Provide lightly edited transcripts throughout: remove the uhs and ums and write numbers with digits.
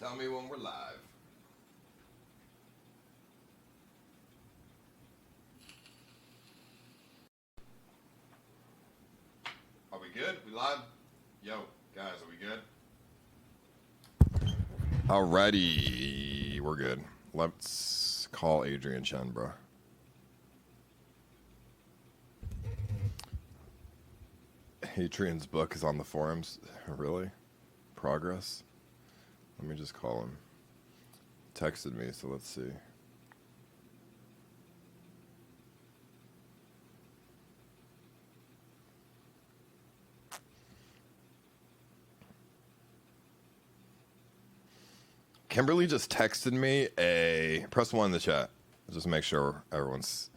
Tell me when we're live. Are we good? We live? Yo, guys, are we good? Alrighty, we're good. Let's call Adrian Chen, bro. Adrian's book is on the forums. Really? Progress? Let me just call him. Texted me, so let's see. Kimberly just texted me press 1 in the chat. Just make sure everyone's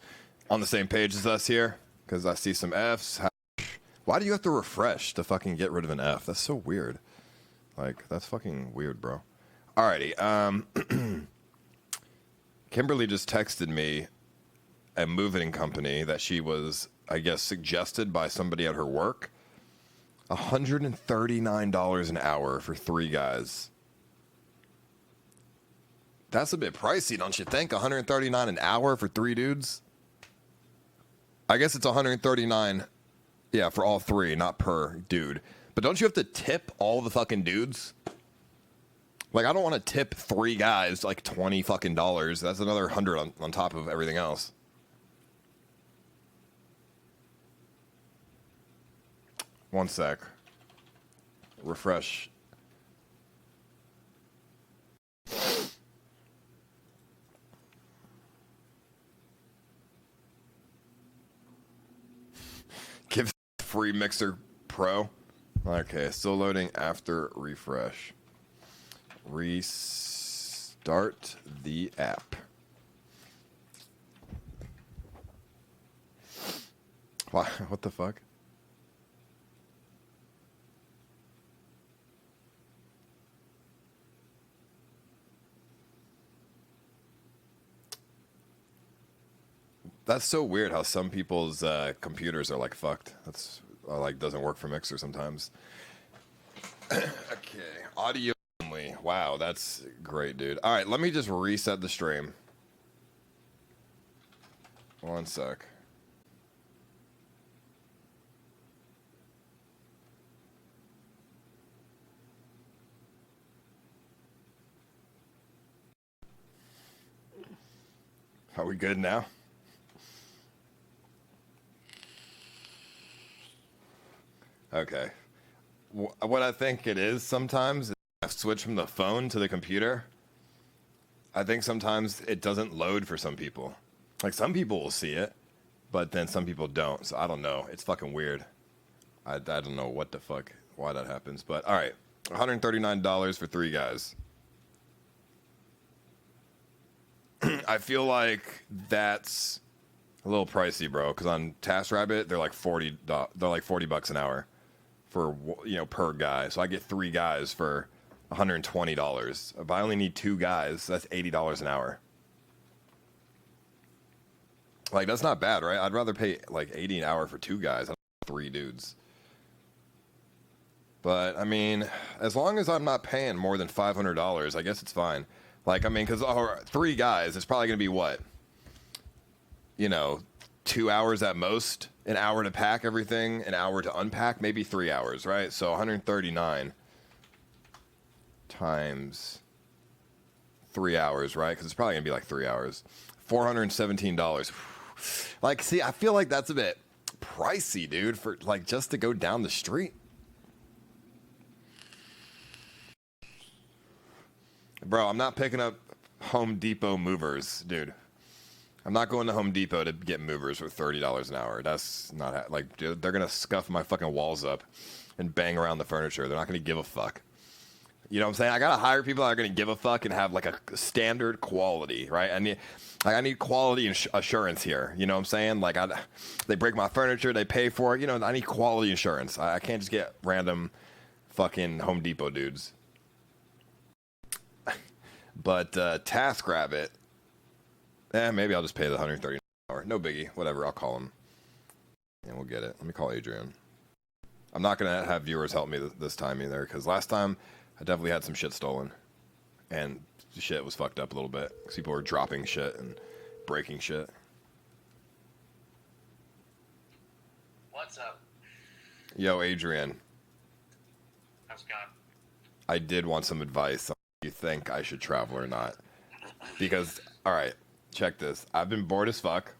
on the same page as us here, because I see some Fs. Why do you have to refresh to fucking get rid of an F? That's so weird. Like, that's fucking weird, bro. Alrighty. Kimberly just texted me a moving company that she was, I guess, suggested by somebody at her work. $139 an hour for 3 guys. That's a bit pricey, don't you think? $139 an hour for 3 dudes? I guess it's $139, yeah, for all 3, not per dude. But don't you have to tip all the fucking dudes? Like, I don't want to tip 3 guys like $20 fucking dollars. That's another 100 on top of everything else. One sec. Refresh. Give free Mixer Pro. Okay, still loading after refresh. Restart the app. Why? What the fuck? That's so weird how some people's computers are like fucked. That's like doesn't work for Mixer sometimes. Okay, audio only. Wow, that's great, dude. All right, let me just reset the stream. One sec. Are we good now? Okay. What I think it is sometimes is I switch from the phone to the computer. I think sometimes it doesn't load for some people. Like, some people will see it, but then some people don't. So I don't know. It's fucking weird. I don't know what the fuck, why that happens. But all right, $139 for 3 guys. I feel like that's a little pricey, bro. Because on TaskRabbit, they're like $40 an hour for, you know, per guy. So I get 3 guys for $120. If I only need 2 guys, that's $80 an hour. Like, that's not bad, right? I'd rather pay like $80 an hour for 2 guys than 3 dudes. But I mean, as long as I'm not paying more than $500, I guess it's fine. Like, I mean, because 3 guys, it's probably gonna be what, you know, 2 hours at most, an hour to pack everything, an hour to unpack, maybe 3 hours, right? So 139 times 3 hours, right? Because it's probably gonna be like 3 hours. $417. Like, see, I feel like that's a bit pricey, dude, for like just to go down the street. Bro, I'm not picking up Home Depot movers, dude. I'm not going to Home Depot to get movers for $30 an hour. That's not, like, dude, they're going to scuff my fucking walls up and bang around the furniture. They're not going to give a fuck. You know what I'm saying? I got to hire people that are going to give a fuck and have, like, a standard quality, right? I need quality assurance here. You know what I'm saying? Like, they break my furniture, they pay for it. You know, I need quality insurance. I can't just get random fucking Home Depot dudes. But TaskRabbit, maybe I'll just pay the $130 an hour. No biggie. Whatever. I'll call him. And we'll get it. Let me call Adrian. I'm not going to have viewers help me this time either, because last time I definitely had some shit stolen. and shit was fucked up a little bit because people were dropping shit and breaking shit. What's up? Yo, Adrian. How's it going? I did want some advice on if you think I should travel or not. Because, alright, check this. I've been bored as fuck.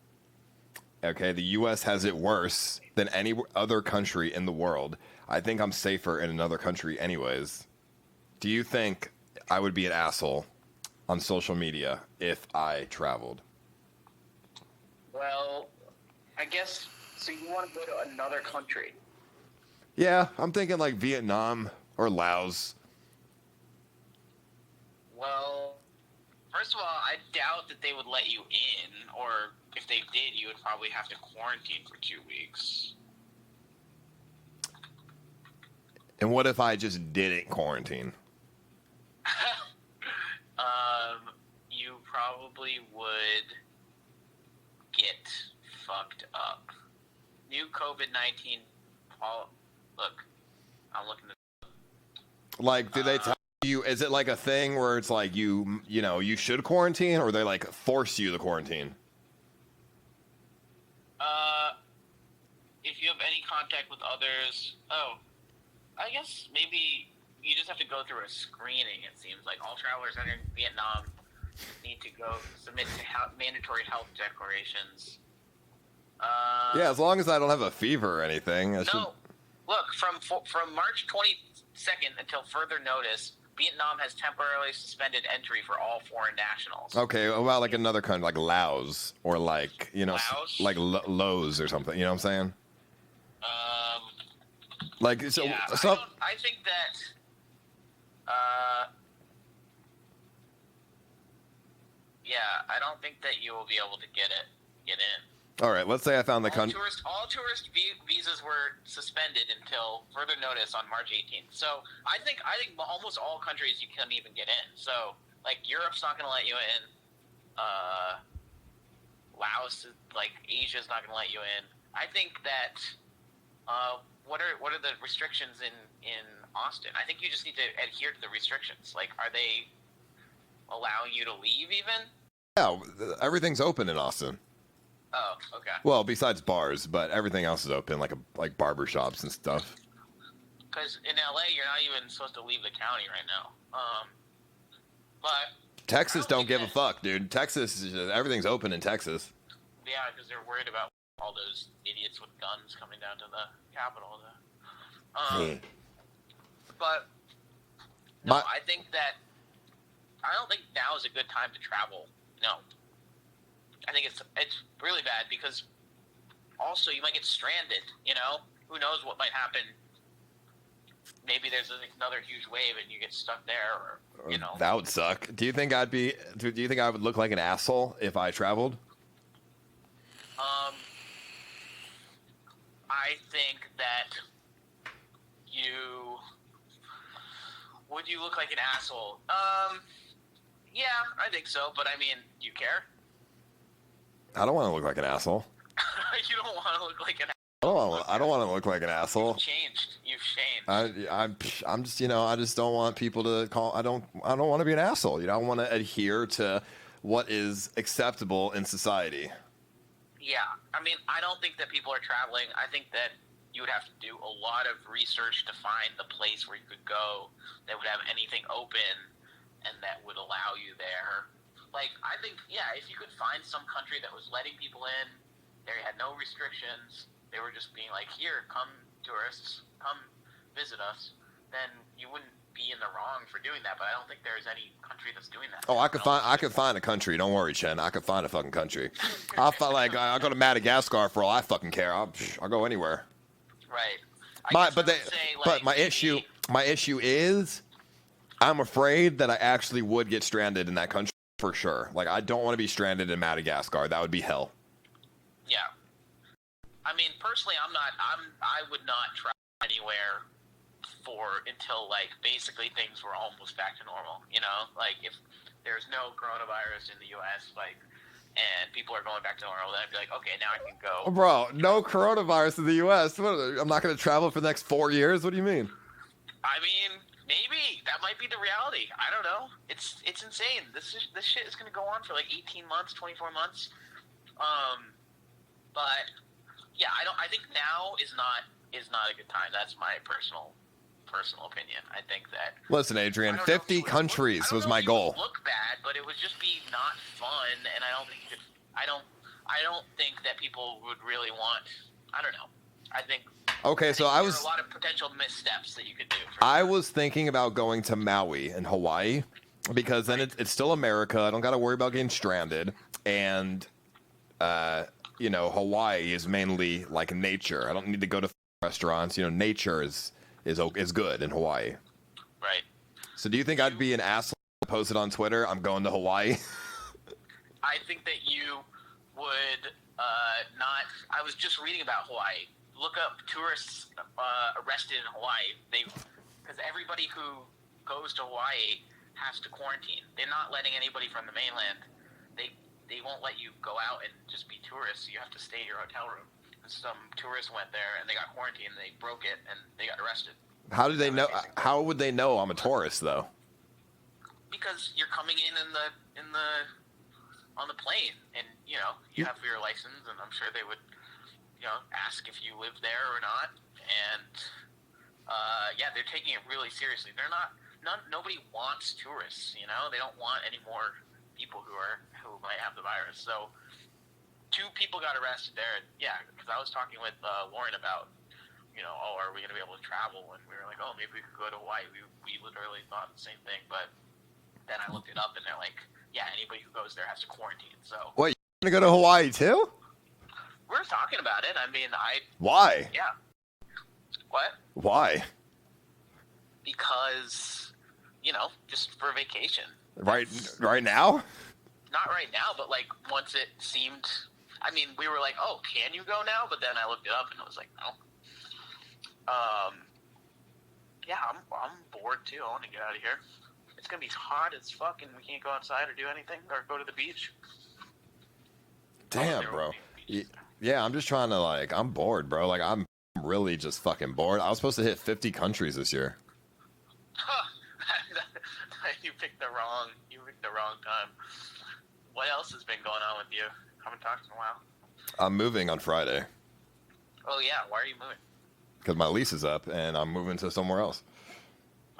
Okay, the U.S. has it worse than any other country in the world. I think I'm safer in another country anyways. Do you think I would be an asshole on social media if I traveled? Well, I guess, so you want to go to another country? Yeah, I'm thinking like Vietnam or Laos. Well, first of all, I doubt that they would let you in, or if they did, you would probably have to quarantine for 2 weeks. And what if I just didn't quarantine? You probably would get fucked up. New COVID-19 look, I'm looking at Like, do they tell you, is it like a thing where it's like you know, you should quarantine, or they like force you to quarantine? If you have any contact with others, I guess maybe you just have to go through a screening, it seems like. All travelers entering Vietnam need to go submit to mandatory health declarations. Yeah, as long as I don't have a fever or anything. Look, from March 22nd until further notice, Vietnam has temporarily suspended entry for all foreign nationals. Okay, well, like another country, like Laos, or like, you know, Laos? like Lowe's or something. You know what I'm saying? Like, so, yeah, so I think that, yeah, I don't think that you will be able to get in. all right, let's say I found the country. All tourist visas were suspended until further notice on March 18th. So I think almost all countries you can't even get in. So like Europe's not going to let you in. Laos, like Asia's not going to let you in. I think that what are the restrictions in Austin? I think you just need to adhere to the restrictions. Like, are they allowing you to leave even? Yeah, everything's open in Austin. Oh, okay. Well, besides bars, but everything else is open, like barber shops and stuff. Because in LA, you're not even supposed to leave the county right now. But Texas don't give a fuck, dude. Texas is just, everything's open in Texas. Yeah, because they're worried about all those idiots with guns coming down to the Capitol. But no, I think that I don't think now is a good time to travel. No, I think it's really bad because also you might get stranded. You know, who knows what might happen? Maybe there's another huge wave and you get stuck there, or you know. That would suck. Do you think I would look like an asshole if I traveled? I think that would you look like an asshole? Yeah, I think so. But I mean, do you care? I don't want to look like an asshole. You don't want to look like an I don't want to look like an asshole. You've changed. I'm just, you know, I just don't want people to call. I don't want to be an asshole. You know, I want to adhere to what is acceptable in society. Yeah, I mean, I don't think that people are traveling. I think that you would have to do a lot of research to find the place where you could go that would have anything open and that would allow you there. Like, I think, yeah, if you could find some country that was letting people in, they had no restrictions, they were just being like, here, come tourists, come visit us, then you wouldn't be in the wrong for doing that. But I don't think there's any country that's doing that. Oh, I could find a country. Don't worry, Chen. I could find a fucking country. I'll go to Madagascar for all I fucking care. I'll go anywhere. Right. But my issue is, I'm afraid that I actually would get stranded in that country for sure. Like, I don't want to be stranded in Madagascar. That would be hell. Yeah. I mean, personally, I would not travel anywhere until like basically things were almost back to normal. You know, like if there's no coronavirus in the U.S., like, and people are going back to normal, then I'd be like, okay, now I can go. Bro, no coronavirus in the U.S. I'm not going to travel for the next 4 years. What do you mean? I mean, Maybe that might be the reality. I don't know. It's insane. This shit is gonna go on for like 18 months, 24 months. But yeah, I think now is not a good time. That's my personal opinion. I think that. Listen, Adrian, 50 countries was my goal. Look bad, but it would just be not fun, and I don't think you could. I don't think that people would really want. I don't know. I think. Okay, so I was. There are a lot of potential missteps that you could do. I was thinking about going to Maui in Hawaii because then it's still America. I don't got to worry about getting stranded, and Hawaii is mainly like nature. I don't need to go to restaurants. Nature is good in Hawaii. Right. So do you think I'd be an asshole to post it on Twitter? I'm going to Hawaii. I think that you would not. I was just reading about Hawaii. Look up tourists arrested in Hawaii. Because everybody who goes to Hawaii has to quarantine. They're not letting anybody from the mainland. They won't let you go out and just be tourists. You have to stay in your hotel room. And some tourists went there and they got quarantined. And they broke it and they got arrested. How do they know? How would they know I'm a tourist though? Because you're coming in on the plane, and you have your license, and I'm sure they would ask if you live there or not. And they're taking it really seriously. Nobody wants tourists. They don't want any more people who might have the virus. So 2 people got arrested there. Yeah, because I was talking with Lauren about, are we going to be able to travel? And we were like, maybe we could go to Hawaii. We literally thought the same thing, but then I looked it up, and they're like, yeah, anybody who goes there has to quarantine. So wait, you're going to go to Hawaii too? We're talking about it. I mean, Why? Yeah. What? Why? Because, just for vacation. Right now? Not right now, but like once it seemed. I mean, we were like, "Oh, can you go now?" But then I looked it up and it was like, "No." Yeah, I'm bored too. I want to get out of here. It's gonna be hot as fuck, and we can't go outside or do anything or go to the beach. Damn, bro. Yeah, I'm just trying to I'm bored, bro. I'm really just fucking bored. I was supposed to hit 50 countries this year. You picked the wrong time. What else has been going on with you? Haven't talked in a while. I'm moving on Friday. Oh yeah, why are you moving? Because my lease is up and I'm moving to somewhere else.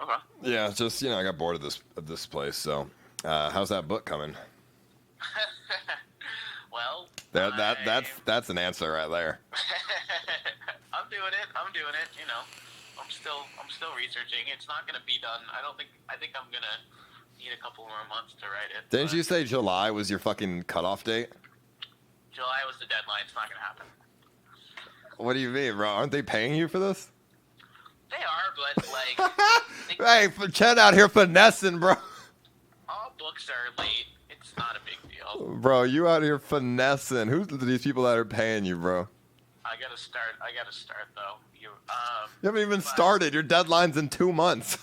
Okay. Yeah, just I got bored of this place. So, how's that book coming? Well, that's an answer right there. I'm doing it. I'm still researching. It's not going to be done. I think I'm going to need a couple more months to write it. Didn't you say July was your fucking cutoff date? July was the deadline. It's not going to happen. What do you mean, bro? Aren't they paying you for this? They are, but hey, Chad out here finessing, bro. All books are late. It's not a big deal. Bro, you out here finessing. Who's these people that are paying you, bro? I gotta start though. You haven't even started. Your deadline's in 2 months.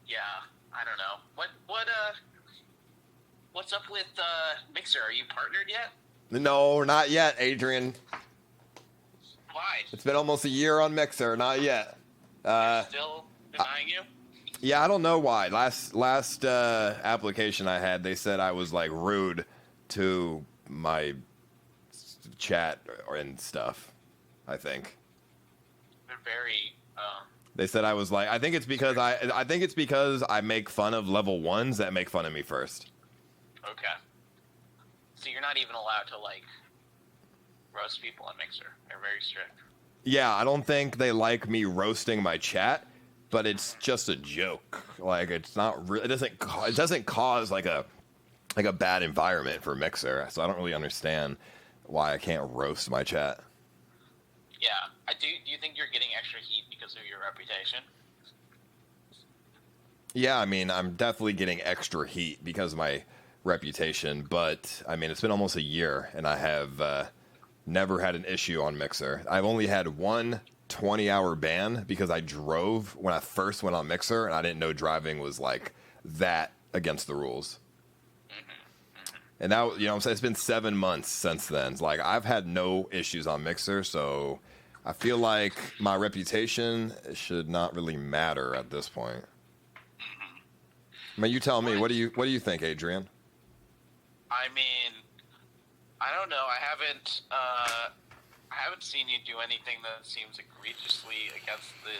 Yeah, I don't know. What's up with Mixer? Are you partnered yet? No, not yet, Adrian. Why? It's been almost a year on Mixer, not yet. Still denying you? Yeah, I don't know why. Last application I had, they said I was rude to my chat and stuff. I think they're very. They said I was I think it's because I make fun of level 1s that make fun of me first. Okay. So you're not even allowed to roast people on Mixer. They're very strict. Yeah, I don't think they like me roasting my chat, but it's just a joke. It's not. It doesn't cause a bad environment for Mixer. So I don't really understand why I can't roast my chat. Yeah, I do. Do you think you're getting extra heat because of your reputation? Yeah, I mean, I'm definitely getting extra heat because of my reputation. But I mean, it's been almost a year, and I have never had an issue on Mixer. I've only had one 20-hour ban because I drove when I first went on Mixer, and I didn't know driving was that against the rules. And now, you know what I'm saying? It's been 7 months since then. It's like, I've had no issues on Mixer, so I feel like my reputation should not really matter at this point. I mean, you tell me. What do you think, Adrian? I mean, I don't know. I haven't seen you do anything that seems egregiously against the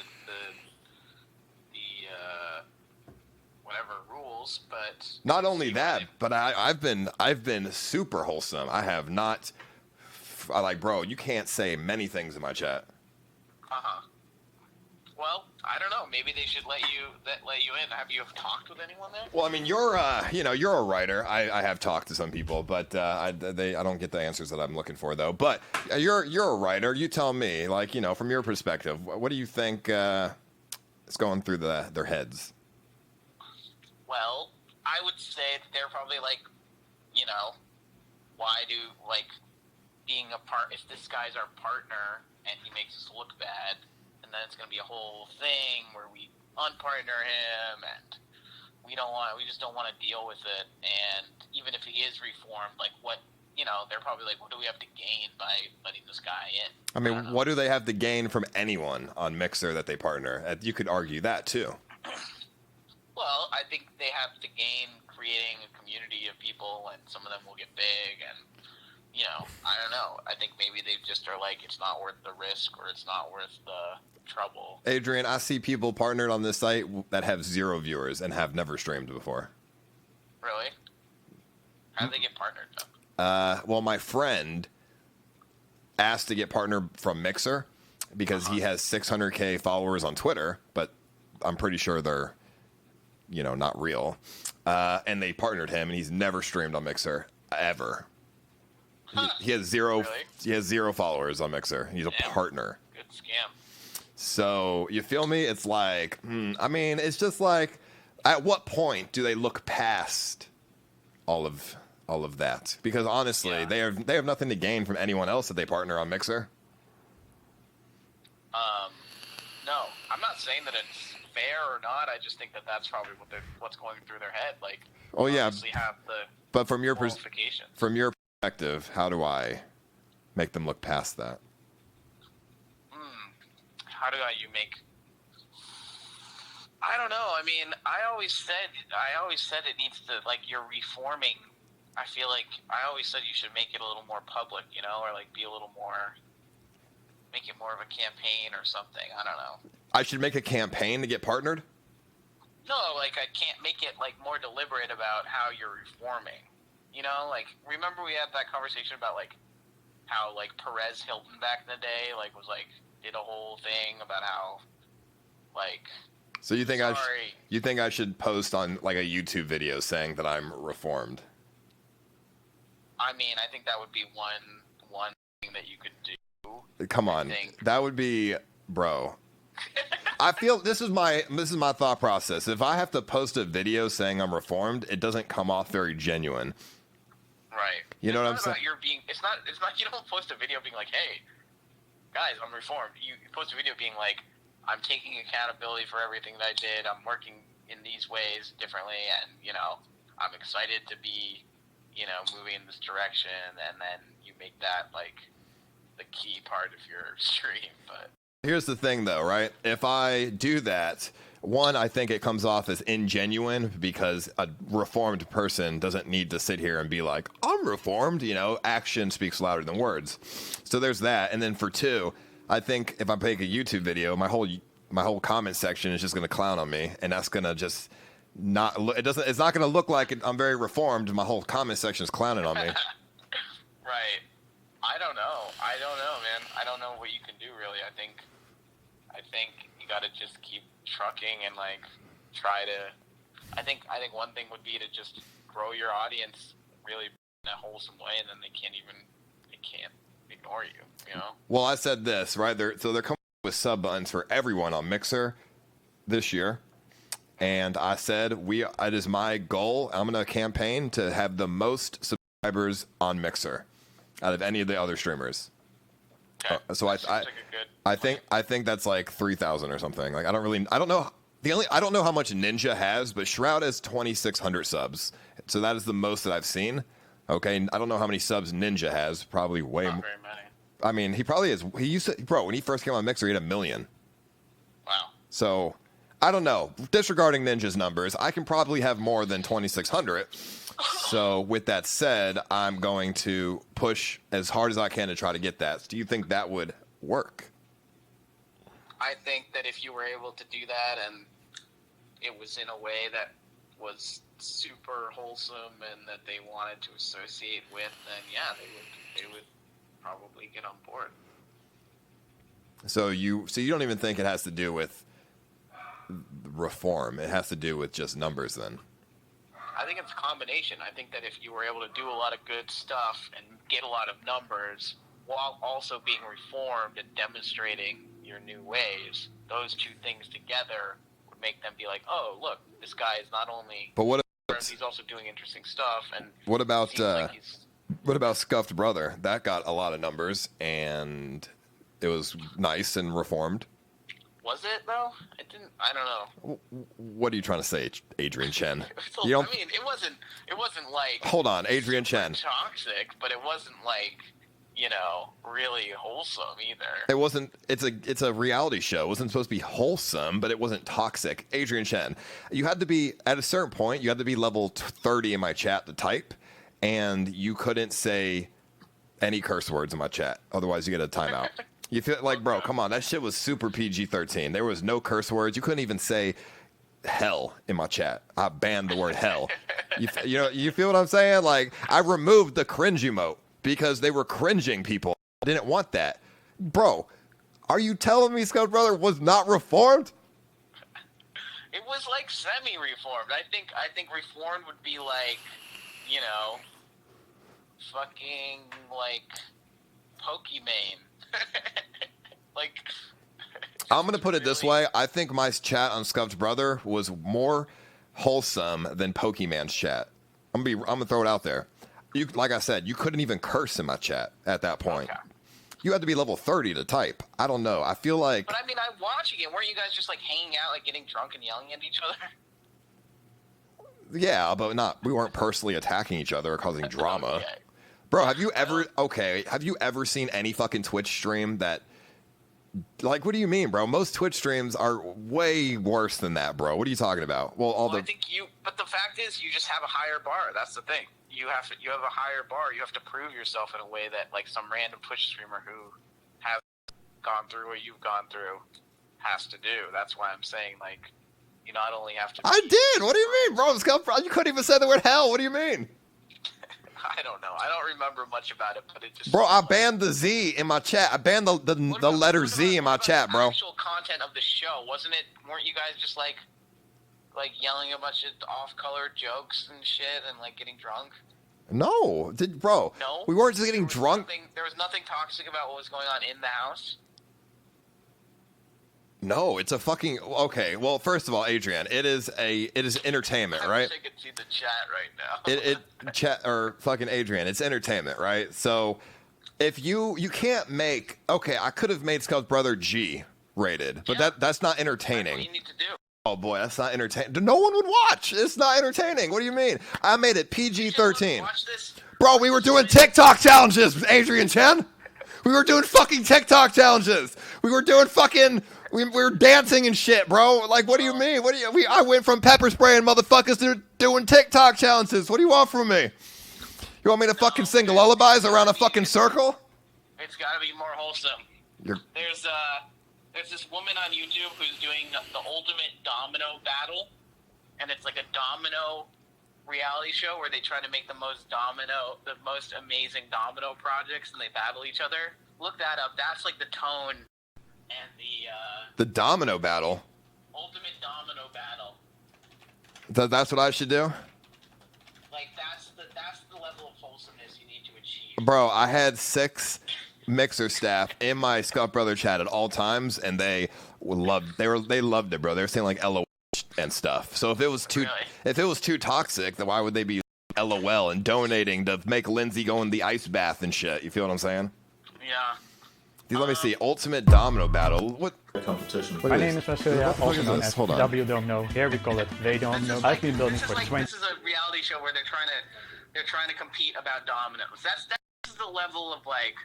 whatever rules, but not only that, but I've been super wholesome. I have not. I like, bro. You can't say many things in my chat. Well, I don't know. Maybe they should let you in. Have you talked with anyone there? Well, I mean, you're a writer. I have talked to some people, but I don't get the answers that I'm looking for though. But you're a writer. You tell me, like, from your perspective, what do you think is going through their heads? Well, I would say that they're probably like, why do being a part? If this guy's our partner and he makes us look bad, and then it's going to be a whole thing where we unpartner him, and we just don't want to deal with it. And even if he is reformed, like what, they're probably like, what do we have to gain by letting this guy in? I mean, what do they have to gain from anyone on Mixer that they partner? You could argue that too. Well, I think they have to gain creating a community of people, and some of them will get big, and I don't know. I think maybe they just are like, it's not worth the risk, or it's not worth the trouble. Adrian, I see people partnered on this site that have 0 viewers and have never streamed before. Really? How do they get partnered though? Well, my friend asked to get partnered from Mixer because he has 600K followers on Twitter, but I'm pretty sure they're, not real. And they partnered him, and he's never streamed on Mixer ever. He has zero. Really? He has 0 followers on Mixer. He's a partner. Good scam. So you feel me? It's like, I mean, it's just like, at what point do they look past all of that? Because honestly, they have nothing to gain from anyone else that they partner on Mixer. No, I'm not saying that it's fair or not. I just think that that's probably what's going through their head. Like, oh yeah, have the but from your perspective, how do I make them look past that? How do you make? I don't know. I mean, I always said it needs to, like, you're reforming. I feel like I always said you should make it a little more public, or like be a little more, make it more of a campaign or something. I don't know. I should make a campaign to get partnered? No, like I can't make it like more deliberate about how you're reforming. Like, remember we had that conversation about like how like Perez Hilton back in the day was like did a whole thing about how like. So you think I should post on like a YouTube video saying that I'm reformed? I mean, I think that would be one thing that you could do. Come on, that would be, bro. I feel this is my thought process. If I have to post a video saying I'm reformed, it doesn't come off very genuine. Right. You know what I'm saying? It's not. You don't post a video being like, "Hey, guys, I'm reformed." You post a video being like, "I'm taking accountability for everything that I did. I'm working in these ways differently, and I'm excited to be, moving in this direction." And then you make that like the key part of your stream. But here's the thing, though, right? If I do that, one, I think it comes off as ingenuine because a reformed person doesn't need to sit here and be like, I'm reformed. Action speaks louder than words. So there's that. And then for two, I think if I make a YouTube video, my whole comment section is just going to clown on me, and that's going to just not look. It's not going to look like I'm very reformed. My whole comment section is clowning on me. Right. I don't know, man. I don't know what you can do, really. I think you got to just keep trucking and like try to. I think one thing would be to just grow your audience really in a wholesome way, and then they can't ignore you. Well, I said this right there. So they're coming with sub buttons for everyone on Mixer this year, and I said it is my goal. I'm going to campaign to have the most subscribers on Mixer out of any of the other streamers. Okay. So I think that's like 3,000 or something. Like I don't know. I don't know how much Ninja has, but Shroud has 2,600 subs. So that is the most that I've seen. Okay, I don't know how many subs Ninja has. Probably way Not more. very many. I mean, he probably is. He used to, bro. When he first came on Mixer, he had 1 million. Wow. So, I don't know. Disregarding Ninja's numbers, I can probably have more than 2,600. So, with that said, I'm going to push as hard as I can to try to get that. So do you think that would work? I think that if you were able to do that and it was in a way that was super wholesome and that they wanted to associate with, then yeah, they would probably get on board. So you don't even think it has to do with reform. It has to do with just numbers then. I think it's a combination. I think that if you were able to do a lot of good stuff and get a lot of numbers while also being reformed and demonstrating your new ways, those two things together would make them be like, oh, look, this guy is not only... But what he's also doing interesting stuff. And what about like what about Scuffed Brother? That got a lot of numbers and it was nice and reformed. Was it though? It didn't. I don't know. What are you trying to say, Adrian Chen? I mean, it wasn't like... Hold on, Adrian Chen. Toxic, but it wasn't like, you know, really wholesome either. It wasn't. It's a reality show. It wasn't supposed to be wholesome, but it wasn't toxic. Adrian Chen, you had to be at a certain point. You had to be level 30 in my chat to type, and you couldn't say any curse words in my chat. Otherwise, you get a timeout. You feel like, bro, come on, that shit was super PG-13. There was no curse words. You couldn't even say hell in my chat. I banned the word hell. You feel what I'm saying? Like, I removed the cringe emote because they were cringing people. I didn't want that. Bro, are you telling me Scout Brother was not reformed? It was like semi-reformed. I think reformed would be like, you know, fucking like Pokimane. Like, I'm gonna put it this way. I think my chat on Scuffed Brother was more wholesome than Pokemon's chat. I'm gonna throw it out there. You, like I said, you couldn't even curse in my chat at that point. Okay. You had to be level 30 to type. I don't know. I feel like. But I mean, I'm watching it. Weren't you guys just like hanging out, like getting drunk and yelling at each other? Yeah, but not. We weren't personally attacking each other or causing drama. Okay. Bro, have you ever seen any fucking Twitch stream that, like, what do you mean, bro? Most Twitch streams are way worse than that, bro. What are you talking about? Well, I think but the fact is, you just have a higher bar. That's the thing. You have a higher bar. You have to prove yourself in a way that, like, some random Twitch streamer who has gone through what you've gone through has to do. That's why I'm saying, like, you not only have to. I did. What do you mean, bro? You couldn't even say the word hell. What do you mean? I don't know. I don't remember much about it, but it just... Bro, I banned the Z in my chat. I banned the letter Z in my chat, bro. The actual content of the show, wasn't it? Weren't you guys just like yelling a bunch of off-color jokes and shit and like getting drunk? No, bro. No, we weren't just getting drunk. There was nothing toxic about what was going on in the house. No, it's a fucking okay. Well, first of all, Adrian, it is entertainment, right? I wish I could see the chat right now. Chat or fucking Adrian, it's entertainment, right? So if you can't make I could have made Scout's Brother G rated, but that's not entertaining. That's what you need to do. Oh boy, that's not entertaining. No one would watch. It's not entertaining. What do you mean? I made it PG-13. Watch this. Bro, we were doing TikTok challenges, Adrian Chen. We were doing fucking TikTok challenges. We were doing fucking. We were dancing and shit, bro. Like, what do you mean? I went from pepper spraying motherfuckers to doing TikTok challenges. What do you want from me? You want me to fucking sing lullabies around a fucking circle? It's got to be more wholesome. There's this woman on YouTube who's doing the ultimate domino battle, and it's like a domino reality show where they try to make the most amazing domino projects, and they battle each other. Look that up. That's like the tone and the domino battle. Ultimate domino battle. That's what I should do. Like that's the level of wholesomeness you need to achieve. Bro, I had 6 Mixer staff in my Scuff Brother chat at all times, and they loved it, bro. They were saying like LOL and stuff. So if it was too toxic, then why would they be LOL and donating to make Lindsay go in the ice bath and shit? You feel what I'm saying? Yeah. Dude, let me see. Ultimate domino battle. What? Competition. My name is Vasilia, also known as W Don't Know. Here we call it They Don't Know. I've been building for 20. This is a reality show where they're trying to They're trying to compete about dominance. That's the level of like,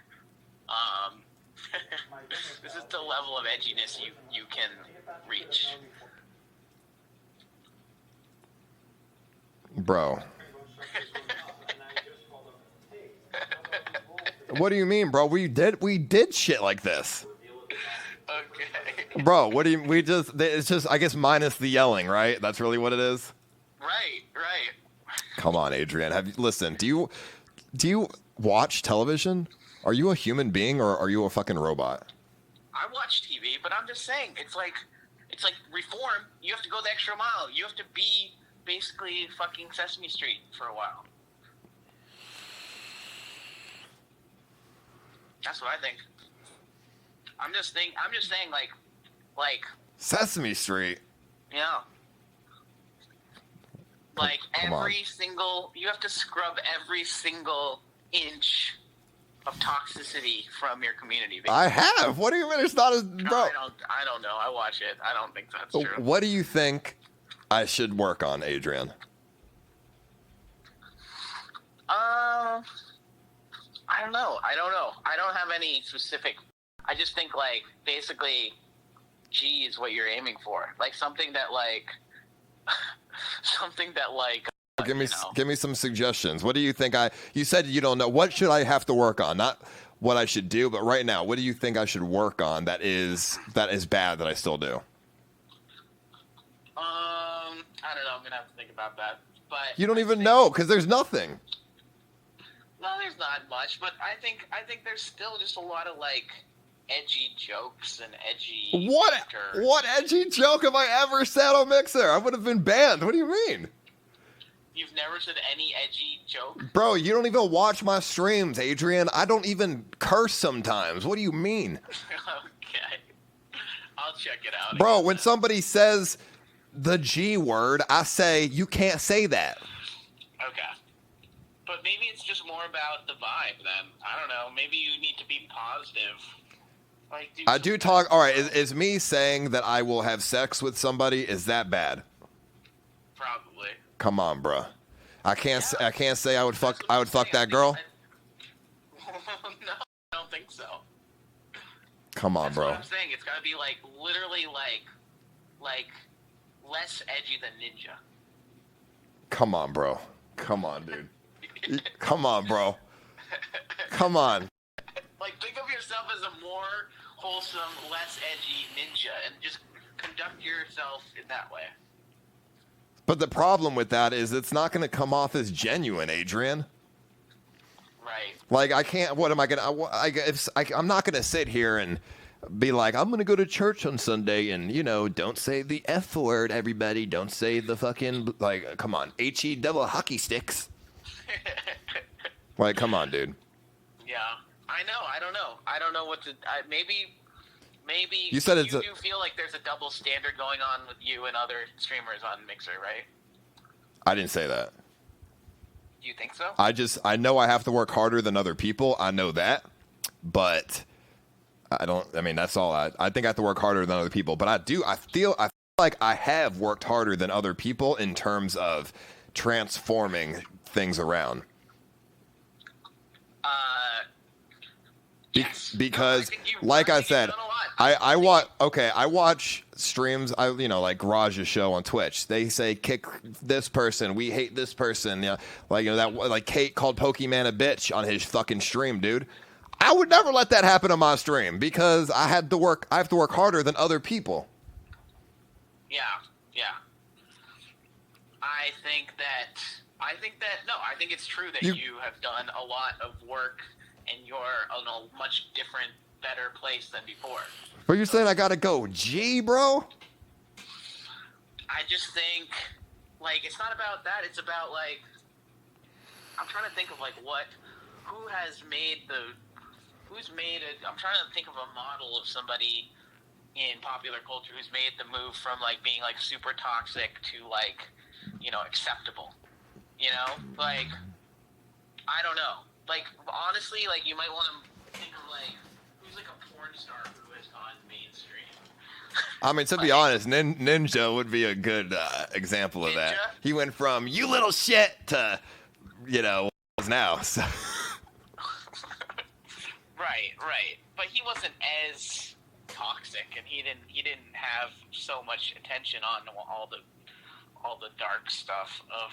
this is the level of edginess you can reach. Bro. What do you mean, bro? We did shit like this. Okay. Bro, what do you? It's just I guess minus the yelling, right? That's really what it is. Right. Come on, Adrian. Listen? Do you watch television? Are you a human being or are you a fucking robot? I watch TV, but I'm just saying it's like reform. You have to go the extra mile. You have to be basically fucking Sesame Street for a while. That's what I think. I'm just saying like Sesame Street. Yeah. Like Come on. you have to scrub every single inch of toxicity from your community. Basically. I have. What do you mean? It's not as bro. I don't know. I watch it. I don't think that's true. What do you think I should work on, Adrian? I don't know. I don't have any specific. I just think like basically, G is what you're aiming for. Like something that like. Give me some suggestions. What do you think you said you don't know. What should I have to work on? Not what I should do, but right now, what do you think I should work on that is bad that I still do? I don't know. I'm gonna have to think about that. But you don't even know because there's nothing. No, there's not much, but I think there's still just a lot of like edgy jokes and edgy. What edgy joke have I ever said on Mixer? I would have been banned. What do you mean? You've never said any edgy joke? Bro, you don't even watch my streams, Adrian. I don't even curse sometimes. What do you mean? Okay. I'll check it out. Bro, when somebody says the G word, I say, you can't say that. Okay. But maybe it's just more about the vibe then. I don't know. Maybe you need to be positive. Like, I do talk. All right, is me saying that I will have sex with somebody, is that bad? Probably. Come on, bro. I can't say I would fuck that girl. No, I don't think so. Come on, That's bro. what I'm saying. It's got to be like literally like less edgy than Ninja. Come on, bro. Come on, dude. Come on, bro. Come on. Like, think of yourself as a more wholesome, less edgy Ninja, and just conduct yourself in that way. But the problem with that is it's not going to come off as genuine, Adrian. Right. Like, I can't. What am I going to? I'm not going to sit here and be like, I'm going to go to church on Sunday and, don't say the F word, everybody. Don't say the fucking, like, come on, HE double hockey sticks. Like, come on, dude. Yeah. I know. I don't know what to. Maybe you said you do feel like there's a double standard going on with you and other streamers on Mixer, right? I didn't say that. Do you think so? I know I have to work harder than other people. I know that, but I don't. I mean, that's all. I think I have to work harder than other people, but I feel like I have worked harder than other people in terms of transforming things around. Yes. Because, like I said, I watch streams. Like Garaj's show on Twitch. They say kick this person. We hate this person. That like Kate called Pokemon a bitch on his fucking stream, dude. I would never let that happen on my stream because I have to work harder than other people. Yeah. I think it's true that you have done a lot of work and you're in a much different, better place than before. But you're saying I gotta go G, bro? I just think, like, it's not about that. It's about, like, I'm trying to think of, like, I'm trying to think of a model of somebody in popular culture who's made the move from, like, being, like, super toxic to, like, acceptable. Like, I don't know. Like, honestly, like, you might want to think of, like, who's, like, a porn star who has gone mainstream. I mean, to be honest, Ninja would be a good example of that. He went from, you little shit, to now. So. Right. But he wasn't as toxic, and he didn't have so much attention on all the dark stuff of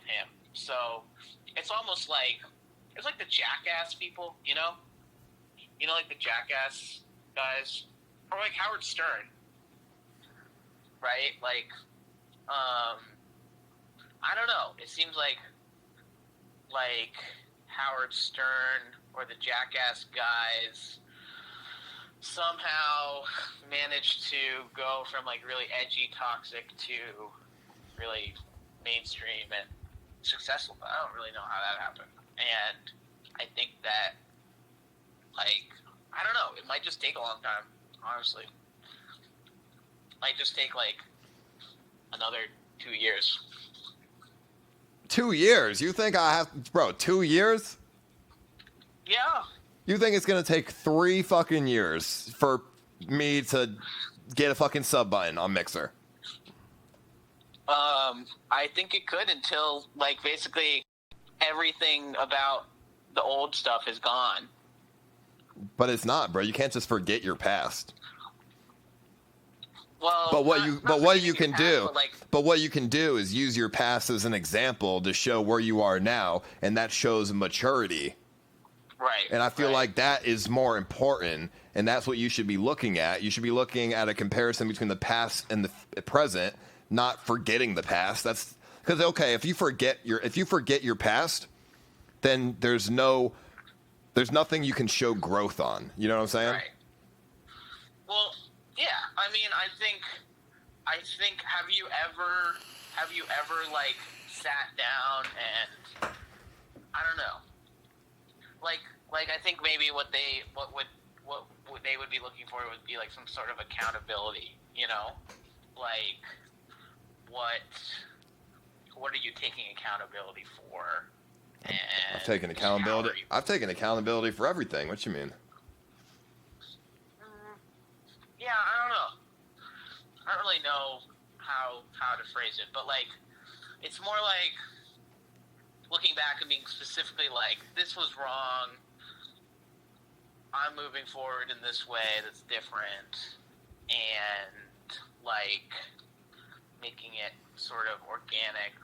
him. So it's almost like it's like the Jackass people, like the Jackass guys, or like Howard Stern, right? Like, I don't know. It seems like Howard Stern or the Jackass guys somehow managed to go from like really edgy, toxic to really mainstream and successful. But I don't really know how that happened. And I think that, I don't know. It might just take a long time, honestly. Might just take another 2 years. 2 years? You think I have, bro? 2 years? Yeah. You think it's gonna take 3 fucking years for me to get a fucking sub button on Mixer? I think it could until basically everything about the old stuff is gone. But it's not, bro. You can't just forget your past. Well, but what you can do is use your past as an example to show where you are now, and that shows maturity. Right. And I feel like that is more important, and that's what you should be looking at. You should be looking at a comparison between the past and the present, not forgetting the past. That's because if you forget your past, then there's nothing you can show growth on. You know what I'm saying? Right. Well, yeah. I mean, I think have you ever sat down and I don't know. I think maybe what they would be looking for would be some sort of accountability, what are you taking accountability for? And I've taken accountability for everything. What you mean? Yeah, I don't know. I don't really know how to phrase it, but it's more like looking back and being specifically this was wrong. I'm moving forward in this way that's different, and making it sort of organic,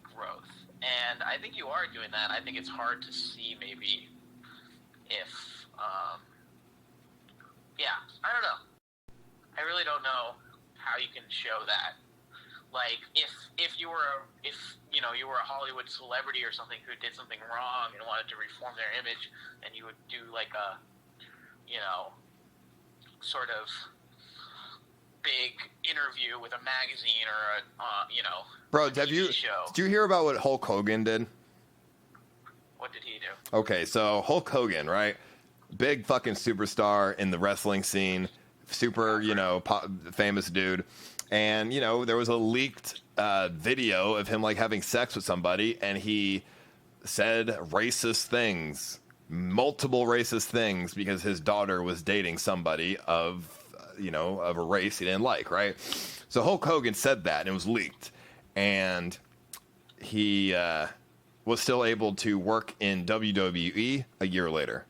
growth. And I think you are doing that. I think it's hard to see maybe if, I don't know. I really don't know how you can show that. If you were a Hollywood celebrity or something who did something wrong and wanted to reform their image, then you would do a, sort of big interview with a magazine or Bro, a TV show. Did you hear about what Hulk Hogan did? What did he do? Okay, so Hulk Hogan, right? Big fucking superstar in the wrestling scene, super, famous dude. And, there was a leaked video of him having sex with somebody, and he said racist things, multiple racist things, because his daughter was dating somebody of a race he didn't like, right? So Hulk Hogan said that, and it was leaked. And he was still able to work in WWE a year later.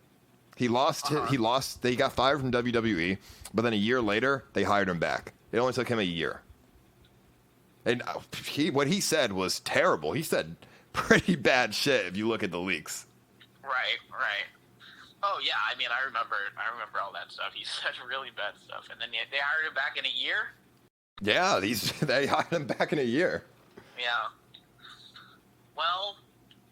He got fired from WWE, but then a year later, they hired him back. It only took him a year. And what he said was terrible. He said pretty bad shit if you look at the leaks. Right. Oh yeah, I mean, I remember all that stuff. He said really bad stuff, and then they hired him back in a year. Yeah, they hired him back in a year. Yeah. Well,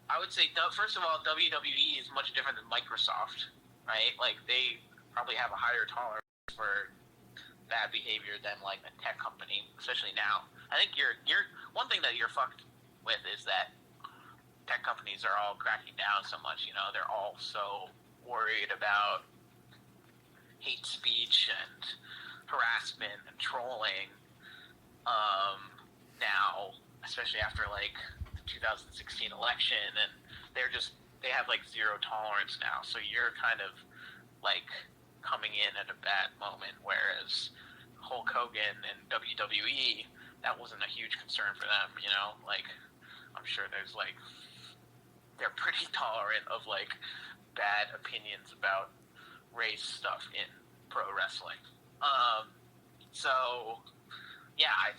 I would say first of all, WWE is much different than Microsoft, right? They probably have a higher tolerance for bad behavior than a tech company, especially now. I think you're one thing that you're fucked with is that tech companies are all cracking down so much. They're all so worried about hate speech and harassment and trolling. Now, especially after the 2016 election, and they have zero tolerance now. So you're kind of coming in at a bad moment, whereas Hulk Hogan and WWE, that wasn't a huge concern for them. I'm sure there's they're pretty tolerant of like bad opinions about race stuff in pro wrestling. So yeah, I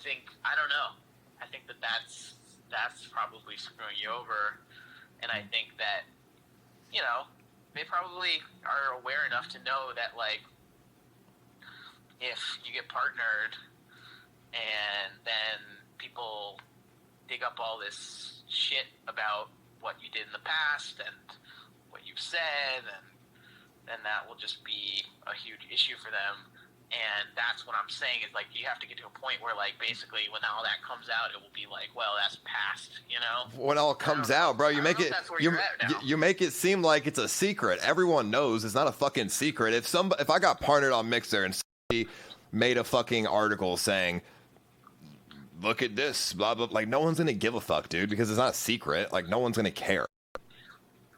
don't know. I think that's probably screwing you over, and I think that they probably are aware enough to know that like if you get partnered and then people dig up all this shit about what you did in the past and what you've said, and then that will just be a huge issue for them. And that's what I'm saying is like you have to get to a point where like basically when all that comes out, it will be like, well, that's past, When all comes out, bro, you make it you make it seem like it's a secret. Everyone knows it's not a fucking secret. If I got partnered on Mixer and somebody made a fucking article saying, look at this, blah blah, like no one's gonna give a fuck, dude, because it's not a secret. Like no one's gonna care.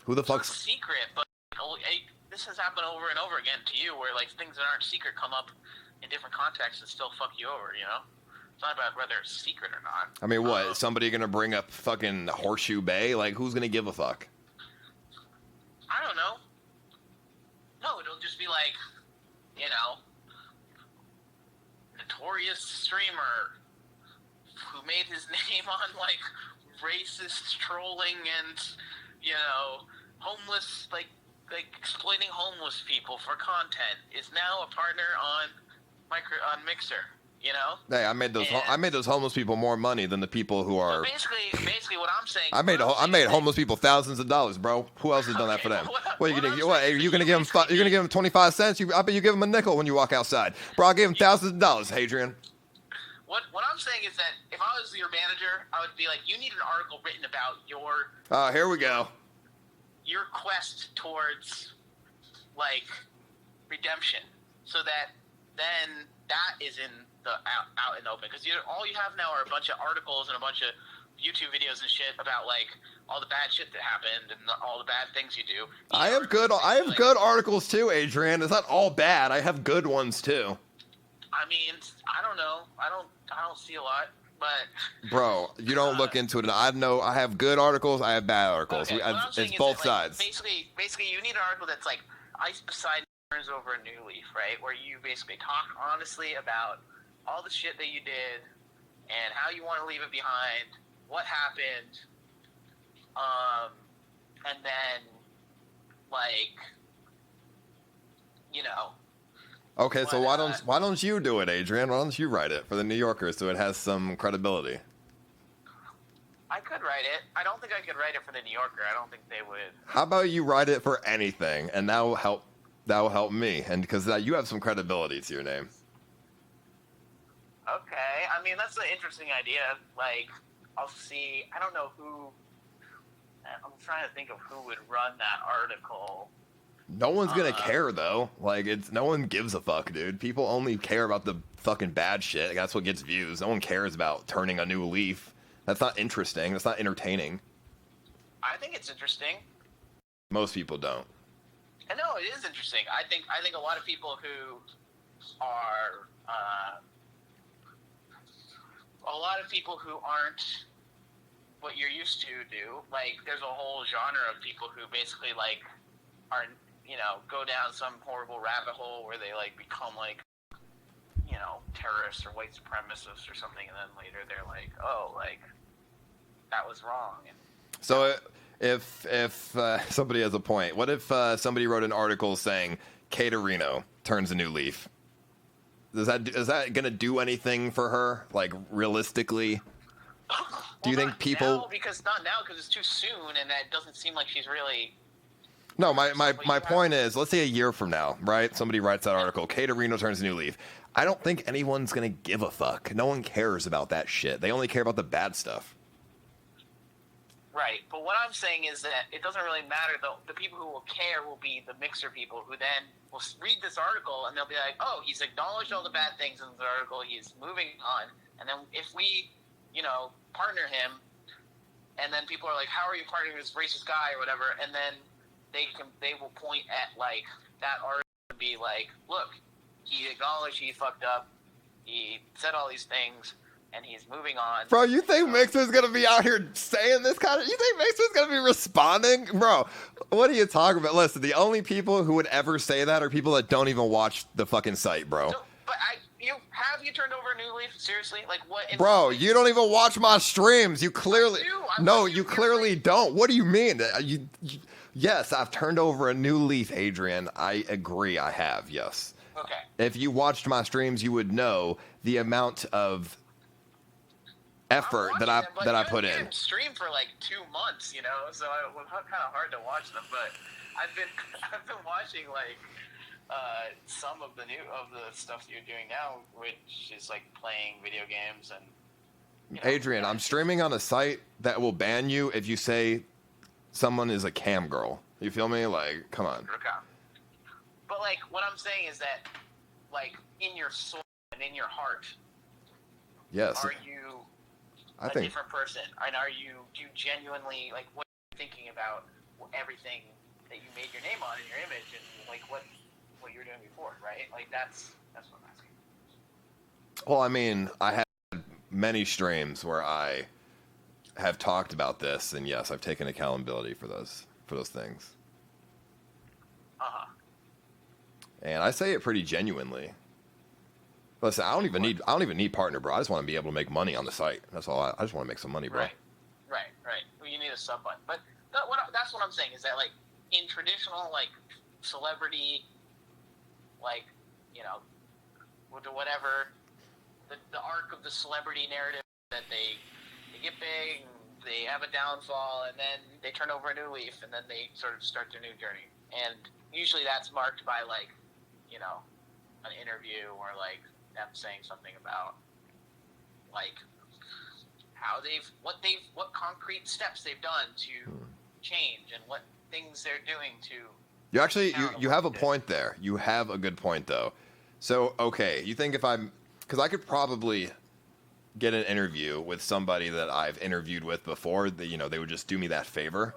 Who the fuck's secret? But this has happened over and over again to you, where like things that aren't secret come up in different contexts and still fuck you over. It's not about whether it's secret or not. I mean, what? Somebody gonna bring up fucking Horseshoe Bay? Like, who's gonna give a fuck? I don't know. No, it'll just be like, notorious streamer who made his name on like racist trolling and homeless like exploiting homeless people for content is now a partner on Mixer. Hey, I made those homeless people more money than the people who are. Basically, what I'm saying. I made homeless people thousands of dollars, bro. Who else has done that for them? What are you gonna? What are you gonna give them? You're gonna give them 25 cents? I bet you give them a nickel when you walk outside, bro. I gave them thousands of dollars, Hadrian. What I'm saying is that if I was your manager, I would be like, you need an article written about your. Here we go. Your quest towards like redemption, so that then that is out in the open, because all you have now are a bunch of articles and a bunch of YouTube videos and shit about like all the bad shit that happened and all the bad things you do. I have good articles too, Adrian. It's not all bad. I have good ones too. I mean, I don't know. I don't see a lot, but bro, you don't look into it. I have good articles. I have bad articles. Okay, It's both sides. Basically, you need an article that's like Ice Poseidon turns over a new leaf, right? Where you basically talk honestly about all the shit that you did and how you want to leave it behind, what happened, and then like, Okay, so why don't you do it, Adrian? Why don't you write it for the New Yorker so it has some credibility? I could write it. I don't think I could write it for the New Yorker. I don't think they would. How about you write it for anything, and that will help me, and because you have some credibility to your name. Okay, I mean that's an interesting idea. Like, I'll see. I don't know who. I'm trying to think of who would run that article. No one's gonna care though. Like, no one gives a fuck, dude. People only care about the fucking bad shit. That's what gets views. No one cares about turning a new leaf. That's not interesting. That's not entertaining. I think it's interesting. Most people don't. I know it is interesting. I think a lot of people who are aren't what you're used to do. Like, there's a whole genre of people who basically like are go down some horrible rabbit hole where they like become like terrorists or white supremacists or something, and then later they're like, oh, like that was wrong. And, so if somebody has a point, what if somebody wrote an article saying Caterino turns a new leaf? Is that gonna do anything for her? Like, realistically, do you think people? Not now because it's too soon, and that doesn't seem like she's really. No, my point is, let's say a year from now, right? Somebody writes that article, Caterino turns a new leaf. I don't think anyone's gonna give a fuck. No one cares about that shit. They only care about the bad stuff. Right, but what I'm saying is that it doesn't really matter, though. The people who will care will be the Mixer people, who then will read this article and they'll be like, oh, he's acknowledged all the bad things in the article, he's moving on, and then if we, partner him, and then people are like, how are you partnering this racist guy or whatever, and then they will point at like that article and be like, look, he acknowledged he fucked up, he said all these things, and he's moving on. Bro, you think Mixer's gonna be out here saying this kind of? You think Mixer's gonna be responding, bro? What are you talking about? Listen, the only people who would ever say that are people that don't even watch the fucking site, bro. So, but have you turned over a new leaf? Seriously, like what? Bro, you don't even watch my streams. You clearly no, you clearly don't. What do you mean? Yes, I've turned over a new leaf, Adrian. I agree, I have. Yes. Okay. If you watched my streams, you would know the amount of effort that I put in. Stream for like 2 months, you know, so it was kind of hard to watch them. But I've been watching like some of the stuff you're doing now, which is like playing video games and. You know, Adrian, I'm streaming on a site that will ban you if you say someone is a cam girl. You feel me? Like, come on. Okay. But like, what I'm saying is that, like, in your soul and in your heart, yes, are you a different person? And do you genuinely, like, what are you thinking about everything that you made your name on in your image and, like, what you were doing before, right? Like, that's what I'm asking. Well, I mean, I had many streams where I have talked about this, and yes, I've taken accountability for those things. Uh-huh. And I say it pretty genuinely. Listen, I don't even need partner, bro. I just want to be able to make money on the site. That's all. I just want to make some money, bro. Right. Well, you need a sub button, but that's what I'm saying is that, like, in traditional, like, celebrity, like, you know, whatever the arc of the celebrity narrative, that they get big, they have a downfall, and then they turn over a new leaf, and then they sort of start their new journey. And usually that's marked by, like, you know, an interview or, like, them saying something about, like, what concrete steps they've done to change and what things they're doing to. You actually, you have a point there. You have a good point, though. So, okay, you think because I could probably get an interview with somebody that I've interviewed with before, that, you know, they would just do me that favor,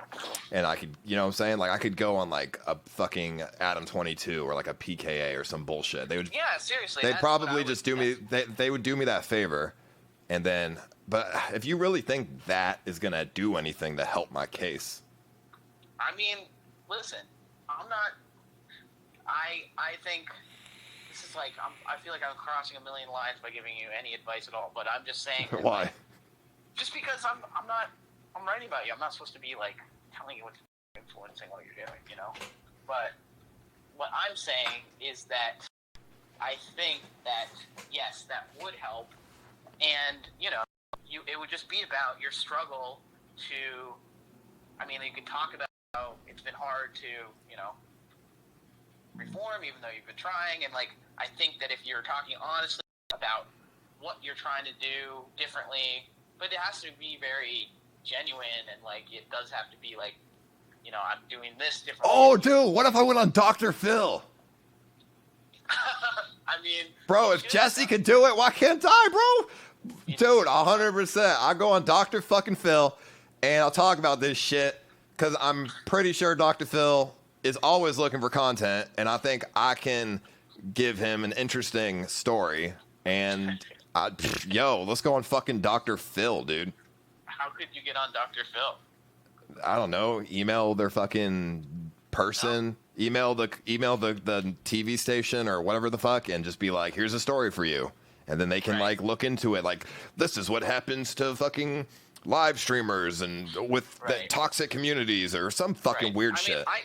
and I could, you know what I'm saying? Like, I could go on, like, a fucking Adam 22 or, like, a PKA or some bullshit. They would, yeah, seriously. They'd probably just do me, they would do me that favor, and then, but if you really think that is going to do anything to help my case. I mean, listen, I'm not, I think this is like, I feel like I'm crossing a million lines by giving you any advice at all, but I'm just saying. Why? Like, just because I'm writing about you. I'm not supposed to be, like, telling you what's influencing what you're doing, you know? But what I'm saying is that I think that, yes, that would help, and, you know, it would just be about your struggle to, I mean, you could talk about how it's been hard to, you know, reform, even though you've been trying, and, like, I think that if you're talking honestly about what you're trying to do differently, but it has to be very genuine, and, like, it does have to be, like, you know, I'm doing this differently. Oh, dude, what if I went on Dr. Phil? I mean, bro, if Jesse could do it, why can't I, bro? Dude, 100%. I'll go on Dr. fucking Phil, and I'll talk about this shit, because I'm pretty sure Dr. Phil is always looking for content, and I think I can give him an interesting story. And yo, let's go on fucking Dr. Phil, dude. How could you get on Dr. Phil? I don't know. Email their fucking person. No. Email the TV station or whatever the fuck, and just be like, "Here's a story for you," and then they can like look into it. Like, this is what happens to fucking live streamers and with the toxic communities or some fucking weird shit. I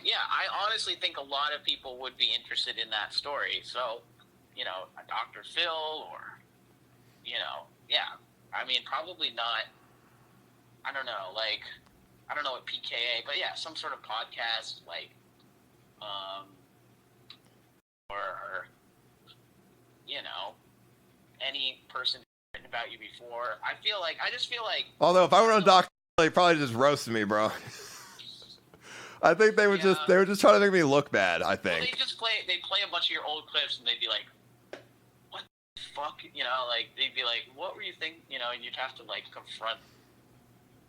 honestly think a lot of people would be interested in that story. So, you know, a Dr. Phil or, you know, I mean, probably not, I don't know, like, I don't know what PKA, but yeah, some sort of podcast, like, or, you know, any person written about you before. I just feel like. Although if I were on Dr. Phil, he'd probably just roast me, bro. I think they would just try to make me look bad. I think. Well, they'd play a bunch of your old clips, and they'd be like, "What the fuck?" You know, like they'd be like, "What were you thinking?" You know, and you'd have to like confront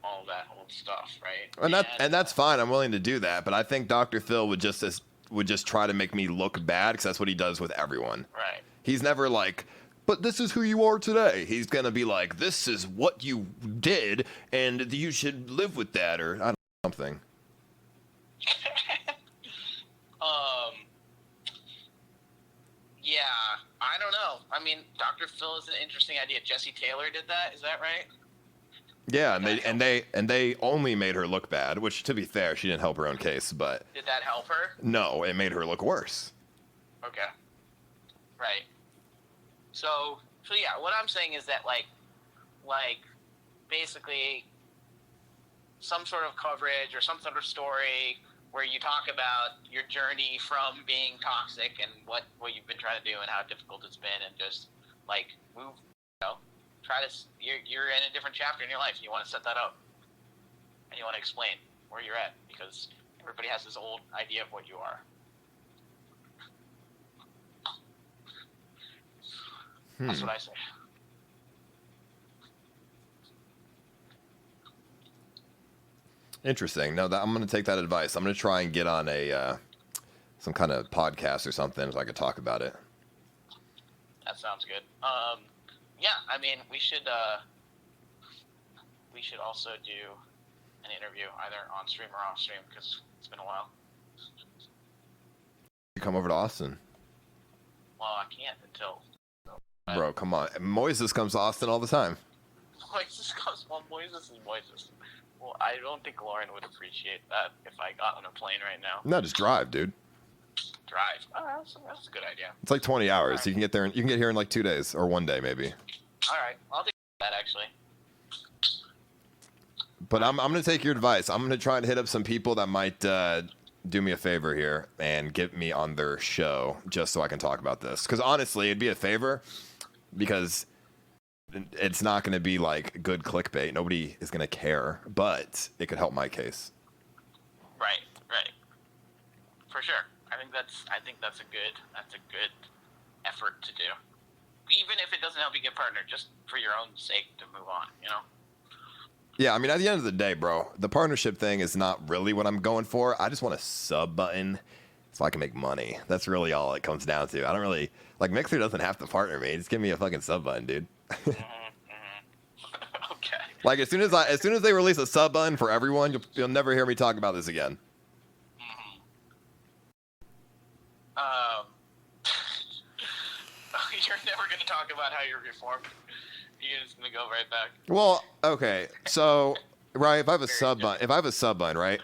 all that old stuff, right? And that's fine. I'm willing to do that, but I think Dr. Phil would just try to make me look bad, because that's what he does with everyone. Right. He's never like but this is who you are today. He's going to be like, this is what you did, and you should live with that, or I don't know, something. Yeah, I don't know. I mean, Dr. Phil is an interesting idea. Jesse Taylor did that. Is that right? Yeah, and they only made her look bad, which, to be fair, she didn't help her own case, but... Did that help her? No, it made her look worse. Okay. Right. So yeah, what I'm saying is that, like, basically some sort of coverage or some sort of story where you talk about your journey from being toxic and what you've been trying to do and how difficult it's been, and just, like, move, you're in a different chapter in your life, and you want to set that up, and you want to explain where you're at, because everybody has this old idea of what you are. That's what I say. Interesting. No, I'm going to take that advice. I'm going to try and get on a some kind of podcast or something so I could talk about it. That sounds good. Yeah, I mean, we should also do an interview either on stream or off stream, because it's been a while. You come over to Austin. Well, I can't until... Bro, come on. Moises comes to Austin all the time. Moises comes... Well, Moises is Moises. Well, I don't think Lauren would appreciate that if I got on a plane right now. No, just drive, dude. Drive? Oh, that's a good idea. It's like 20 hours. Right. You can get there. You can get here in like 2 days or 1 day, maybe. All right, I'll do that, actually. But I'm going to take your advice. I'm going to try and hit up some people that might do me a favor here and get me on their show just so I can talk about this. Because honestly, it'd be a favor, because it's not going to be like good clickbait. Nobody is going to care, but it could help my case. Right. For sure. I think that's a good effort to do. Even if it doesn't help you get partner, just for your own sake to move on, you know? Yeah, I mean, at the end of the day, bro, the partnership thing is not really what I'm going for. I just want a sub button so I can make money. That's really all it comes down to. I don't really... Like, Mixer doesn't have to partner me. Just give me a fucking sub button, dude. Okay. Like, as soon as they release a sub button for everyone, you'll never hear me talk about this again. You're never going to talk about how you're reformed. You're just going to go right back. Well, okay. So, right, if I have a sub button, right,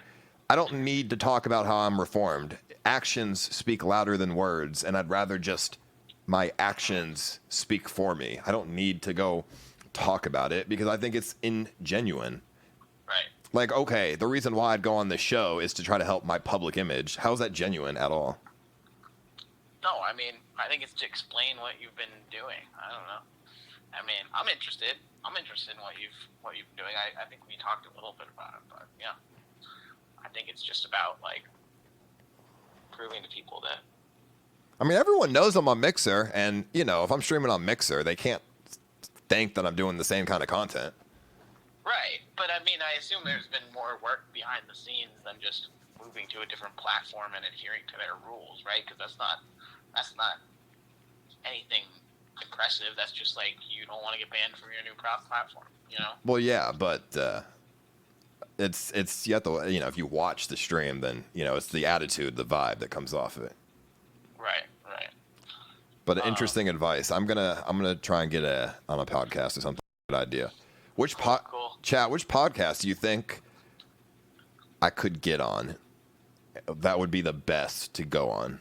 I don't need to talk about how I'm reformed. Actions speak louder than words, and I'd rather just my actions speak for me. I don't need to go talk about it because I think it's ingenuine. Right. Like, okay, the reason why I'd go on this show is to try to help my public image. How is that genuine at all? No, I mean, I think it's to explain what you've been doing. I don't know. I mean, I'm interested in what you've been doing. I think we talked a little bit about it, but yeah. I think it's just about, like, proving to people that... I mean, everyone knows I'm on Mixer, and, you know, if I'm streaming on Mixer, they can't think that I'm doing the same kind of content. Right, but I mean, I assume there's been more work behind the scenes than just moving to a different platform and adhering to their rules, right? Because that's not anything impressive. That's just like, you don't want to get banned from your new platform, you know? Well, yeah, but it's you have to, you know, if you watch the stream, then, you know, it's the attitude, the vibe that comes off of it. Right. But interesting advice. I'm gonna try and get on a podcast or something. Good idea. Cool. Chat, which podcast do you think I could get on? That would be the best to go on.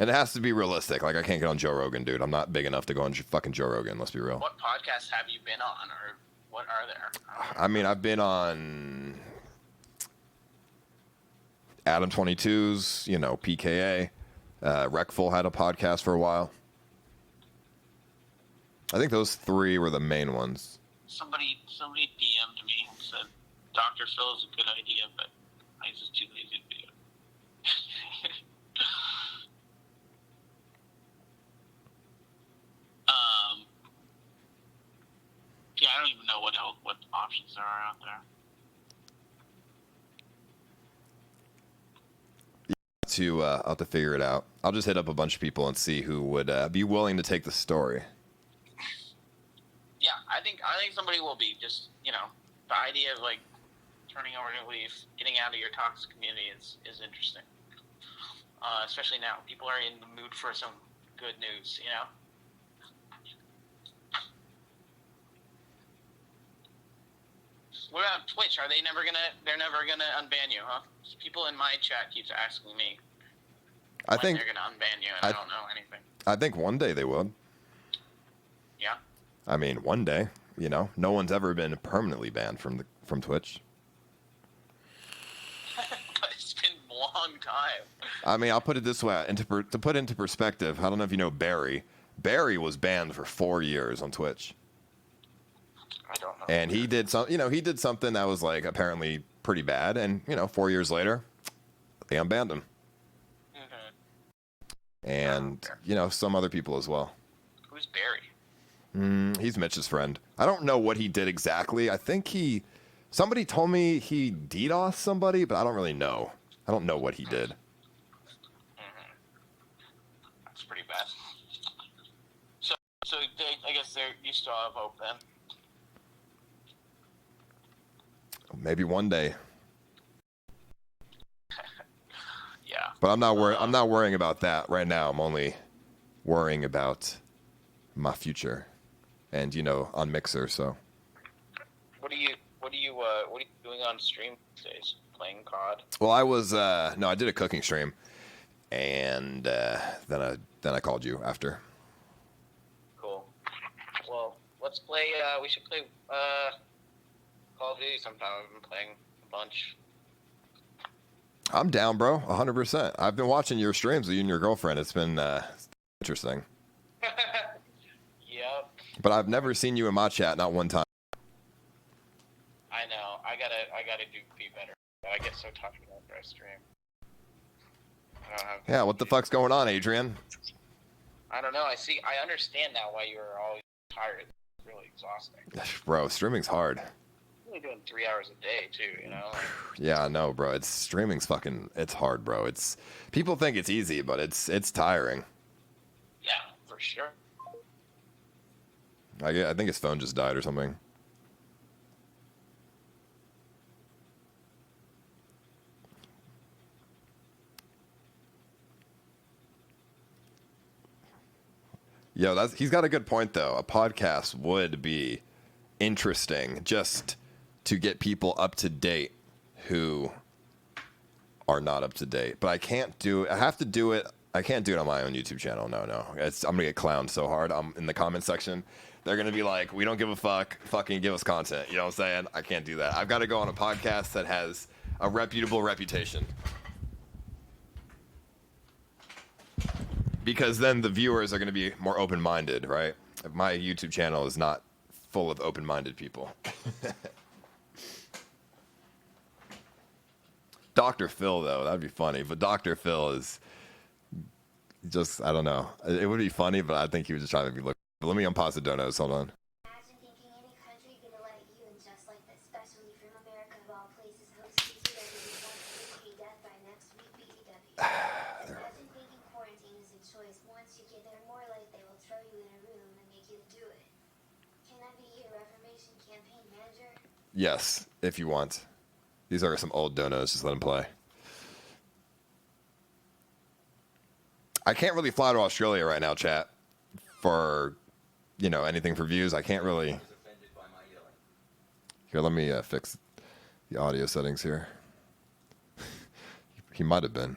And it has to be realistic. Like, I can't get on Joe Rogan, dude. I'm not big enough to go on fucking Joe Rogan. Let's be real. What podcasts have you been on, or what are there? I mean, I've been on Adam 22's, you know, PKA. Recful had a podcast for a while. I think those three were the main ones. Somebody DM'd me and said Dr. Phil is a good idea, but I was just too lazy to do it. Yeah, I don't even know what options there are out there. I'll have to figure it out. I'll just hit up a bunch of people and see who would be willing to take the story. Yeah, I think somebody will be. Just, you know, the idea of like turning over a new leaf, getting out of your toxic community is interesting. Especially now, people are in the mood for some good news. You know. What about Twitch? Are they never gonna? They're never gonna unban you, huh? People in my chat keeps asking me. I think they're gonna unban you, and I don't know anything. I think one day they would. Yeah. I mean, one day. You know, no one's ever been permanently banned from Twitch. But it's been a long time. I mean, I'll put it this way: to put into perspective, I don't know if you know Barry. Barry was banned for 4 years on Twitch. I don't know. And he did something that was like apparently pretty bad, and 4 years later, they unbanned him. Mm-hmm. And some other people as well. Who's Barry? He's Mitch's friend. I don't know what he did exactly. I think somebody told me he DDoSed somebody, but I don't really know. I don't know what he did. Mm-hmm. That's pretty bad. So I guess you still have hope then. Maybe one day. Yeah. But I'm not worrying about that right now. I'm only worrying about my future, and on Mixer. So. What are you doing on stream these days? Playing COD? Well, I was no, I did a cooking stream, and then I called you after. Cool. Well, let's play. We should play Call of Duty sometime. I've been playing a bunch. I'm down, bro. 100%. I've been watching your streams with you and your girlfriend. It's been interesting. Yep. But I've never seen you in my chat, not one time. I know. I gotta be better. I get so tired after I stream. Yeah, what the fuck's going on, Adrian? I don't know. I understand now why you were always tired. It's really exhausting. Bro, streaming's hard. You're doing 3 hours a day too, Yeah, I know, bro. Streaming's it's hard, bro. People think it's easy, but it's tiring. Yeah, for sure. I think his phone just died or something. Yo, he's got a good point though. A podcast would be interesting just to get people up to date who are not up to date. But I can't do it. I have to do it. I can't do it on my own YouTube channel. No. I'm gonna get clowned so hard. In the comment section. They're gonna be like, "We don't give a fuck. Fucking give us content." You know what I'm saying? I can't do that. I've got to go on a podcast that has a reputable reputation. Because then the viewers are going to be more open-minded, right? My YouTube channel is not full of open-minded people. Dr. Phil, though, that'd be funny. But Dr. Phil is just, I don't know. It would be funny, but I think he was just trying to be look. But let me unpause the donos. Hold on. Imagine thinking any country gonna let you in just like this, especially from America of all places host BTW wants to death by next week BTW. Imagine thinking quarantine is a choice. Once you get there, more like they will throw you in a room and make you do it. Can I be your Reformation campaign manager? Yes, if you want. These are some old donos. Just let them play. I can't really fly to Australia right now, chat, for, anything for views. I can't really. Here, let me fix the audio settings here. He might have been.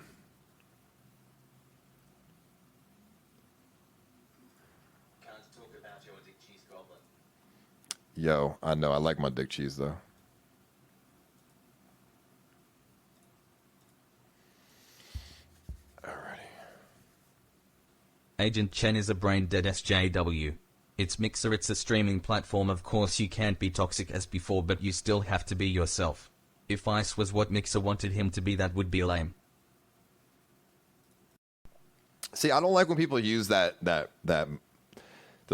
Yo, I know. I like my dick cheese, though. Agent Chen is a brain-dead SJW. It's Mixer, it's a streaming platform, of course you can't be toxic as before, but you still have to be yourself. If Ice was what Mixer wanted him to be, that would be lame. See, I don't like when people use those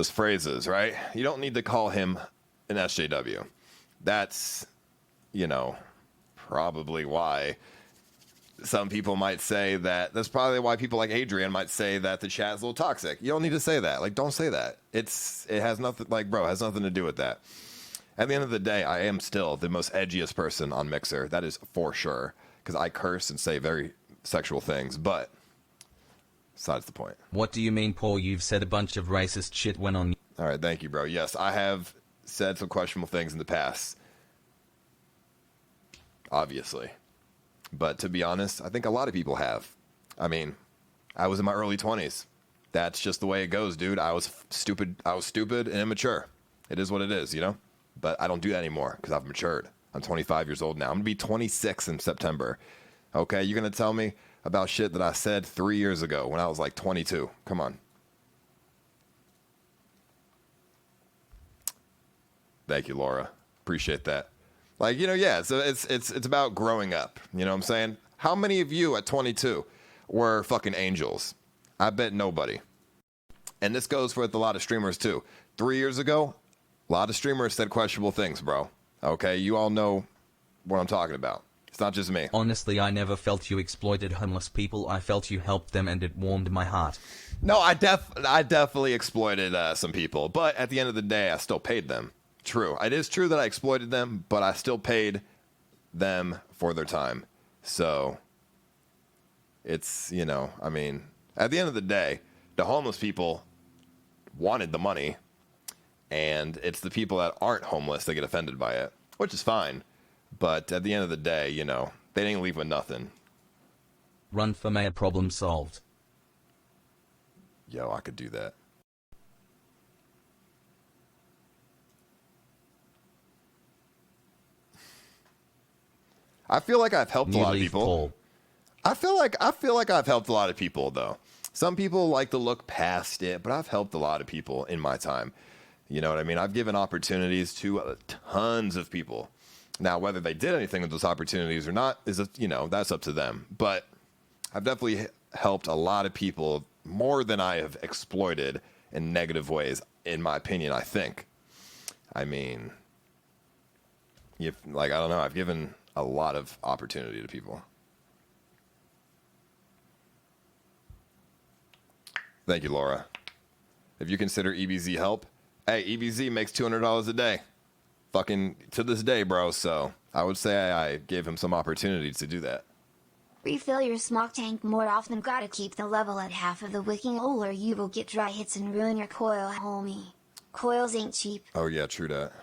phrases, right? You don't need to call him an SJW. That's, probably why some people might say that that's probably why people like Adrian might say that the chat is a little toxic. You don't need to say that. Like, don't say that. It has nothing, like, bro, it has nothing to do with that. At the end of the day, I am still the most edgiest person on Mixer. That is for sure. Because I curse and say very sexual things. But, besides the point. What do you mean, Paul? You've said a bunch of racist shit when on... All right, thank you, bro. Yes, I have said some questionable things in the past. Obviously. But to be honest, I think a lot of people have. I mean, I was in my early 20s. That's just the way it goes, dude. I was stupid and immature. It is what it is, you know? But I don't do that anymore because I've matured. I'm 25 years old now. I'm going to be 26 in September. Okay, you're going to tell me about shit that I said 3 years ago when I was like 22. Come on. Thank you, Laura. Appreciate that. Like, you know, yeah, so it's about growing up. You know what I'm saying? How many of you at 22 were fucking angels? I bet nobody. And this goes with a lot of streamers too. 3 years ago, a lot of streamers said questionable things, bro. Okay, you all know what I'm talking about. It's not just me. Honestly, I never felt you exploited homeless people. I felt you helped them and it warmed my heart. No, I definitely exploited some people. But at the end of the day, I still paid them. True. It is true that I exploited them, but I still paid them for their time. So, it's, you know, I mean, at the end of the day, the homeless people wanted the money. And it's the people that aren't homeless that get offended by it, which is fine. But at the end of the day, you know, they didn't leave with nothing. Run for mayor, problem solved. Yo, I could do that. I feel like I've helped a lot of people. Paul. I feel like I've helped a lot of people, though. Some people like to look past it, but I've helped a lot of people in my time. You know what I mean? I've given opportunities to tons of people. Now, whether they did anything with those opportunities or not is, you know, that's up to them. But I've definitely helped a lot of people more than I have exploited in negative ways, in my opinion, I think. I mean, I don't know, I've given a lot of opportunity to people. Thank you, Laura. If you consider EBZ help, hey, EBZ makes $200 a day. Fucking to this day, bro. So I would say I gave him some opportunity to do that. Refill your smoke tank more often. Gotta keep the level at half of the wicking hole or you will get dry hits and ruin your coil, homie. Coils ain't cheap. Oh yeah, true that.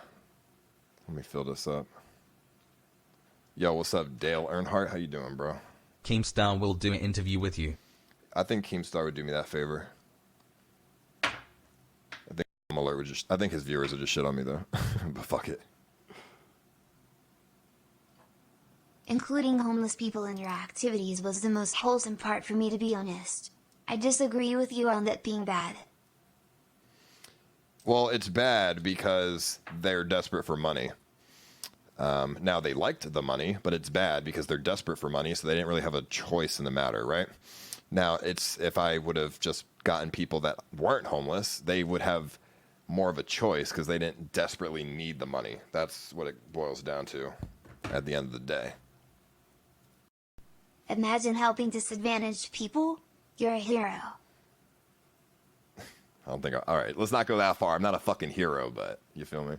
Let me fill this up. Yo, what's up, Dale Earnhardt? How you doing, bro? Keemstar will do an interview with you. I think Keemstar would do me that favor. I think his viewers would just shit on me though. But fuck it. Including homeless people in your activities was the most wholesome part for me, to be honest. I disagree with you on that being bad. Well, it's bad because they're desperate for money. Now, they liked the money, but it's bad because they're desperate for money, so they didn't really have a choice in the matter, right? Now, if I would have just gotten people that weren't homeless, they would have more of a choice because they didn't desperately need the money. That's what it boils down to at the end of the day. Imagine helping disadvantaged people? You're a hero. I don't think... All right, let's not go that far. I'm not a fucking hero, but you feel me?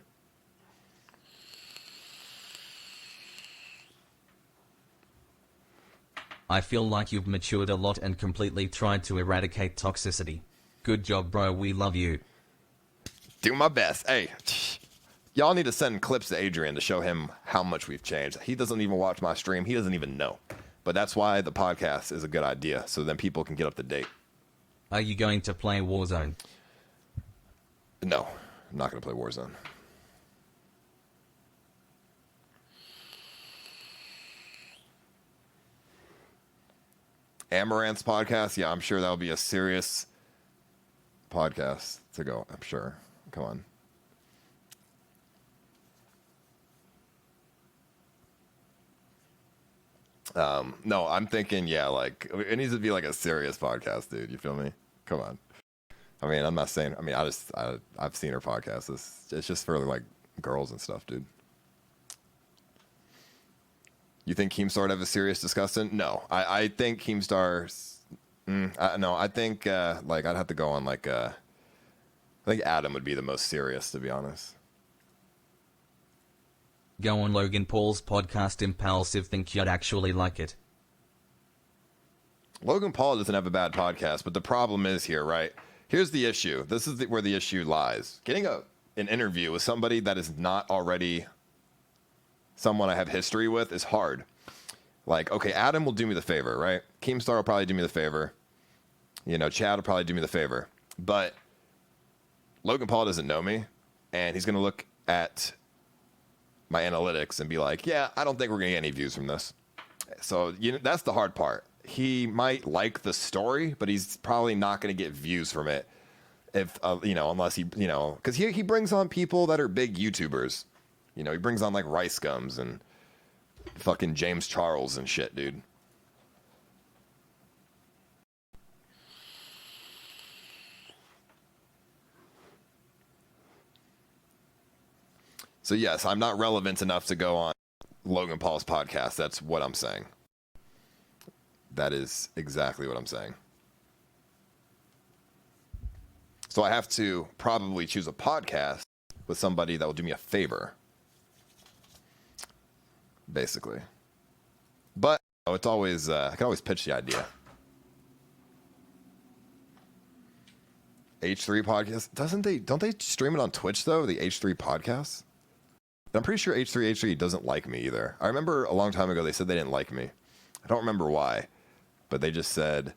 I feel like you've matured a lot and completely tried to eradicate toxicity. Good job, bro. We love you. Do my best. Hey, y'all need to send clips to Adrian to show him how much we've changed. He doesn't even watch my stream. He doesn't even know. But that's why the podcast is a good idea, so then people can get up to date. Are you going to play Warzone? No, I'm not going to play Warzone. Amaranth's podcast? Yeah, I'm sure that'll be a serious podcast to go. I'm sure. Come on. No, I'm thinking, yeah, like, it needs to be like a serious podcast, dude. You feel me? Come on. I mean, I'm not saying, I mean, I've seen her podcast. It's just for like girls and stuff, dude. You think Keemstar would have a serious discussion? No, I think Keemstar. No, I think like I'd have to go on like I think Adam would be the most serious, to be honest. Go on Logan Paul's podcast Impulsive, think you'd actually like it. Logan Paul doesn't have a bad podcast, but the problem is here, right? Here's the issue. This is where the issue lies. Getting an interview with somebody that is not already someone I have history with is hard. Like, okay, Adam will do me the favor, right? Keemstar will probably do me the favor. You know, Chad will probably do me the favor. But Logan Paul doesn't know me, and he's going to look at my analytics and be like, yeah, I don't think we're going to get any views from this. So that's the hard part. He might like the story, but he's probably not going to get views from it if unless he, because he brings on people that are big YouTubers. He brings on like Rice Gums and fucking James Charles and shit, dude. So yes, I'm not relevant enough to go on Logan Paul's podcast. That's what I'm saying. That is exactly what I'm saying. So I have to probably choose a podcast with somebody that will do me a favor. Basically. But it's always, I can always pitch the idea. H3 podcast. Don't they stream it on Twitch though? The H3 podcast? I'm pretty sure H3 doesn't like me either. I remember a long time ago they said they didn't like me. I don't remember why, but they just said,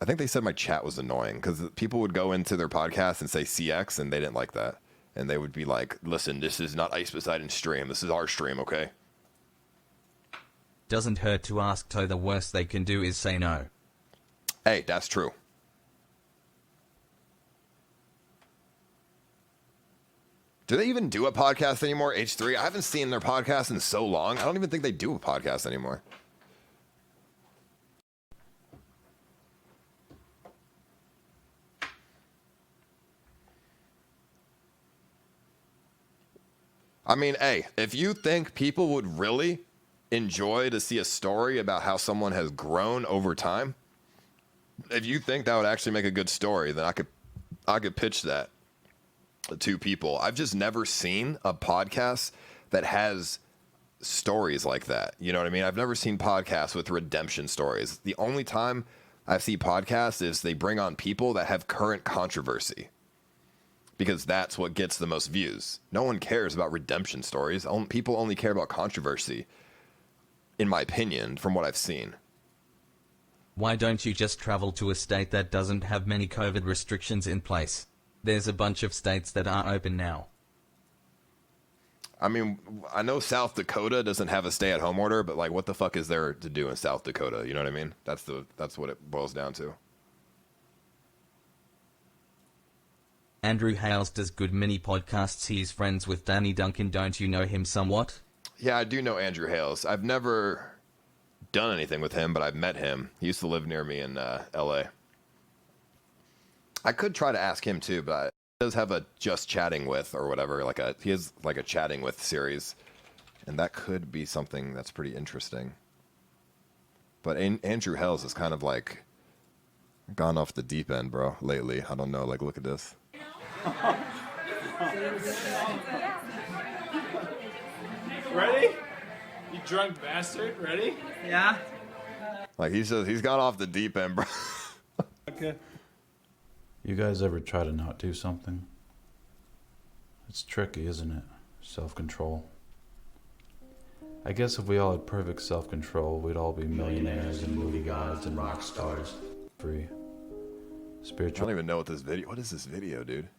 I think they said my chat was annoying because people would go into their podcast and say CX and they didn't like that. And they would be like, listen, this is not Ice Poseidon's stream. This is our stream, okay? Doesn't hurt to ask, so the worst they can do is say no. Hey, that's true. Do they even do a podcast anymore, H3? I haven't seen their podcast in so long. I don't even think they do a podcast anymore. I mean, hey, if you think people would really enjoy to see a story about how someone has grown over time, if you think that would actually make a good story, then I could pitch that to people. I've just never seen a podcast that has stories like that. You know what I mean? I've never seen podcasts with redemption stories. The only time I see podcasts is they bring on people that have current controversy, because that's what gets the most views. No one cares about redemption stories. People only care about controversy, in my opinion, from what I've seen. Why don't you just travel to a state that doesn't have many COVID restrictions in place? There's a bunch of states that are open now. I mean, I know South Dakota doesn't have a stay-at-home order, but like, what the fuck is there to do in South Dakota? You know what I mean? That's what it boils down to. Andrew Hales does good mini podcasts. He's friends with Danny Duncan. Don't you know him somewhat? Yeah, I do know Andrew Hales. I've never done anything with him, but I've met him. He used to live near me in LA. I could try to ask him too, but he does have a just chatting with or whatever. He has like a chatting with series, and that could be something that's pretty interesting. But Andrew Hales is kind of like gone off the deep end, bro, lately. I don't know. Like, look at this. Ready? You drunk bastard. Ready? Yeah. Like, he's gone off the deep end, bro. Okay. You guys ever try to not do something? It's tricky, isn't it? Self-control. I guess if we all had perfect self-control, we'd all be millionaires and movie gods and rock stars. Free. I Spiritual. don't even know what is this video, dude?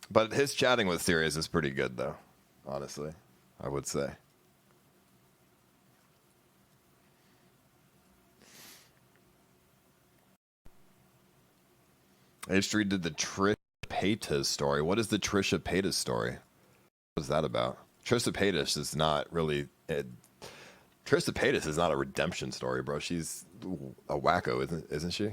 But his chatting with series is pretty good, though. Honestly, I would say. H3 did the Trisha Paytas story. What is the Trisha Paytas story? What is that about? Trisha Paytas is not really... Trisha Paytas is not a redemption story, bro. She's a wacko, isn't she?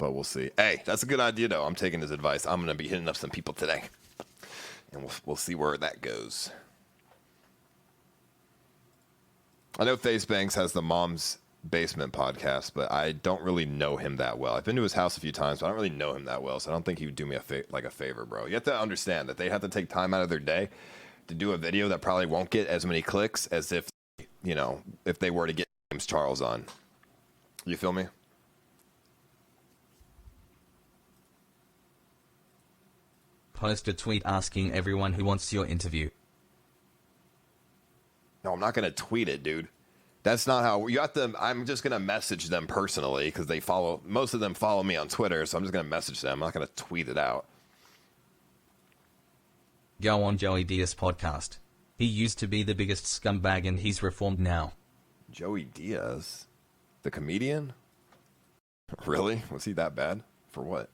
but we'll see. Hey, that's a good idea, though. I'm taking his advice. I'm going to be hitting up some people today, and we'll see where that goes. I know Face Banks has the Mom's Basement podcast, but I don't really know him that well. I've been to his house a few times, but I don't really know him that well, so I don't think he would do me a favor, bro. You have to understand that they have to take time out of their day to do a video that probably won't get as many clicks as if, you know, if they were to get James Charles on. You feel me? Post a tweet asking everyone who wants your interview. No, I'm not going to tweet it, dude. That's not how you have to. I'm just going to message them personally because most of them follow me on Twitter, so I'm just going to message them. I'm not going to tweet it out. Go on Joey Diaz podcast. He used to be the biggest scumbag and he's reformed now. Joey Diaz? The comedian? Really? Was he that bad? For what?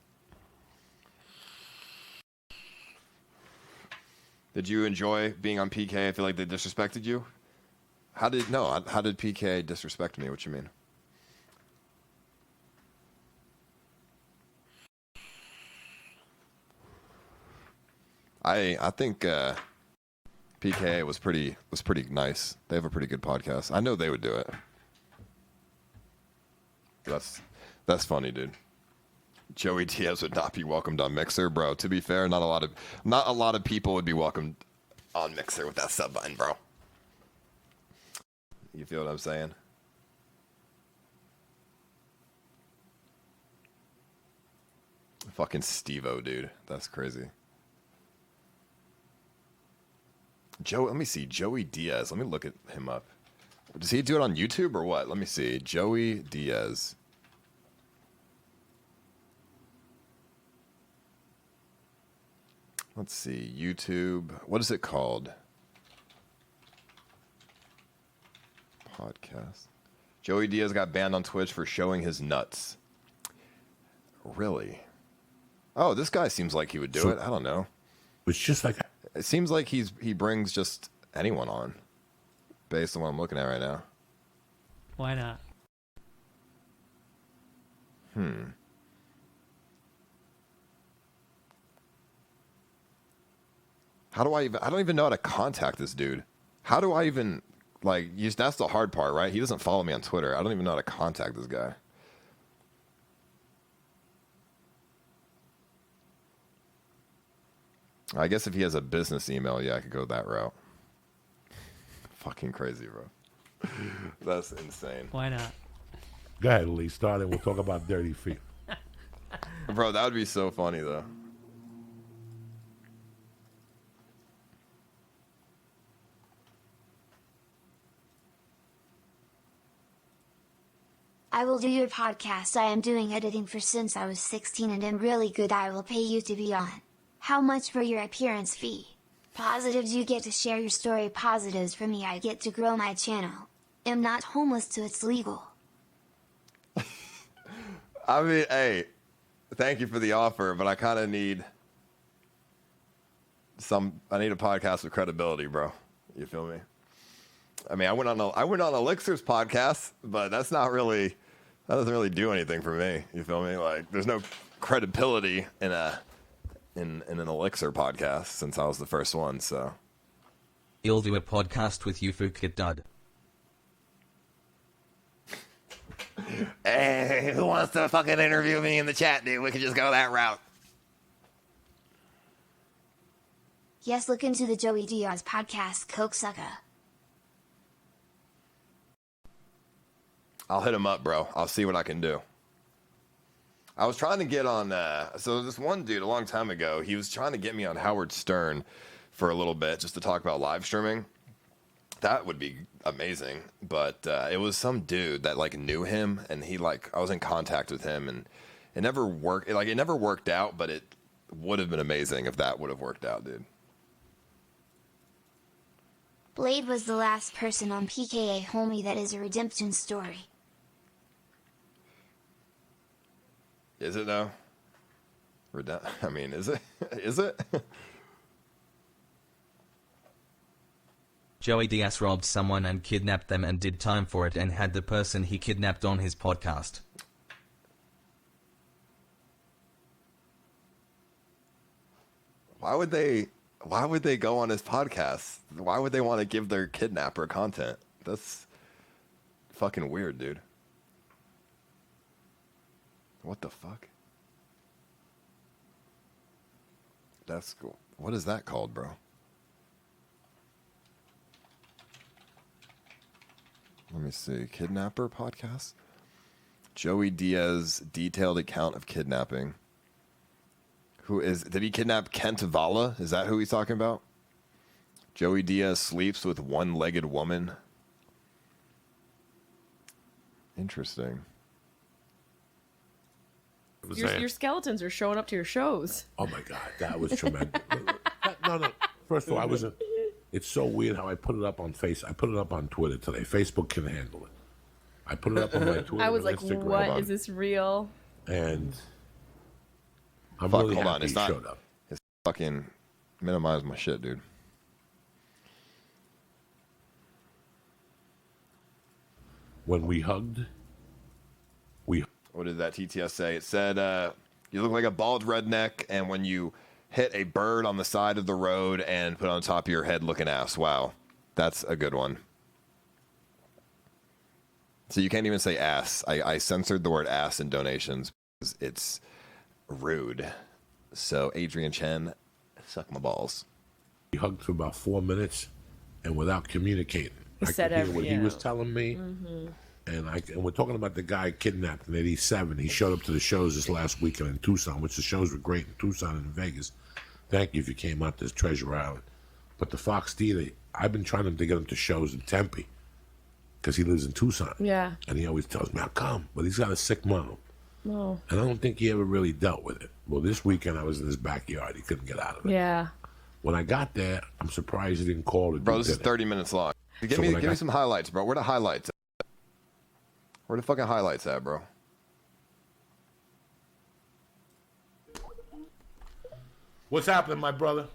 Did you enjoy being on PK? I feel like they disrespected you. How did PK disrespect me? What you mean? I think PK was pretty nice. They have a pretty good podcast. I know they would do it. That's funny, dude. Joey Diaz would not be welcomed on Mixer, bro. To be fair, not a lot of people would be welcomed on Mixer with that sub button, bro. You feel what I'm saying? Fucking Steve-O, dude. That's crazy. Let me see. Joey Diaz. Let me look at him up. Does he do it on YouTube or what? Let me see. Joey Diaz. Let's see. YouTube. What is it called? Podcast. Joey Diaz got banned on Twitch for showing his nuts. Really? Oh, this guy seems like he would do it. I don't know. It's just like... It seems like he brings just anyone on, based on what I'm looking at right now. Why not? How do I don't even know how to contact this dude. How do I even, that's the hard part, right? He doesn't follow me on Twitter. I don't even know how to contact this guy. I guess if he has a business email, yeah, I could go that route. Fucking crazy, bro. That's insane. Why not? Go ahead, Lee. Start it. We'll talk about dirty feet. Bro, that would be so funny, though. I will do your podcast. I am doing editing for since I was 16 and am really good. I will pay you to be on. How much for your appearance fee? Positives, you get to share your story. Positives for me, I get to grow my channel. Am not homeless till it's legal. I mean, hey, thank you for the offer, but I kind of need I need a podcast with credibility, bro. You feel me? I mean, I went on Elixir's podcast, but that doesn't really do anything for me. You feel me? Like, there's no credibility in an Elixir podcast since I was the first one, so. He'll do a podcast with you, Fukit Dud. Hey, who wants to fucking interview me in the chat, dude? We could just go that route. Yes, look into the Joey Diaz podcast, Cokesucker. I'll hit him up, bro. I'll see what I can do. I was trying to get on, so this one dude a long time ago, he was trying to get me on Howard Stern for a little bit just to talk about live streaming. That would be amazing, but it was some dude that knew him, and I was in contact with him, and it never worked. It never worked out, but it would have been amazing if that would have worked out, dude. Blade was the last person on PKA, homie. That is a redemption story. Is it though? I mean, is it? Is it? Joey Diaz robbed someone and kidnapped them and did time for it and had the person he kidnapped on his podcast. Why would they go on his podcast? Why would they want to give their kidnapper content? That's fucking weird, dude. What the fuck? That's cool. What is that called, bro? Let me see. Kidnapper podcast? Joey Diaz detailed account of kidnapping. Did he kidnap Kent Vala? Is that who he's talking about? Joey Diaz sleeps with one-legged woman. Interesting. Your skeletons are showing up to your shows. Oh my God, that was tremendous. No. First of all, I wasn't. It's so weird how I put it up on I put it up on Twitter today. Facebook can handle it. I put it up on my Twitter. I was and like, Instagram. what? Is this real? And I'm Fuck, really hold happy on. It's he not. showed up. It's fucking minimize my shit, dude. When we hugged, What did that TTS say? It said, you look like a bald redneck, and when you hit a bird on the side of the road and put it on top of your head, looking ass. Wow. That's a good one. So you can't even say ass. I censored the word ass in donations because it's rude. So Adrian Chen, suck my balls. we hugged for about 4 minutes, and without communicating, I said could hear what he everything. was telling me. Mm-hmm. And we're talking about the guy kidnapped in '87. He showed up to the shows this last weekend in Tucson, which the shows were great in Tucson and in Vegas. Thank you if you came out to Treasure Island. But the Fox Theater, I've been trying to get him to shows in Tempe because he lives in Tucson. Yeah. And he always tells me, I'll come. But he's got a sick mom. No. And I don't think he ever really dealt with it. Well, this weekend I was in his backyard. He couldn't get out of it. Yeah. When I got there, I'm surprised he didn't call to Bro, do this is dinner. 30 minutes long. Give So me when I got- some highlights, bro. Where the highlights at? Where the fucking highlights at, bro? What's happening, my brother?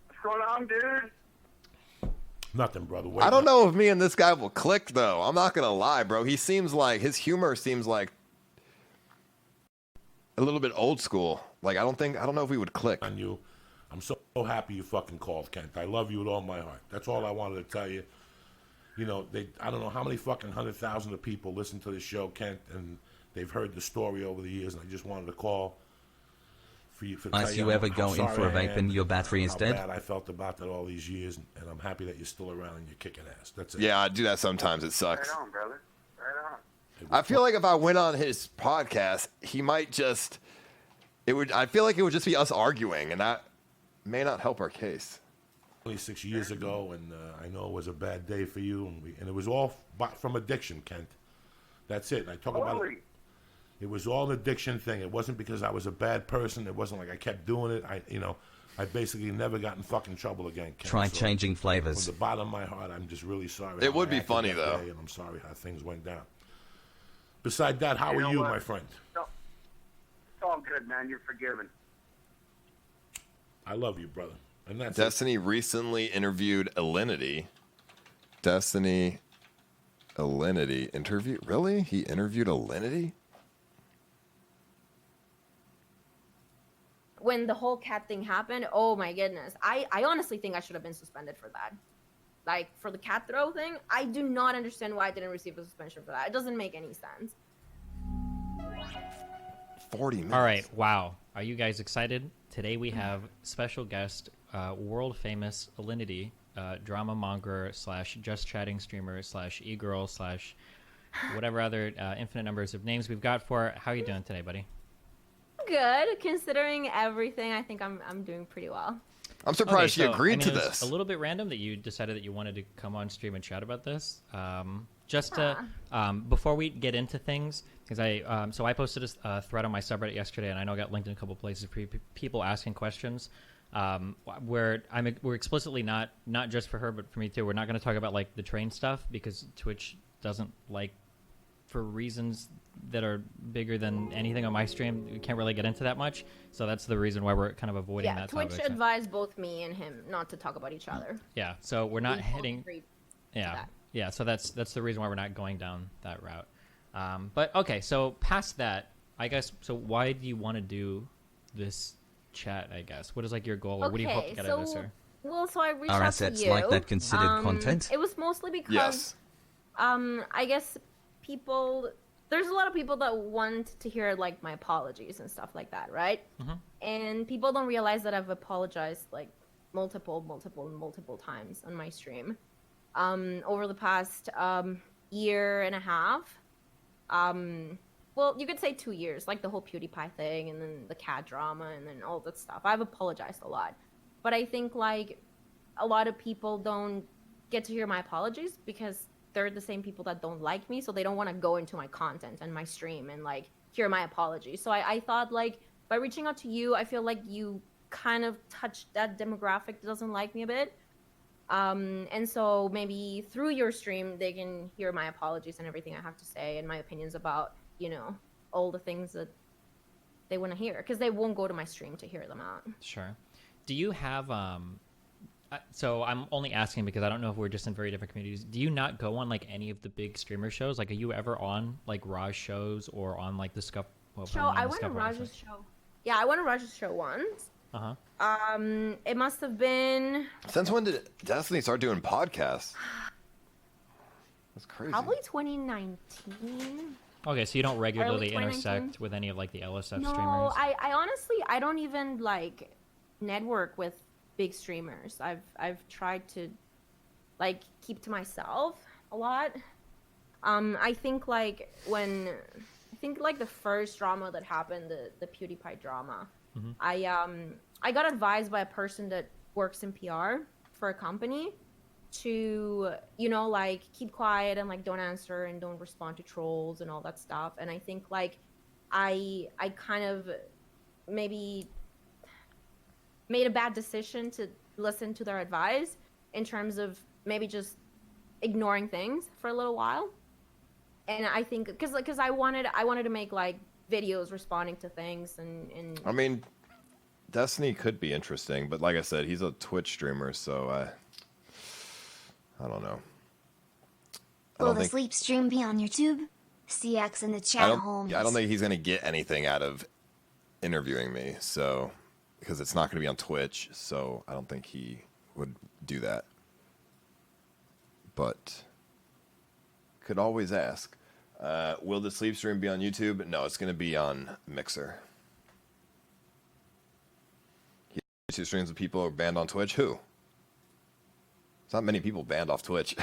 What's going on, dude? Nothing, brother. Wait I don't know if me and this guy will click, though. I'm not gonna lie, bro. He seems like his humor seems like a little bit old school. Like I don't know if we would click. On you, I'm so happy you fucking called, Kent. I love you with all my heart. That's all I wanted to tell you. You know, I don't know how many fucking 100,000 of people listen to the show, Kent, and they've heard the story over the years, and I just wanted to call for you. Ice, you ever go in for a vape and your battery is dead? How bad I felt about that all these years, and I'm happy that you're still around and you're kicking ass. That's it. Yeah, I do that sometimes. It sucks. Right on, brother. Right on. I feel like if I went on his podcast, he might just. I feel like it would just be us arguing, and that may not help our case. 26 years ago, and I know it was a bad day for you, and it was all from addiction, Kent. That's it. I talk about it. It was all an addiction thing. It wasn't because I was a bad person. It wasn't like I kept doing it. I basically never got in fucking trouble again, Kent. Try So changing flavors. From the bottom of my heart, I'm just really sorry. It how would I be acted funny, that though. day, and I'm sorry how things went down. Beside that, how You are know you, what? my friend? It's all good, man. You're forgiven. I love you, brother. And that's it. Destiny recently interviewed Alinity. Destiny Alinity interview? Really? He interviewed Alinity? When the whole cat thing happened, oh my goodness. I honestly think I should have been suspended for that. Like, for the cat throw thing, I do not understand why I didn't receive a suspension for that. It doesn't make any sense. 40 minutes. All right, wow. Are you guys excited? Today we have special guest, world famous Alinity, drama monger / just chatting streamer / e-girl / whatever other infinite numbers of names we've got for. How are you doing today, buddy? Good. Considering everything, I think I'm doing pretty well. I'm surprised Okay, she agreed to it was this. A little bit random that you decided that you wanted to come on stream and chat about this. Just to, before we get into things, because I posted a thread on my subreddit yesterday, and I know I got linked in a couple places for people asking questions. Where we're explicitly not just for her, but for me too. We're not going to talk about like the train stuff because Twitch doesn't like, for reasons that are bigger than anything on my stream. We can't really get into that much, so that's the reason why we're kind of avoiding Yeah, that Twitch topic. advised both me and him not to talk about each other. Yeah, so we're not We both hitting. agreed to Yeah, that. yeah. So that's the reason why we're not going down that route. But okay, so past that, I guess. So why do you want to do this chat, I guess? What is like your goal, or what do you hope to get out of this? Or? Well, so I reached Are out to assets you. like that considered content? It was mostly because, Yes. I guess there's a lot of people that want to hear like my apologies and stuff like that, right? And people don't realize that I've apologized like multiple times on my stream, over the past year and a half. Well, you could say 2 years, like the whole PewDiePie thing, and then the cat drama, and then all that stuff. I've apologized a lot. But I think, like, a lot of people don't get to hear my apologies because they're the same people that don't like me, so they don't want to go into my content and my stream and, like, hear my apologies. So I thought, like, by reaching out to you, I feel like you kind of touched that demographic that doesn't like me a bit. And so maybe through your stream, they can hear my apologies and everything I have to say and my opinions about, you know, all the things that they want to hear, because they won't go to my stream to hear them out. Sure. Do you have so I'm only asking because I don't know if we're just in very different communities. Do you not go on like any of the big streamer shows? Like, are you ever on like Raj shows or on like the Scuff? I went to Raj's show. Yeah, I went to Raj's show once. It must have been. Since when did Destiny start doing podcasts? That's crazy. Probably 2019. Okay, so you don't regularly intersect with any of like the LSF streamers? No, I honestly, I don't even like network with big streamers. I've tried to like keep to myself a lot. I think like the first drama that happened, the PewDiePie drama, I got advised by a person that works in PR for a company to, you know, like keep quiet and like don't answer and don't respond to trolls and all that stuff. And I think like I kind of maybe made a bad decision to listen to their advice in terms of maybe just ignoring things for a little while. And I think because I wanted to make like videos responding to things and I mean, Destiny could be interesting, but like I said, he's a Twitch streamer, so I don't know. Will the sleep stream be on YouTube? CX in the chat, Holmes. I don't think he's gonna get anything out of interviewing me, so because it's not gonna be on Twitch, so I don't think he would do that. But could always ask. Will the sleep stream be on YouTube? No, it's gonna be on Mixer. He streams with people who are banned on Twitch. Who? There's not many people banned off Twitch.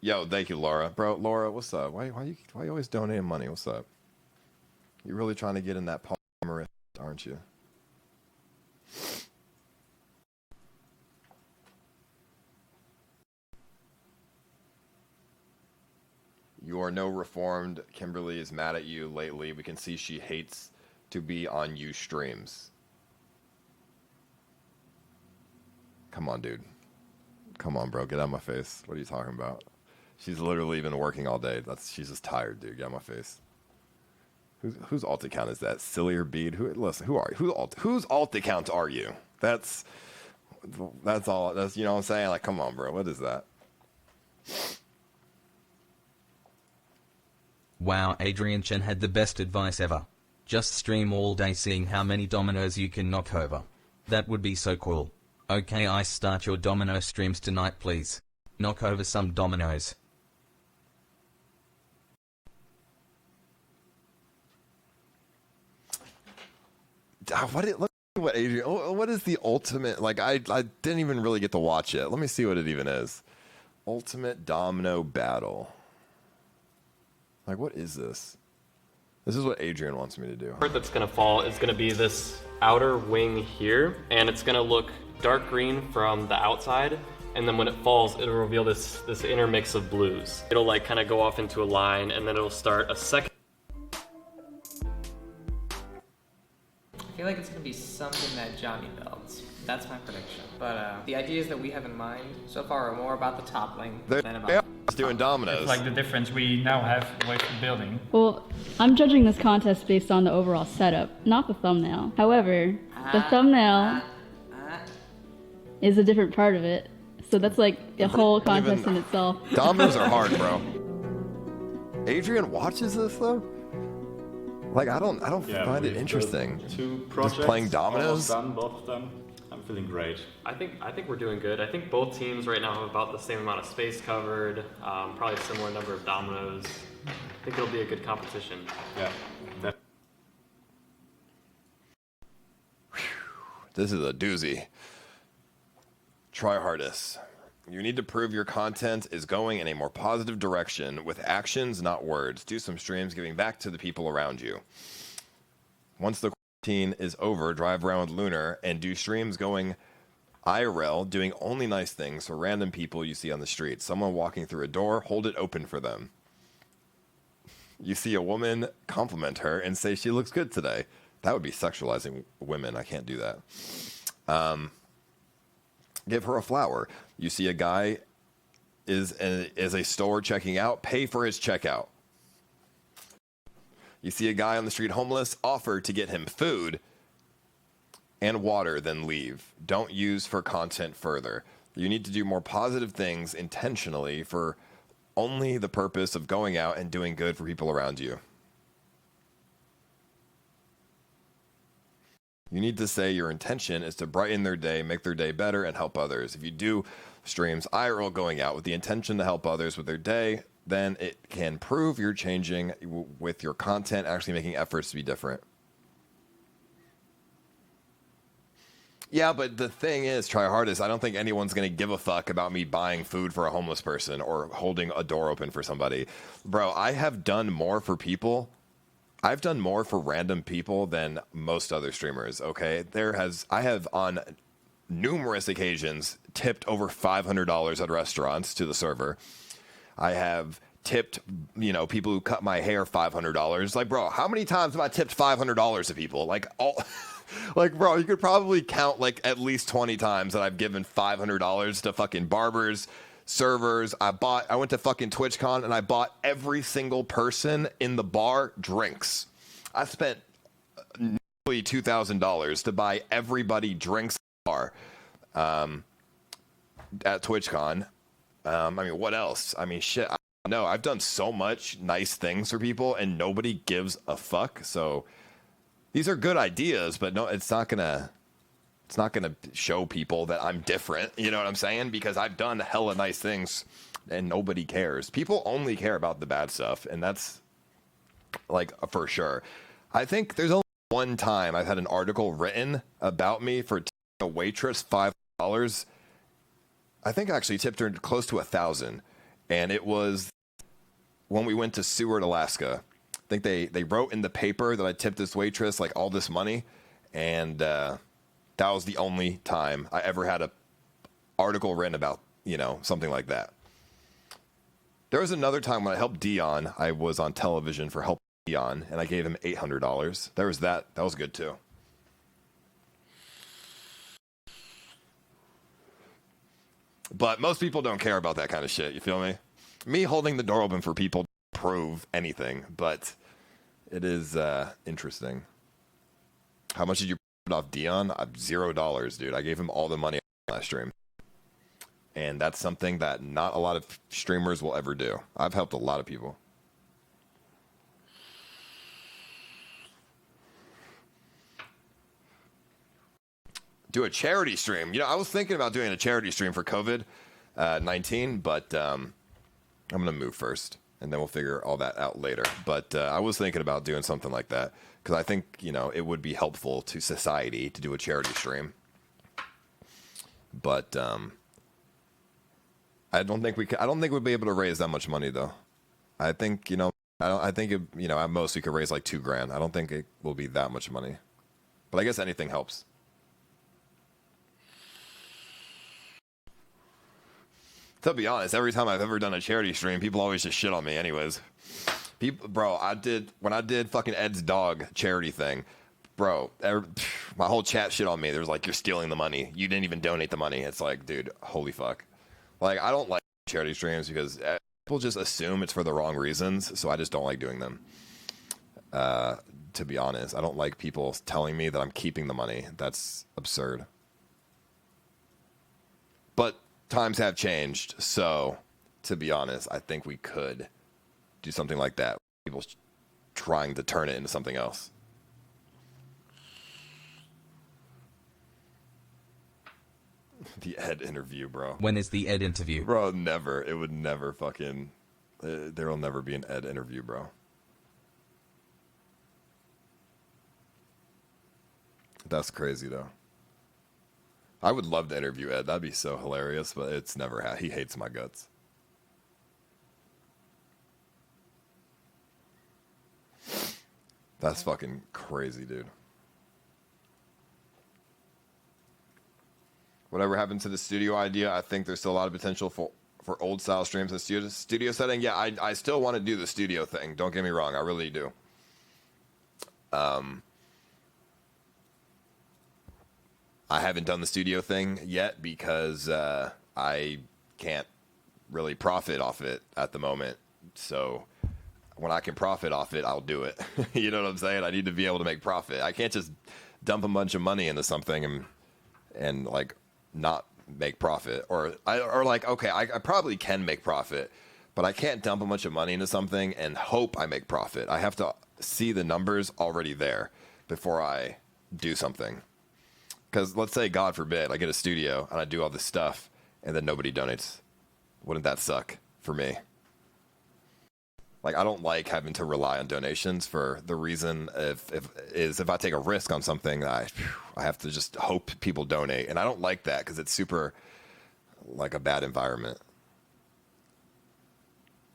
Yo, thank you, Laura. Bro, Laura, what's up? Why you always donating money? What's up? You're really trying to get in that Palmer, aren't you? You are no reformed. Kimberly is mad at you lately. We can see she hates to be on you streams. Come on, dude. Come on, bro. Get out of my face. What are you talking about? She's literally been working all day. She's just tired, dude. Get out of my face. Whose alt account is that? Silly or Bead? Listen, who are you? Whose alt account are you? That's all. That's, you know what I'm saying? Like, come on, bro. What is that? Wow, Adrian Chen had the best advice ever. Just stream all day seeing how many dominoes you can knock over. That would be so cool. Okay, Ice, start your domino streams tonight, please. Knock over some dominoes. What Adrian? What is the ultimate? Like, I didn't even really get to watch it. Let me see what it even is. Ultimate domino battle. Like, what is this? This is what Adrian wants me to do. The part that's gonna fall is gonna be this outer wing here, and it's gonna look dark green from the outside, and then when it falls, it'll reveal this inner mix of blues. It'll like kind of go off into a line, and then it'll start a second. I feel like it's gonna be something that Johnny builds. That's my prediction. But the ideas that we have in mind so far are more about the toppling than about doing dominoes. It's like the difference we now have with building. Well, I'm judging this contest based on the overall setup, not the thumbnail. However, the thumbnail is a different part of it. So that's like a whole contest in itself. Dominoes are hard, bro. Adrian watches this, though? Like, I don't Yeah, find it we've interesting. built 2 Just projects, playing dominoes. almost done, both of them. I'm feeling great. I think we're doing good. I think both teams right now have about the same amount of space covered, probably a similar number of dominoes. I think it'll be a good competition. Yeah. This is a doozy. Try hardest. You need to prove your content is going in a more positive direction with actions, not words. Do some streams giving back to the people around you. Once the quarantine is over, drive around with Lunar and do streams going IRL, doing only nice things for random people you see on the street. Someone walking through a door, hold it open for them. You see a woman, compliment her and say she looks good today. That would be sexualizing women. I can't do that. Give her a flower. You see a guy is a store checking out, pay for his checkout. You see a guy on the street homeless, offer to get him food and water, then leave. Don't use for content further. You need to do more positive things intentionally for only the purpose of going out and doing good for people around you. You need to say your intention is to brighten their day, make their day better, and help others. If you do streams IRL going out with the intention to help others with their day, then it can prove you're changing with your content, actually making efforts to be different. Yeah, but the thing is, try hardest. I don't think anyone's going to give a fuck about me buying food for a homeless person or holding a door open for somebody. Bro, I have done more for people. I've done more for random people than most other streamers, okay? I have on numerous occasions tipped over $500 at restaurants to the server. I have tipped, people who cut my hair $500. Like, bro, how many times have I tipped $500 to people? Like, bro, you could probably count like at least 20 times that I've given $500 to fucking barbers, servers. I went to fucking TwitchCon and I bought every single person in the bar drinks. I spent nearly $2,000 to buy everybody drinks in the bar at TwitchCon. What else? Shit. I don't know. I've done so much nice things for people and nobody gives a fuck. So these are good ideas, but no, it's not gonna show people that I'm different. You know what I'm saying? Because I've done hella nice things and nobody cares. People only care about the bad stuff, and that's like for sure. I think there's only one time I've had an article written about me for tipping a waitress $5. I think I actually tipped her close to $1,000, and it was when we went to Seward, Alaska. I think they wrote in the paper that I tipped this waitress like all this money, and that was the only time I ever had an article written about, something like that. There was another time when I helped Dion. I was on television for helping Dion, and I gave him $800. There was that. That was good too. But most people don't care about that kind of shit. You feel me? Me holding the door open for people doesn't prove anything, but it is interesting. How much did you put off Dion? $0, dude. I gave him all the money last stream. And that's something that not a lot of streamers will ever do. I've helped a lot of people. Do a charity stream. I was thinking about doing a charity stream for COVID-19, but I'm going to move first, and then we'll figure all that out later. But I was thinking about doing something like that, because I think, it would be helpful to society to do a charity stream. But I don't think we'd be able to raise that much money, though. I think, I think, at most we could raise like $2,000. I don't think it will be that much money. But I guess anything helps. To be honest, every time I've ever done a charity stream, people always just shit on me anyways. Bro, when I did fucking Ed's dog charity thing, bro, my whole chat shit on me. There's like, you're stealing the money. You didn't even donate the money. It's like, dude, holy fuck. Like, I don't like charity streams because people just assume it's for the wrong reasons, so I just don't like doing them. To be honest, I don't like people telling me that I'm keeping the money. That's absurd. But times have changed, so to be honest, I think we could do something like that. People trying to turn it into something else. The Ed interview, bro. When is the Ed interview? Bro, never. It would never fucking... there will never be an Ed interview, bro. That's crazy, though. I would love to interview Ed. That'd be so hilarious, but it's never he hates my guts. That's fucking crazy, dude. Whatever happened to the studio idea, I think there's still a lot of potential for old style streams in the studio setting. Yeah, I still want to do the studio thing. Don't get me wrong. I really do. I haven't done the studio thing yet because I can't really profit off it at the moment. So when I can profit off it, I'll do it. You know what I'm saying? I need to be able to make profit. I can't just dump a bunch of money into something and like not make profit. Or like, okay, I probably can make profit, but I can't dump a bunch of money into something and hope I make profit. I have to see the numbers already there before I do something. Because let's say, God forbid, I get a studio and I do all this stuff and then nobody donates. Wouldn't that suck for me? Like, I don't like having to rely on donations for the reason if I take a risk on something, I have to just hope people donate. And I don't like that because it's super, like, a bad environment.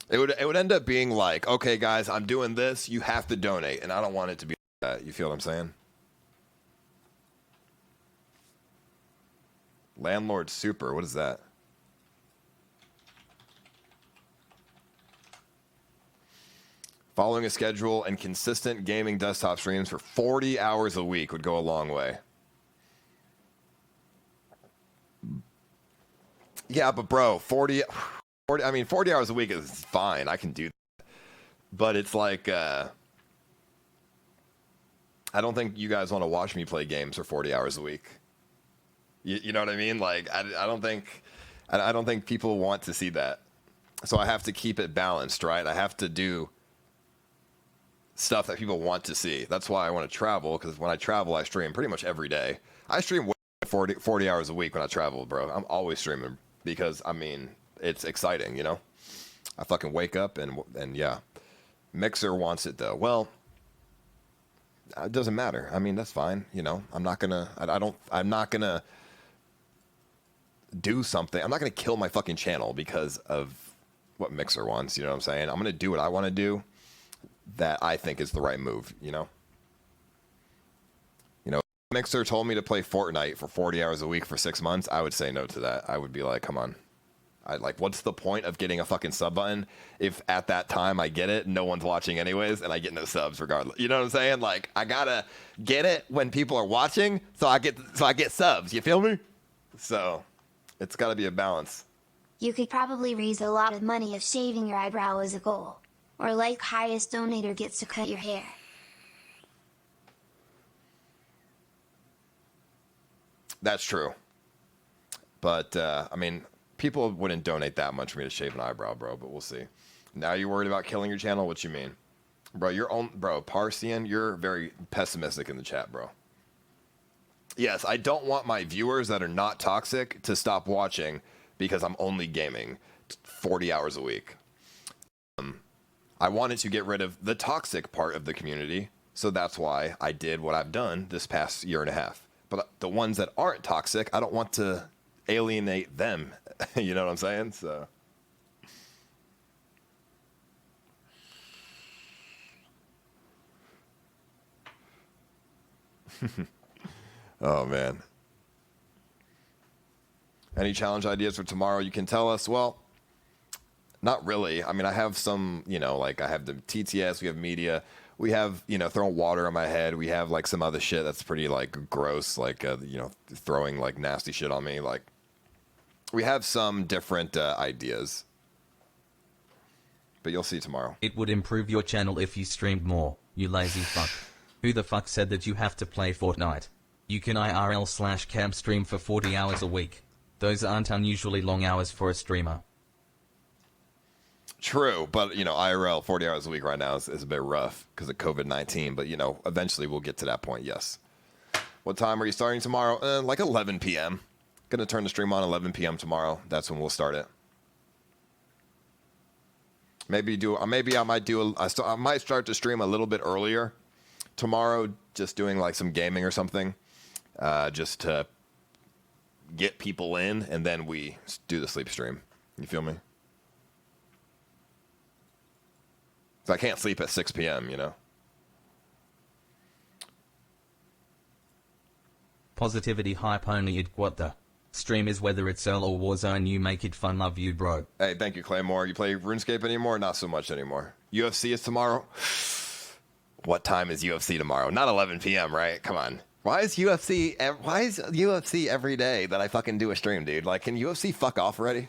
It would end up being like, okay, guys, I'm doing this. You have to donate. And I don't want it to be like that. You feel what I'm saying? Landlord Super, what is that? Following a schedule and consistent gaming desktop streams for 40 hours a week would go a long way. Yeah, but bro, 40 hours a week is fine. I can do that. But it's like, I don't think you guys want to watch me play games for 40 hours a week. You know what I mean? Like, I don't think people want to see that. So I have to keep it balanced, right? I have to do stuff that people want to see. That's why I want to travel, because when I travel, I stream pretty much every day. I stream 40 hours a week when I travel, bro. I'm always streaming because, I mean, it's exciting, you know? I fucking wake up and yeah. Mixer wants it, though. Well, it doesn't matter. I mean, that's fine, you know? I'm not gonna do something. I'm not going to kill my fucking channel because of what Mixer wants, you know what I'm saying? I'm going to do what I want to do that I think is the right move, you know? You know, if Mixer told me to play Fortnite for 40 hours a week for 6 months, I would say no to that. I would be like, come on. What's the point of getting a fucking sub button if at that time I get it, no one's watching anyways, and I get no subs regardless? You know what I'm saying? Like, I gotta get it when people are watching, so I get subs. You feel me? So it's got to be a balance. You could probably raise a lot of money if shaving your eyebrow is a goal. Or like highest donator gets to cut your hair. That's true. But, I mean, people wouldn't donate that much for me to shave an eyebrow, bro, but we'll see. Now you're worried about killing your channel? What you mean? Bro, Parsian, you're very pessimistic in the chat, bro. Yes, I don't want my viewers that are not toxic to stop watching because I'm only gaming 40 hours a week. I wanted to get rid of the toxic part of the community, so that's why I did what I've done this past year and a half. But the ones that aren't toxic, I don't want to alienate them. You know what I'm saying? So. Oh, man. Any challenge ideas for tomorrow you can tell us? Well, not really. I mean, I have some, you know, like I have the TTS, we have media, we have, you know, throwing water on my head. We have like some other shit that's pretty like gross, like, you know, throwing like nasty shit on me. Like, we have some different ideas. But you'll see tomorrow. It would improve your channel if you streamed more, you lazy fuck. Who the fuck said that you have to play Fortnite? You can IRL/cam stream for 40 hours a week. Those aren't unusually long hours for a streamer. True, but you know, IRL 40 hours a week right now is a bit rough because of COVID-19. But you know, eventually we'll get to that point. Yes. What time are you starting tomorrow? Like 11 p.m. Gonna turn the stream on 11 p.m. tomorrow. That's when we'll start it. Maybe I might do. I might start the stream a little bit earlier tomorrow. Just doing like some gaming or something, just to get people in, and then we do the sleep stream. You feel me? So I can't sleep at 6 p.m., you know? Positivity hype only it what the stream is whether it's L or Warzone you make it fun love you bro. Hey, thank you Claymore. You play RuneScape anymore? Not so much anymore. UFC is tomorrow? What time is UFC tomorrow? Not 11 p.m., right? Come on. Why is UFC every day that I fucking do a stream, dude? Like, can UFC fuck off already?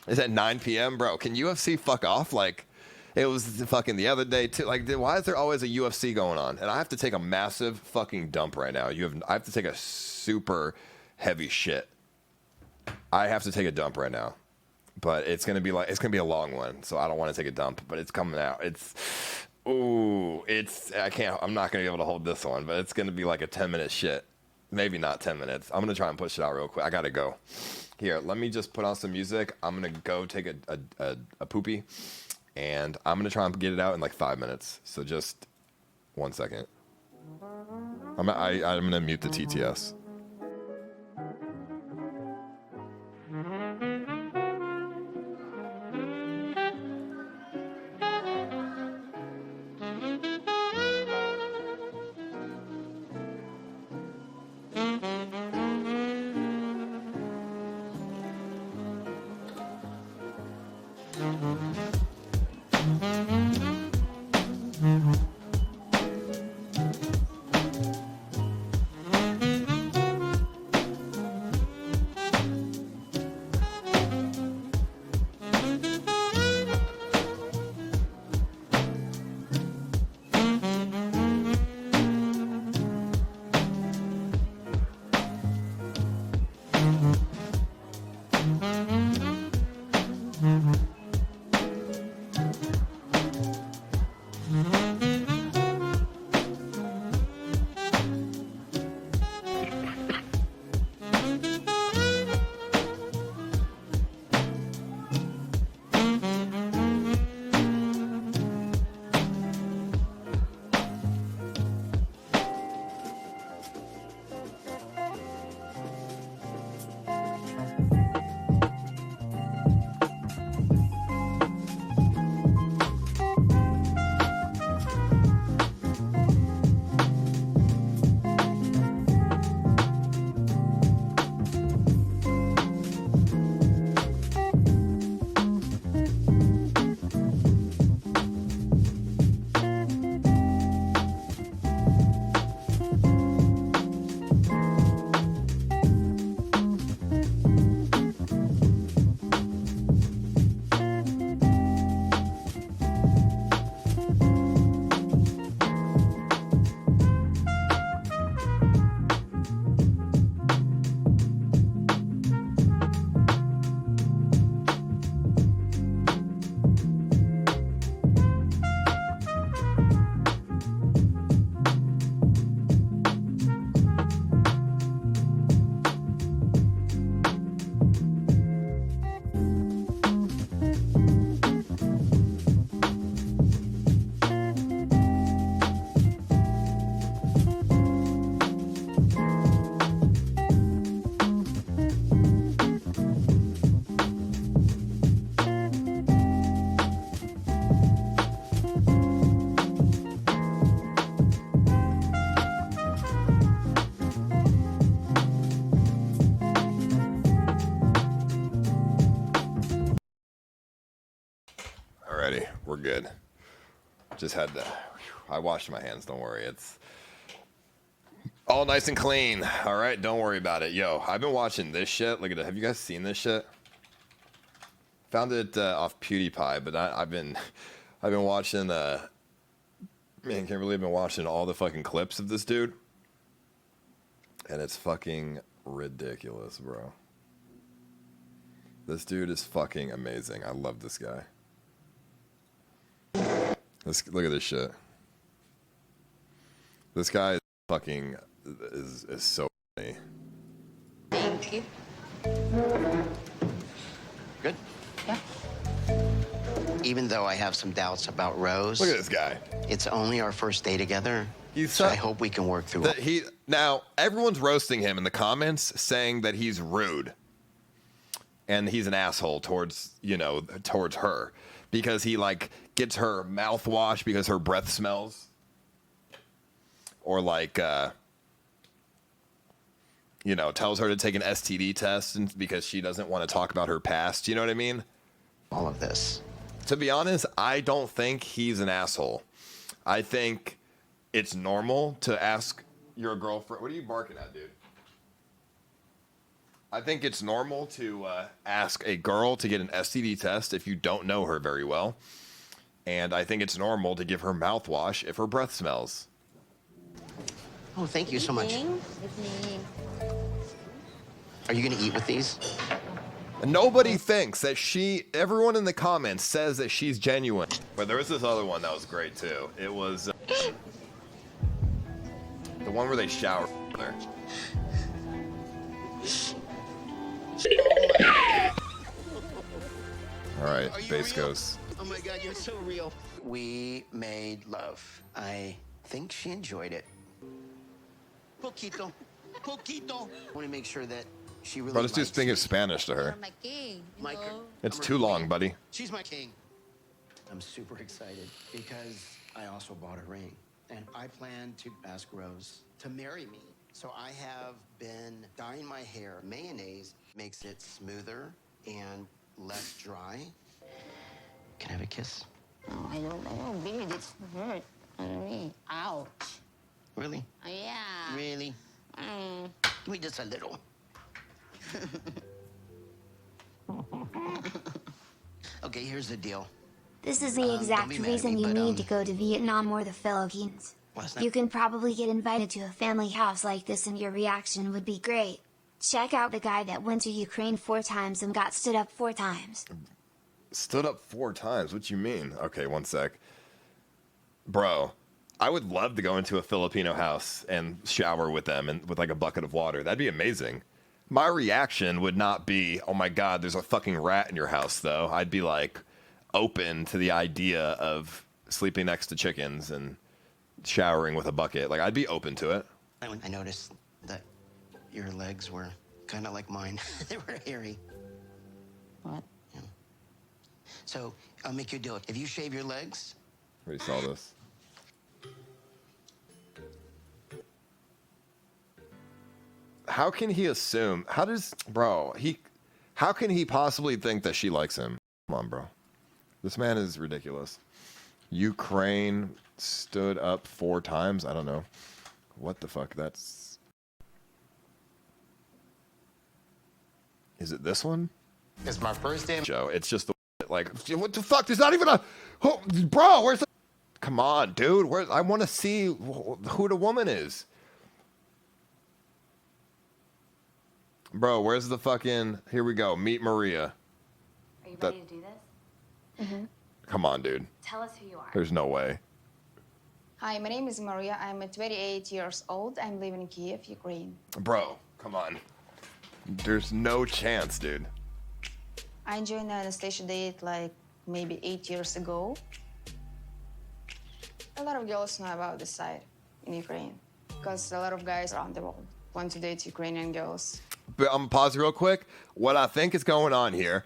Is it 9 p.m., bro? Can UFC fuck off? Like, it was fucking the other day, too. Like, why is there always a UFC going on? And I have to take a massive fucking dump right now. I have to take a super heavy shit. I have to take a dump right now. But it's going to be a long one. So I don't want to take a dump, but it's coming out. I'm not going to be able to hold this one, but it's going to be like a 10-minute shit. Maybe not 10 minutes. I'm going to try and push it out real quick. I got to go. Here, let me just put on some music. I'm going to go take a poopy. And I'm going to try and get it out in like 5 minutes. So just 1 second. I'm going to mute the TTS. Alrighty, we're good. Just had to. I washed my hands. Don't worry. It's all nice and clean. All right, don't worry about it. Yo, I've been watching this shit. Look at it. Have you guys seen this shit? Found it off PewDiePie, but I've been watching. Man, can't believe I've been watching all the fucking clips of this dude, and it's fucking ridiculous, bro. This dude is fucking amazing. I love this guy. Look at this shit. This guy fucking is so funny. Thank you. Good. Yeah. Even though I have some doubts about Rose. Look at this guy. It's only our first day together. So I hope we can work through it. Now, everyone's roasting him in the comments, saying that he's rude. And he's an asshole towards her. Because he, like, gets her mouthwash because her breath smells. Or, like, tells her to take an STD test because she doesn't want to talk about her past. You know what I mean? All of this. To be honest, I don't think he's an asshole. I think it's normal to ask your girlfriend. What are you barking at, dude? I think it's normal to ask a girl to get an STD test if you don't know her very well. And I think it's normal to give her mouthwash if her breath smells. Oh, thank you so much. Are you going to eat with these? Nobody thinks that everyone in the comments says that she's genuine. But there was this other one that was great too. It was the one where they shower together. All right, base goes. Oh my God, you're so real. We made love. I think she enjoyed it. Poquito. Poquito. I want to make sure that she really Bro, let's do speaking Spanish to her. It's too long, buddy. She's my king. I'm super excited because I also bought a ring. And I plan to ask Rose to marry me. So I have been dyeing my hair. Mayonnaise makes it smoother and less dry. Can I have a kiss? Oh, I don't, baby, this hurt. I don't mean, ouch. Really? Oh, yeah. Really? Give me just a little. Okay, here's the deal. This is the exact reason you need to go to Vietnam or the Philippines. You can probably get invited to a family house like this and your reaction would be great. Check out the guy that went to Ukraine 4 times and got stood up 4 times. Stood up 4 times? What you mean? Okay, one sec. Bro, I would love to go into a Filipino house and shower with them and with like a bucket of water. That'd be amazing. My reaction would not be, oh my God, there's a fucking rat in your house, though. I'd be like open to the idea of sleeping next to chickens and showering with a bucket. Like, I'd be open to it. I noticed that your legs were kind of like mine. They were hairy. What? Yeah. So I'll make you a deal. If you shave your legs... We saw this. How can he assume? How can he possibly think that she likes him? Come on, bro. This man is ridiculous. Ukraine stood up 4 times? I don't know. What the fuck? Is it this one? It's my first day. Joe, it's just the like, what the fuck? There's not even a... Oh, bro, where's the... Come on, dude. I want to see who the woman is. Bro, where's the fucking... Here we go. Meet Maria. Are you ready to do this? Mm-hmm. Come on, dude. Tell us who you are. There's no way. Hi, my name is Maria. I'm 28 years old. I'm living in Kiev, Ukraine. Bro, come on. There's no chance, dude. I joined the Anastasia date like maybe 8 years ago. A lot of girls know about this site in Ukraine because a lot of guys around the world want to date Ukrainian girls. But I'm gonna pause real quick. What I think is going on here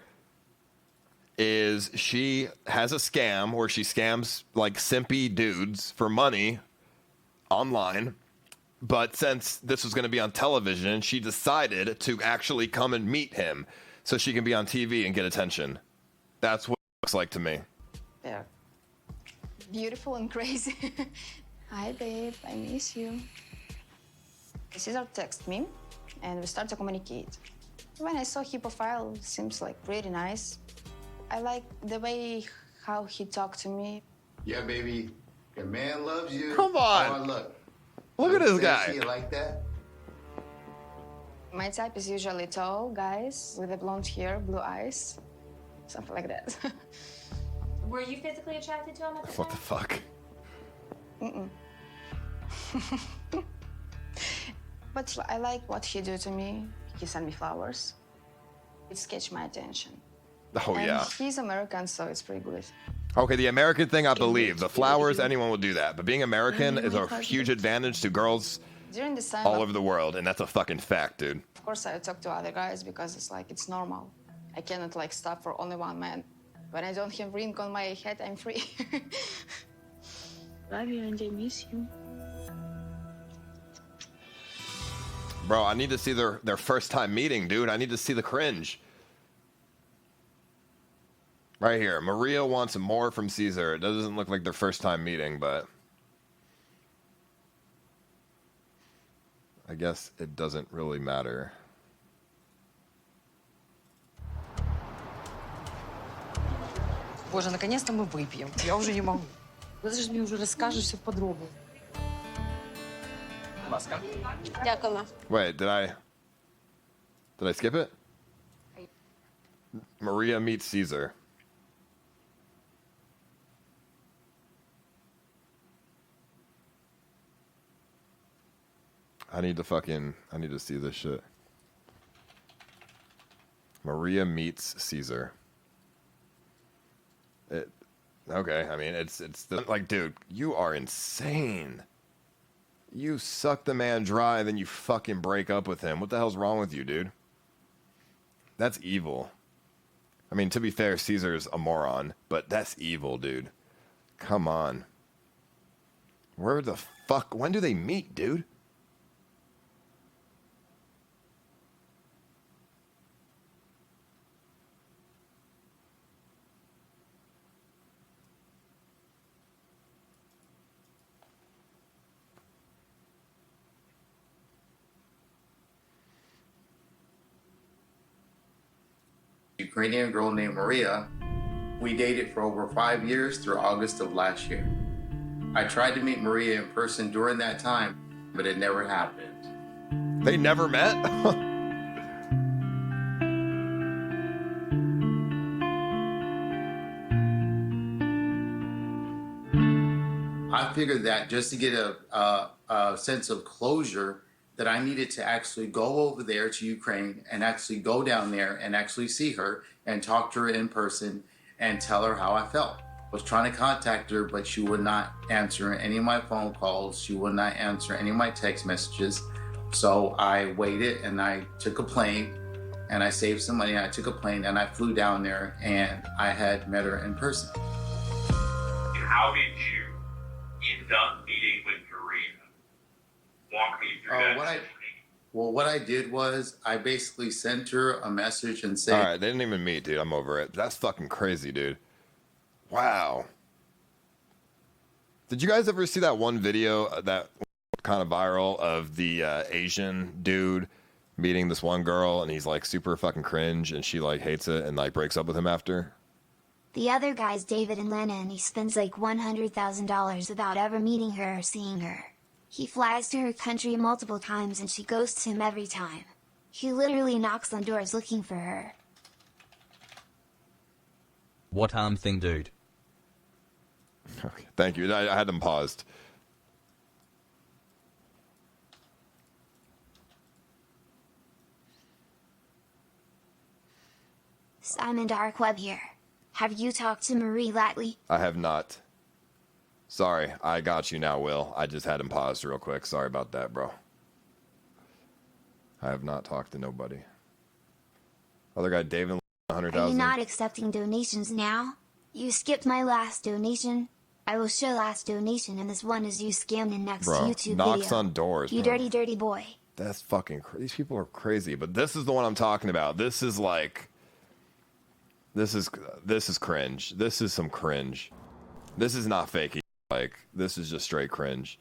is she has a scam where she scams like simpy dudes for money online. But since this was going to be on television, she decided to actually come and meet him so she can be on TV and get attention. That's what it looks like to me. They're beautiful and crazy. Hi, babe. I miss you. This is our text meme, and we start to communicate. When I saw his profile, it seems like pretty nice. I like the way how he talked to me. Yeah, baby. Your man loves you. Come on. Oh, look. Look at this Sexy, guy. You like that? My type is usually tall guys with a blonde hair, blue eyes, something like that. Were you physically attracted to him at the time? What the fuck? Mm-mm. But I like what he do to me. He sent me flowers. It catch my attention. Oh, and yeah. he's American, so it's pretty good. Okay, the American thing, I believe. The flowers, anyone will do that. But being American is a huge advantage to girls During this time, all over the world, and that's a fucking fact, dude. of course, I talk to other guys because it's like, it's normal. I cannot like stop for only one man. When I don't have ring on my head, I'm free. Love you and I miss you. Bro, I need to see their first time meeting, dude. I need to see the cringe. Right here. Maria wants more from Caesar. It doesn't look like their first time meeting, but I guess it doesn't really matter. Боже, наконец-то мы выпьем. Я уже не могу. Ты же мне уже расскажешь все подробно. Дякую. Wait, did I skip it? Maria meets Caesar. I need to see this shit. Maria meets Caesar. Okay, I mean, it's like, dude, you are insane. You suck the man dry, then you fucking break up with him. What the hell's wrong with you, dude? That's evil. I mean, to be fair, Caesar's a moron, but that's evil, dude. Come on. Where the fuck? When do they meet, dude? Ukrainian girl named Maria. We dated for over 5 years through August of last year. I tried to meet Maria in person during that time, but it never happened. They never met? I figured that just to get a sense of closure, that I needed to actually go over there to Ukraine and actually go down there and actually see her and talk to her in person and tell her how I felt. I was trying to contact her, but she would not answer any of my phone calls. She would not answer any of my text messages. So I waited and I took a plane and I saved some money. I took a plane and I flew down there and I had met her in person. How did you end up meeting with Maria? Walk me through that. What I did was I basically sent her a message and said, all right, they didn't even meet, dude. I'm over it. That's fucking crazy, dude. Wow. Did you guys ever see that one video that kind of viral of the Asian dude meeting this one girl and he's like super fucking cringe and she like hates it and like breaks up with him after? The other guy's David and Lena, and he spends like $100,000 without ever meeting her or seeing her. He flies to her country multiple times and she ghosts him every time. He literally knocks on doors looking for her. What thing, dude? Okay, thank you. I had them paused. Simon Darkweb here. Have you talked to Marie lately? I have not. Sorry, I got you now, Will. I just had him paused real quick. Sorry about that, bro. I have not talked to nobody. Other guy, David, Are you 100,000. not accepting donations now? You skipped my last donation. I will show last donation, and this one is you scammed in next Bro, YouTube knocks video. on doors, You bro. dirty, dirty boy. That's fucking these people are crazy, but this is the one I'm talking about. This is like this is cringe. This is some cringe. This is not fake. Like this is just straight cringe.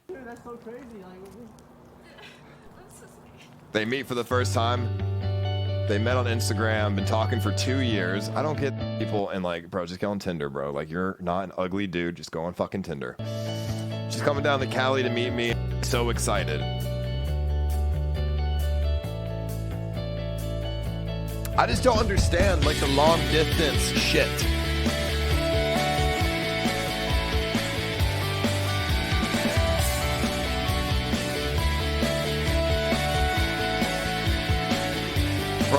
Dude, that's so crazy. They meet for the first time. They met on Instagram, been talking for 2 years. I don't get people and like, bro, just go on Tinder, bro. Like you're not an ugly dude, just go on fucking Tinder. She's coming down to Cali to meet me. So excited. I just don't understand like the long distance shit.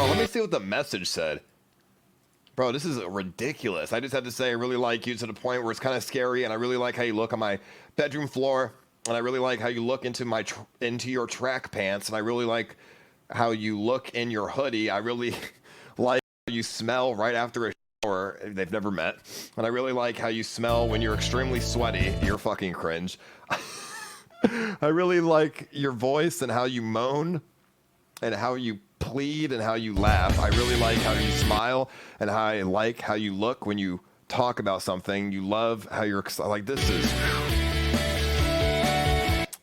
Bro, let me see what the message said. Bro, this is ridiculous. I just had to say I really like you to the point where it's kind of scary, and I really like how you look on my bedroom floor, and I really like how you look into my into your track pants, and I really like how you look in your hoodie. I really like how you smell right after a shower. They've never met. And I really like how you smell when you're extremely sweaty. You're fucking cringe. I really like your voice and how you moan and how you plead and how you laugh. I really like how you smile and how I like how you look when you talk about something. You love how you're like, this is...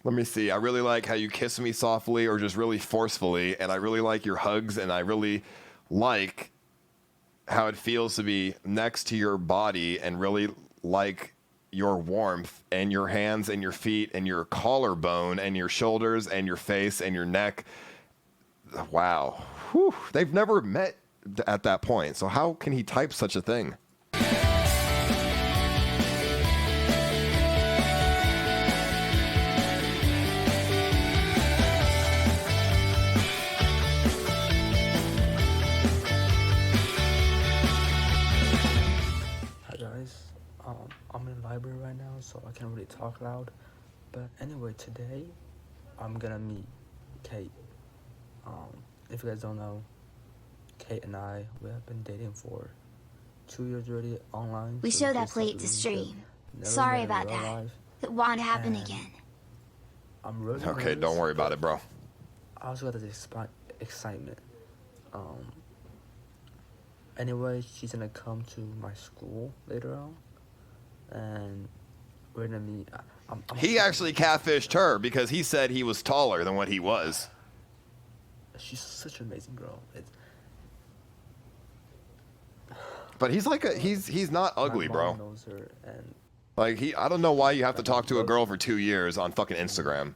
Let me see. I really like how you kiss me softly or just really forcefully, and I really like your hugs, and I really like how it feels to be next to your body, and really like your warmth and your hands and your feet and your collarbone and your shoulders and your face and your neck. Wow. Whew. They've never met at that point, so how can he type such a thing? I'm in the library right now, so I can't really talk loud. But anyway, today I'm gonna meet Kate. If you guys don't know, Kate and I, we have been dating for 2 years already online. We so showed that just plate like to really stream. good. Never Sorry met in about real that. life. It won't happen And again. I'm really Okay, nervous, don't worry about it, bro. I also got this excitement. Anyway, she's gonna come to my school later on, and we're gonna meet. He actually catfished her because he said he was taller than what he was. She's such an amazing girl. But he's like he's not ugly, My bro. mom knows her, and Like I don't know why you have to talk to a girl for 2 years on fucking Instagram.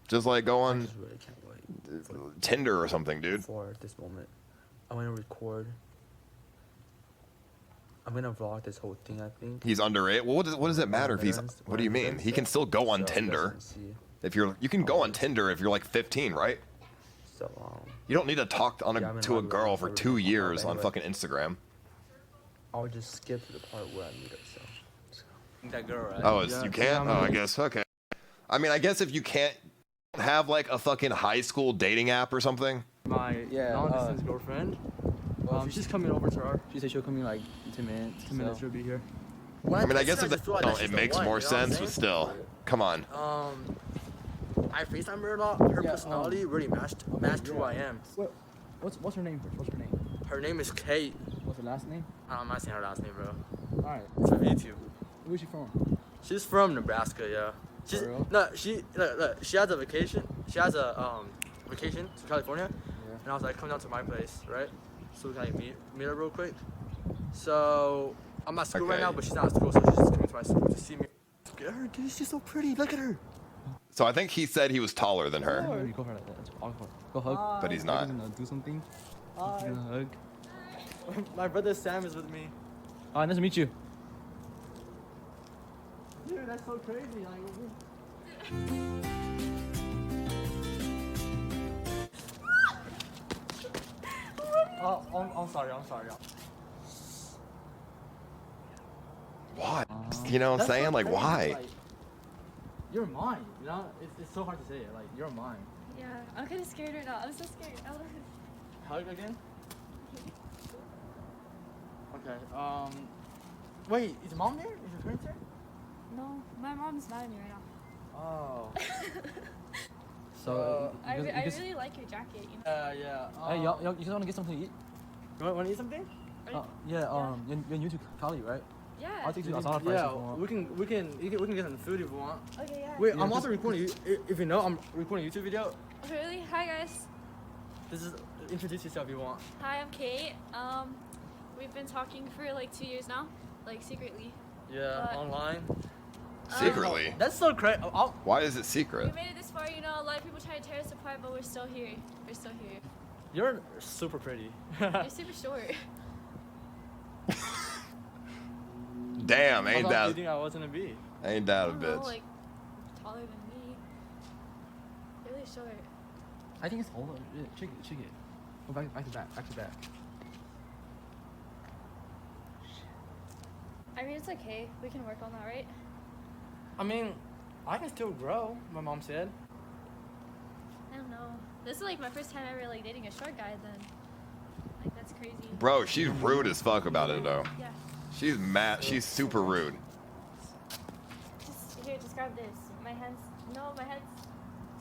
Just like go on really can't wait Tinder or something, dude. for this moment. I'm gonna record. I'm gonna vlog this whole thing. I think He's underage. Well, what does it matter if he's? What do you mean? He can still go on Tinder. If you can go on Tinder if you're like 15, right? So You don't need to talk on yeah, I'm in to a library girl now, for so 2 we can years talk on about fucking Instagram. I'll just skip to the part where I meet her. So that girl, right? Oh, you can't? Oh, I guess. Okay. I mean, I guess if you can't have like a fucking high school dating app or something. My long-distance girlfriend. She's just coming over to her. She said she'll come in like 10 minutes. 10 minutes, she'll be here. I mean, I guess if it makes more sense, but still, come on. I FaceTime her a lot. Her personality really matched who I am. What's her name first? What's her name? Her name is Kate. What's her last name? I'm not saying her last name, bro. Alright. It's from YouTube. Where's she from? She's from Nebraska, yeah. She's she has a vacation. She has a vacation to California, and I was like, come down to my place, right? So can I meet her real quick? So I'm at school right now, but she's not at school, so she's just coming to my school to see me. Look at her, dude. She's so pretty. Look at her. So I think he said he was taller than her, Go her like that. Go hug. but he's not. Do something. Hug. My brother Sam is with me. Nice to meet you. Dude, that's so crazy. I'm sorry. Why? You know what I'm saying? Like, why? You're mine. You know, it's so hard to say it. Like, you're mine. Yeah, I'm kind of scared right now. I'm so scared. Hug again? Okay. Wait, is mom there? Is your parents there? No, my mom's mad at me right now. Oh. I really like your jacket. You know. Yeah. Hey, you guys want to get something to eat? You want to eat something? You're new to Cali, right? Yeah. I'll take you to Asana first. Yeah, we can get some food if you want. Okay, yeah. Wait, I'm also recording. If you know, I'm recording a YouTube video. Okay, really? Hi guys. This is introduce yourself if you want. Hi, I'm Kate. We've been talking for like 2 years now, like secretly. Yeah, online. Secretly? That's so crazy. Why is it secret? We made it this far, you know. A lot of people try to tear us apart, but we're still here. We're still here. You're super pretty. You're super short. Damn, ain't How that? do you think I was gonna be? Ain't that a I don't know, bitch? like taller than me. Really short. I think it's hold on. Check it. Go back to back. I mean, it's okay. We can work on that, right? I mean, I can still grow. My mom said. I don't know. This is like my first time ever like dating a short guy. Then, like that's crazy. Bro, she's rude as fuck about it though. Yeah. She's mad. She's super rude. Just grab this. My hands. No, my hands.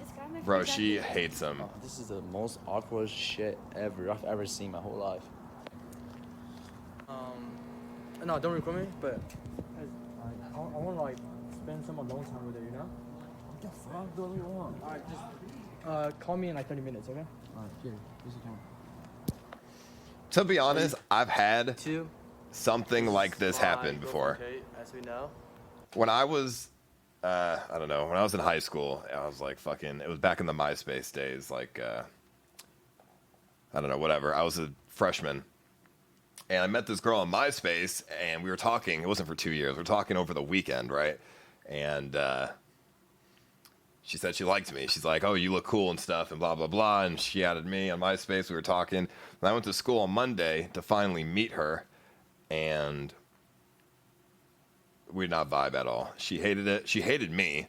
Just grab my. Bro, she hates him. This is the most awkward shit I've ever seen my whole life. No, don't record me. But I want to like spend some alone time with her. You know. What the fuck do you want? All right, just call me in like 30 minutes, okay? All right, here. Here's the camera. To be honest, I've had something like this happen before. As we know. When I was, I don't know, when I was in high school, I was like fucking, it was back in the MySpace days, like, I don't know, whatever. I was a freshman. And I met this girl on MySpace, and we were talking. It wasn't for 2 years. We were talking over the weekend, right? And she said she liked me. She's like, oh, you look cool and stuff, and blah, blah, blah. And she added me on MySpace. We were talking. And I went to school on Monday to finally meet her, and we did not vibe at all. She hated it. She hated me.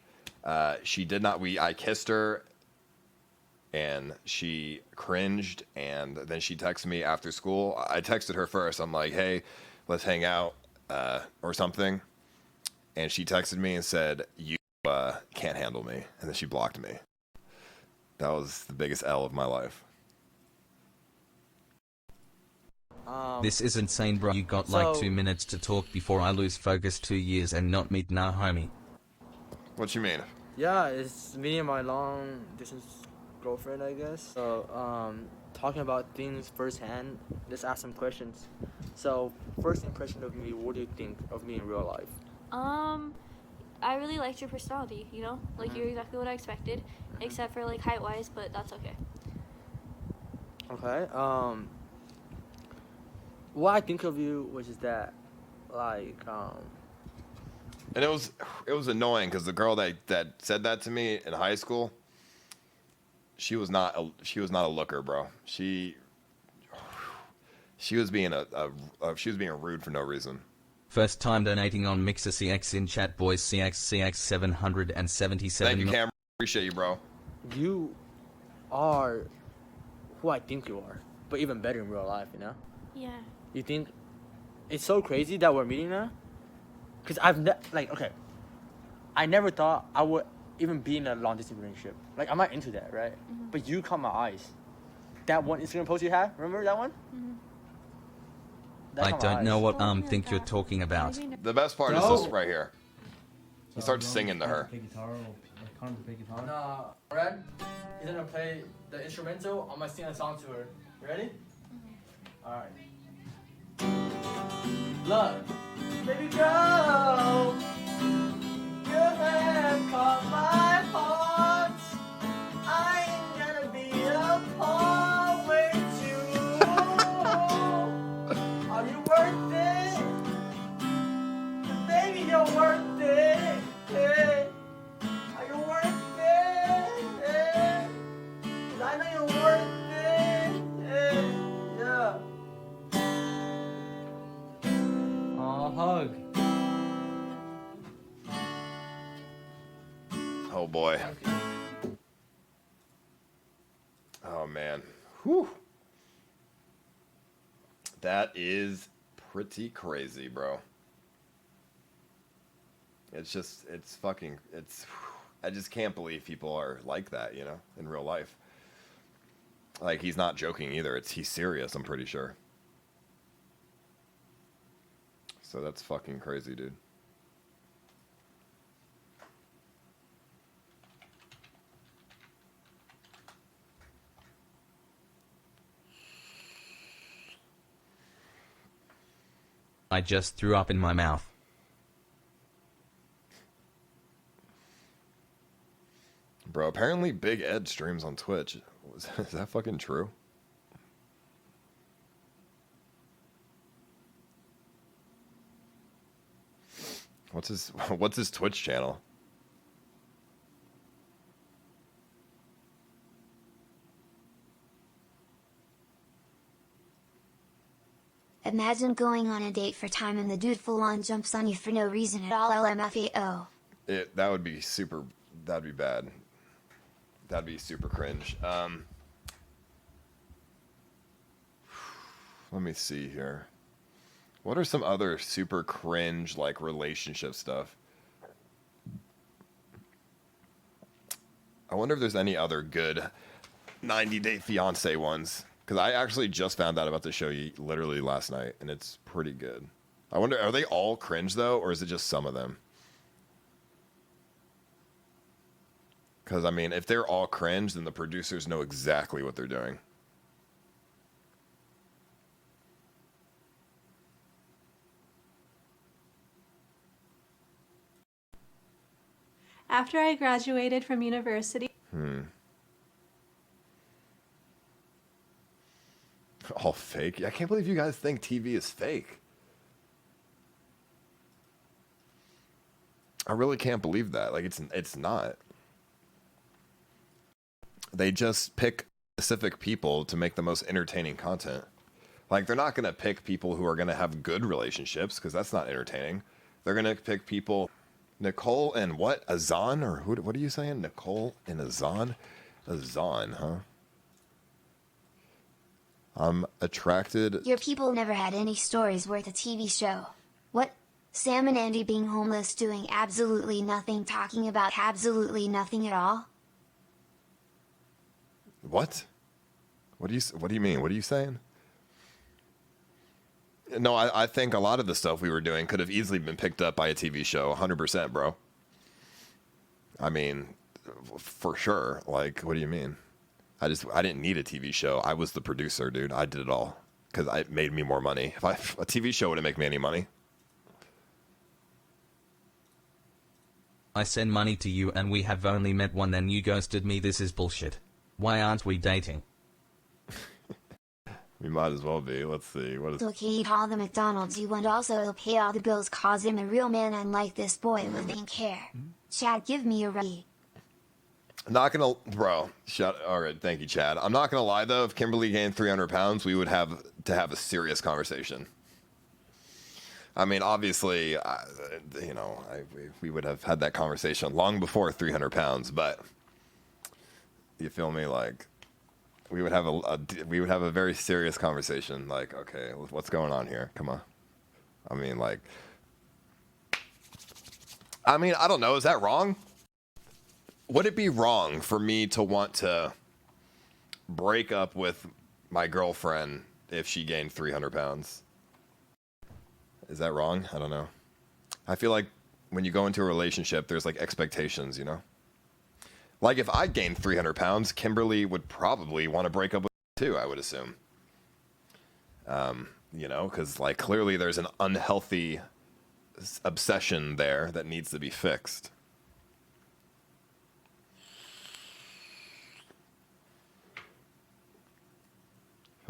She did not. I kissed her, and she cringed, and then she texted me after school. I texted her first. I'm like, hey, let's hang out or something. And she texted me and said, you can't handle me. And then she blocked me. That was the biggest L of my life. This is insane, bro. You got like 2 minutes to talk before I lose focus 2 years and not meet now, homie. What you mean? Yeah, it's me and my long distance girlfriend, I guess. So, talking about things firsthand, let's ask some questions. So, first impression of me, what do you think of me in real life? I really liked your personality, you know? Like, you're exactly what I expected, except for, like, height-wise, but that's okay. Okay, what I think of you was just that, like, And it was annoying because the girl that said that to me in high school, she was not a looker, bro. She was being she was being rude for no reason. First time donating on Mixer CX in chat, boys. CX 777. Thank you, Cameron. Appreciate you, bro. You are who I think you are, but even better in real life, you know? Yeah. You think it's so crazy that we're meeting now? Because okay, I never thought I would even be in a long distance relationship. Like, I'm not into that, right? Mm-hmm. But you caught my eyes. That one Instagram post you had, remember that one? Mm-hmm. I don't know what think you're talking about. The best part is this right here. He starts singing to her. Nah, Red, he's gonna play the instrumental. I'm gonna sing a song to her. You ready? Alright. Look, baby girl, you have caught my heart. I ain't gonna be apart with you. Are you worth it? Baby, you're worth it. Hey. Are you worth it? Hey. 'Cause I know you're worth it. Hey. Yeah. Hug. Oh boy. Oh man. Whew. That is pretty crazy, bro. It's I just can't believe people are like that, you know, in real life. Like, he's not joking either. He's serious, I'm pretty sure. So that's fucking crazy, dude. I just threw up in my mouth. Bro, apparently Big Ed streams on Twitch. Is that fucking true? What's his Twitch channel? Imagine going on a date for time and the dude full on jumps on you for no reason at all. LMFAO. That would be super. That'd be bad. That'd be super cringe. Let me see here. What are some other super cringe like relationship stuff? I wonder if there's any other good 90 Day Fiancé ones. Because I actually just found out about the show literally last night, and it's pretty good. I wonder, are they all cringe, though, or is it just some of them? Because, I mean, if they're all cringe, then the producers know exactly what they're doing. After I graduated from university... All fake? I can't believe you guys think TV is fake. I really can't believe that. Like, it's not. They just pick specific people to make the most entertaining content. Like, they're not going to pick people who are going to have good relationships, because that's not entertaining. They're going to pick people... Nicole and what? Azan? Or what are you saying? Nicole and Azan? Azan, huh? I'm attracted... Your people never had any stories worth a TV show. What? Sam and Andy being homeless, doing absolutely nothing, talking about absolutely nothing at all? What? What do you mean? What are you saying? No, I think a lot of the stuff we were doing could have easily been picked up by a TV show, 100%, bro. I mean, for sure. Like, what do you mean? I didn't need a TV show. I was the producer, dude. I did it all because it made me more money. If a TV show wouldn't make me any money. I send money to you and we have only met one and you ghosted me. This is bullshit. Why aren't we dating? We might as well be. Let's see. What is... Okay, eat all the McDonald's you want, also he'll pay all the bills, cause him a real man unlike this boy with pink hair. Chad, give me a ready. Not gonna, bro. All right, thank you, Chad. I'm not gonna lie though. If Kimberly gained 300 pounds, we would have to have a serious conversation. I mean, obviously, we would have had that conversation long before 300 pounds. But you feel me? Like, we would have a very serious conversation. Like, okay, what's going on here? Come on. I mean, I don't know. Is that wrong? Would it be wrong for me to want to break up with my girlfriend if she gained 300 pounds? Is that wrong? I don't know. I feel like when you go into a relationship, there's like expectations, you know? Like if I gained 300 pounds, Kimberly would probably want to break up with me too, I would assume. Because like clearly there's an unhealthy obsession there that needs to be fixed.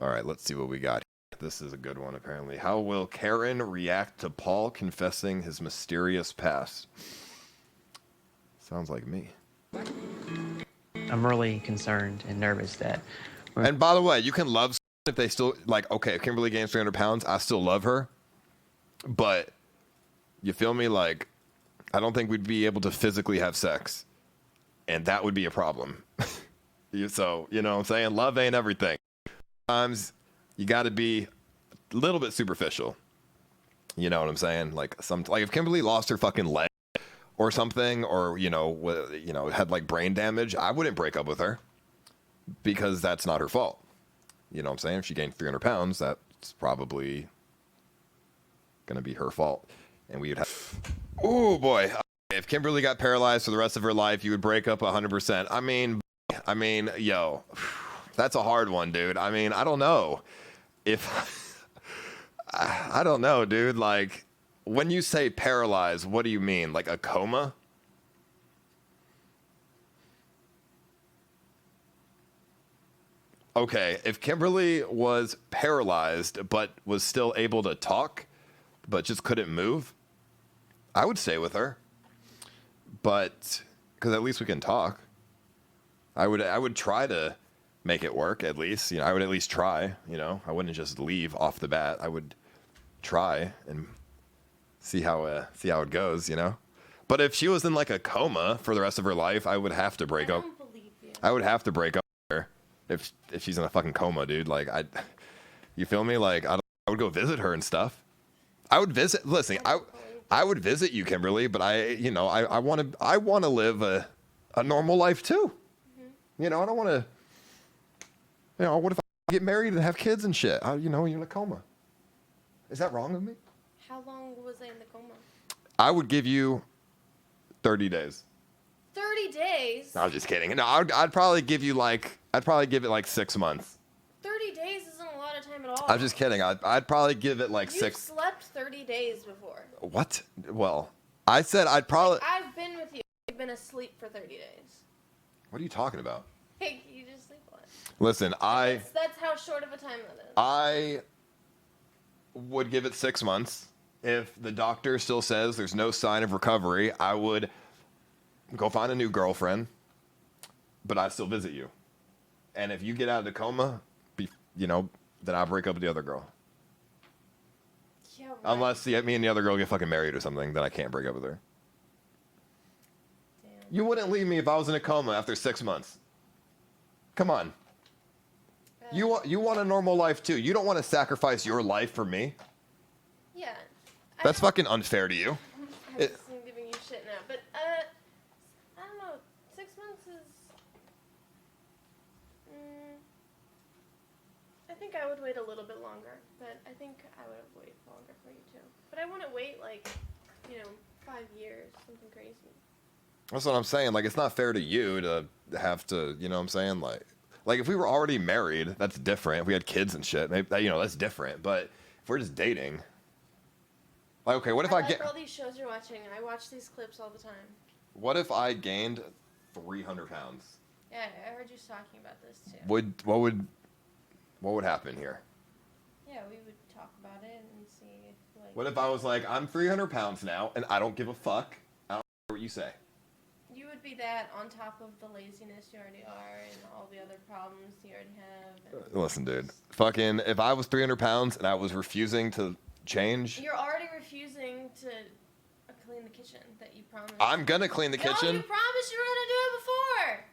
All right, let's see what we got. This is a good one, apparently. How will Karen react to Paul confessing his mysterious past? Sounds like me. I'm really concerned and nervous that... And by the way, you can love if they still... Like, okay, if Kimberly gains 300 pounds, I still love her. But, you feel me? Like, I don't think we'd be able to physically have sex. And that would be a problem. So, you know what I'm saying? Love ain't everything. Sometimes you got to be a little bit superficial. You know what I'm saying? Like if Kimberly lost her fucking leg or something, or had like brain damage, I wouldn't break up with her because that's not her fault. You know what I'm saying? If she gained 300 pounds, that's probably gonna be her fault, and we would have. Oh boy! If Kimberly got paralyzed for the rest of her life, you would break up 100%. I mean, yo. That's a hard one, dude. I mean, I don't know. I don't know, dude. Like, when you say paralyzed, what do you mean? Like a coma? Okay, if Kimberly was paralyzed but was still able to talk, but just couldn't move, I would stay with her. But, because at least we can talk. I would try to make it work, at least. I would at least try. I wouldn't just leave off the bat. I would try and see how it goes, you know. But if she was in like a coma for the rest of her life, I would have to break up. I would have to break up with her if she's in a fucking coma, dude. Like you feel me? Like I would go visit her and stuff. I would visit. Listen, I would visit you, Kimberly, but I want to live a normal life too. You know, I don't want to. You know, what if I get married and have kids and shit? You're in a coma. Is that wrong of me? How long was I in the coma? I would give you 30 days. 30 days? No, I was just kidding. No, I'd probably give it like 6 months. 30 days isn't a lot of time at all. I'm just kidding. I'd probably give it like You've 6. slept 30 days before. What? Well, I said I'd probably. I've been with you. You've been asleep for 30 days. What are you talking about? Hey, you just sleep a lot. Listen, That's how short of a time that is. I would give it 6 months. If the doctor still says there's no sign of recovery, I would go find a new girlfriend, but I'd still visit you. And if you get out of the coma, then I'll break up with the other girl. Yeah, right. Unless me and the other girl get fucking married or something, then I can't break up with her. Damn. You wouldn't leave me if I was in a coma after 6 months. Come on. You want a normal life too. You don't want to sacrifice your life for me. Yeah. That's fucking unfair to you. I'm just giving you shit now, but I don't know. 6 months is. I think I would wait a little bit longer, but I think I would have waited longer for you too. But I wouldn't wait 5 years, something crazy. That's what I'm saying. Like, it's not fair to you to have to, you know what I'm saying? Like if we were already married, that's different. If we had kids and shit, maybe that's different. But if we're just dating, like, okay, what if I get all these shows you're watching? I watch these clips all the time. What if I gained 300 pounds? Yeah, I heard you talking about this too. What would happen here? Yeah, we would talk about it and see if What if I was like, I'm 300 pounds now, and I don't give a fuck. I don't care what you say. You would be that on top of the laziness you already are and all the other problems you already have. Listen, dude. Fucking, if I was 300 pounds and I was refusing to change. You're already refusing to clean the kitchen that you promised. I'm gonna clean the kitchen. No, you promised you were gonna do it before.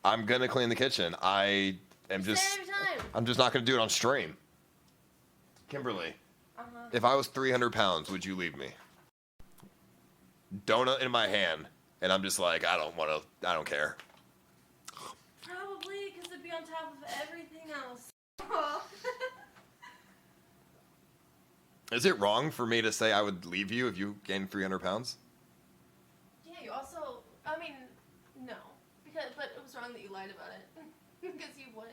I'm gonna clean the kitchen. I'm just not gonna do it on stream. Kimberly, if I was 300 pounds, would you leave me? Donut in my hand, and I'm just like, I don't care. Probably, because it'd be on top of everything else. Is it wrong for me to say I would leave you if you gained 300 pounds? Yeah, you also, no. But it was wrong that you lied about it. Because you would.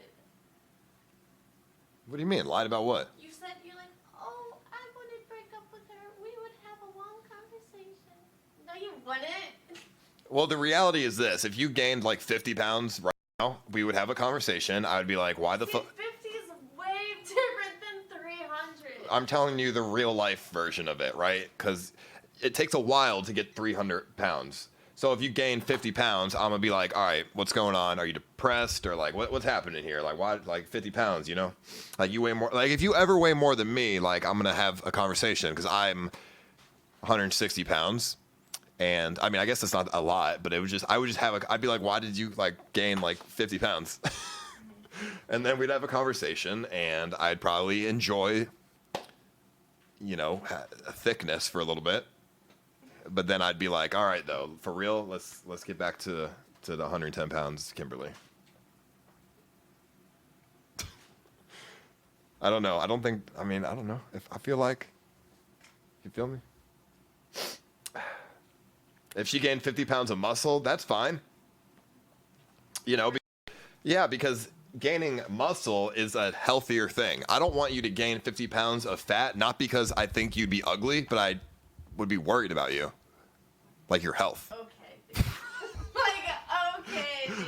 What do you mean? Lied about what? You said, you're like, oh, I wouldn't break up with her. We would have a long conversation. No, you wouldn't. Well, the reality is this. If you gained like 50 pounds right now, we would have a conversation. I would be like, why the fuck? 50 is way different than 300. I'm telling you the real life version of it, right? Because it takes a while to get 300 pounds. So if you gain 50 pounds, I'm gonna be like, all right, what's going on? Are you depressed or like what's happening here? Like why? Like 50 pounds, you know? Like you weigh more. Like if you ever weigh more than me, like I'm gonna have a conversation because I'm 160 pounds, and I mean I guess that's not a lot, but I would just have I'd be like, why did you like gain like 50 pounds? And then we'd have a conversation, and I'd probably enjoy, a thickness for a little bit. But then I'd be like, all right, though, for real, let's get back to the 110 pounds, Kimberly. I don't know. I don't know. If I feel like, you feel me? If she gained 50 pounds of muscle, that's fine. Because gaining muscle is a healthier thing. I don't want you to gain 50 pounds of fat, not because I think you'd be ugly, but I would be worried about you, like your health. Okay, dude. Okay, dude.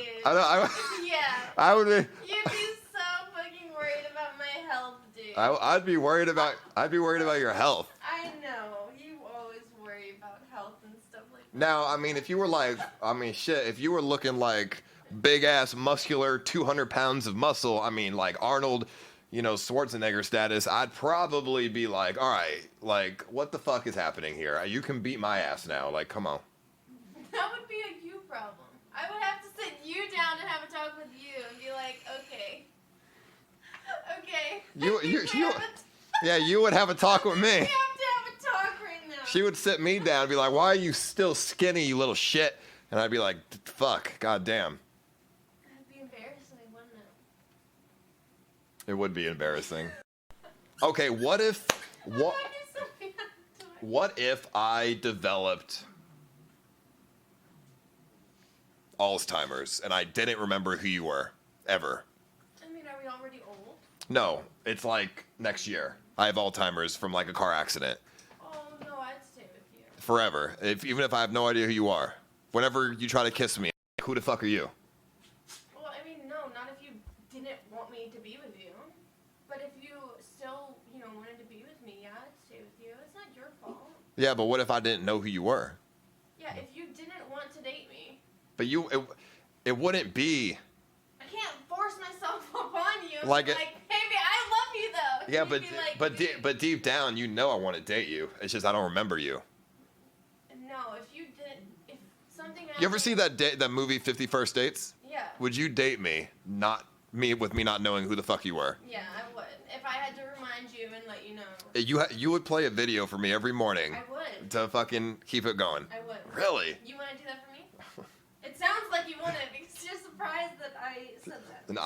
Yeah. I would be. You'd be so fucking worried about my health, dude. I'd be worried about your health. I know. You always worry about health and stuff like that. Now, if you were like, if you were looking like big ass muscular 200 pounds of muscle, like Arnold, you know, Schwarzenegger status, I'd probably be like, all right, like, what the fuck is happening here? You can beat my ass now. Like, come on. That would be a you problem. I would have to sit you down and have a talk with you and be like, okay. Okay. Yeah, you would have a talk with me. We have to have a talk right now. She would sit me down and be like, why are you still skinny, you little shit? And I'd be like, fuck, goddamn. That'd be embarrassing, wouldn't it? It would be embarrassing. Okay, what if I developed Alzheimer's and I didn't remember who you were ever? I mean, are we already old? No, it's like next year. I have Alzheimer's from like a car accident. Oh no, I'd stay with you. Forever. Even if I have no idea who you are. Whenever you try to kiss me, who the fuck are you? Well, I mean, no, not if you didn't want me to be with you. But if you still, you know, wanted to be with me, yeah, I'd stay with you. It's not your fault. Yeah, but what if I didn't know who you were? Yeah, if you didn't want to date me. But it wouldn't be. I can't force myself upon you. Like baby, I love you though. Yeah, You'd be but deep down, you know I want to date you. It's just I don't remember you. No, if you didn't, if something happened. You ever see that movie 50 First Dates? Yeah. Would you date me, with me not knowing who the fuck you were? Yeah, I would. If I had to remind you and let you know. You would play a video for me every morning. I would. To fucking keep it going. I would. Really? You want to do that for me? It sounds like you want it because you're surprised that I said that. And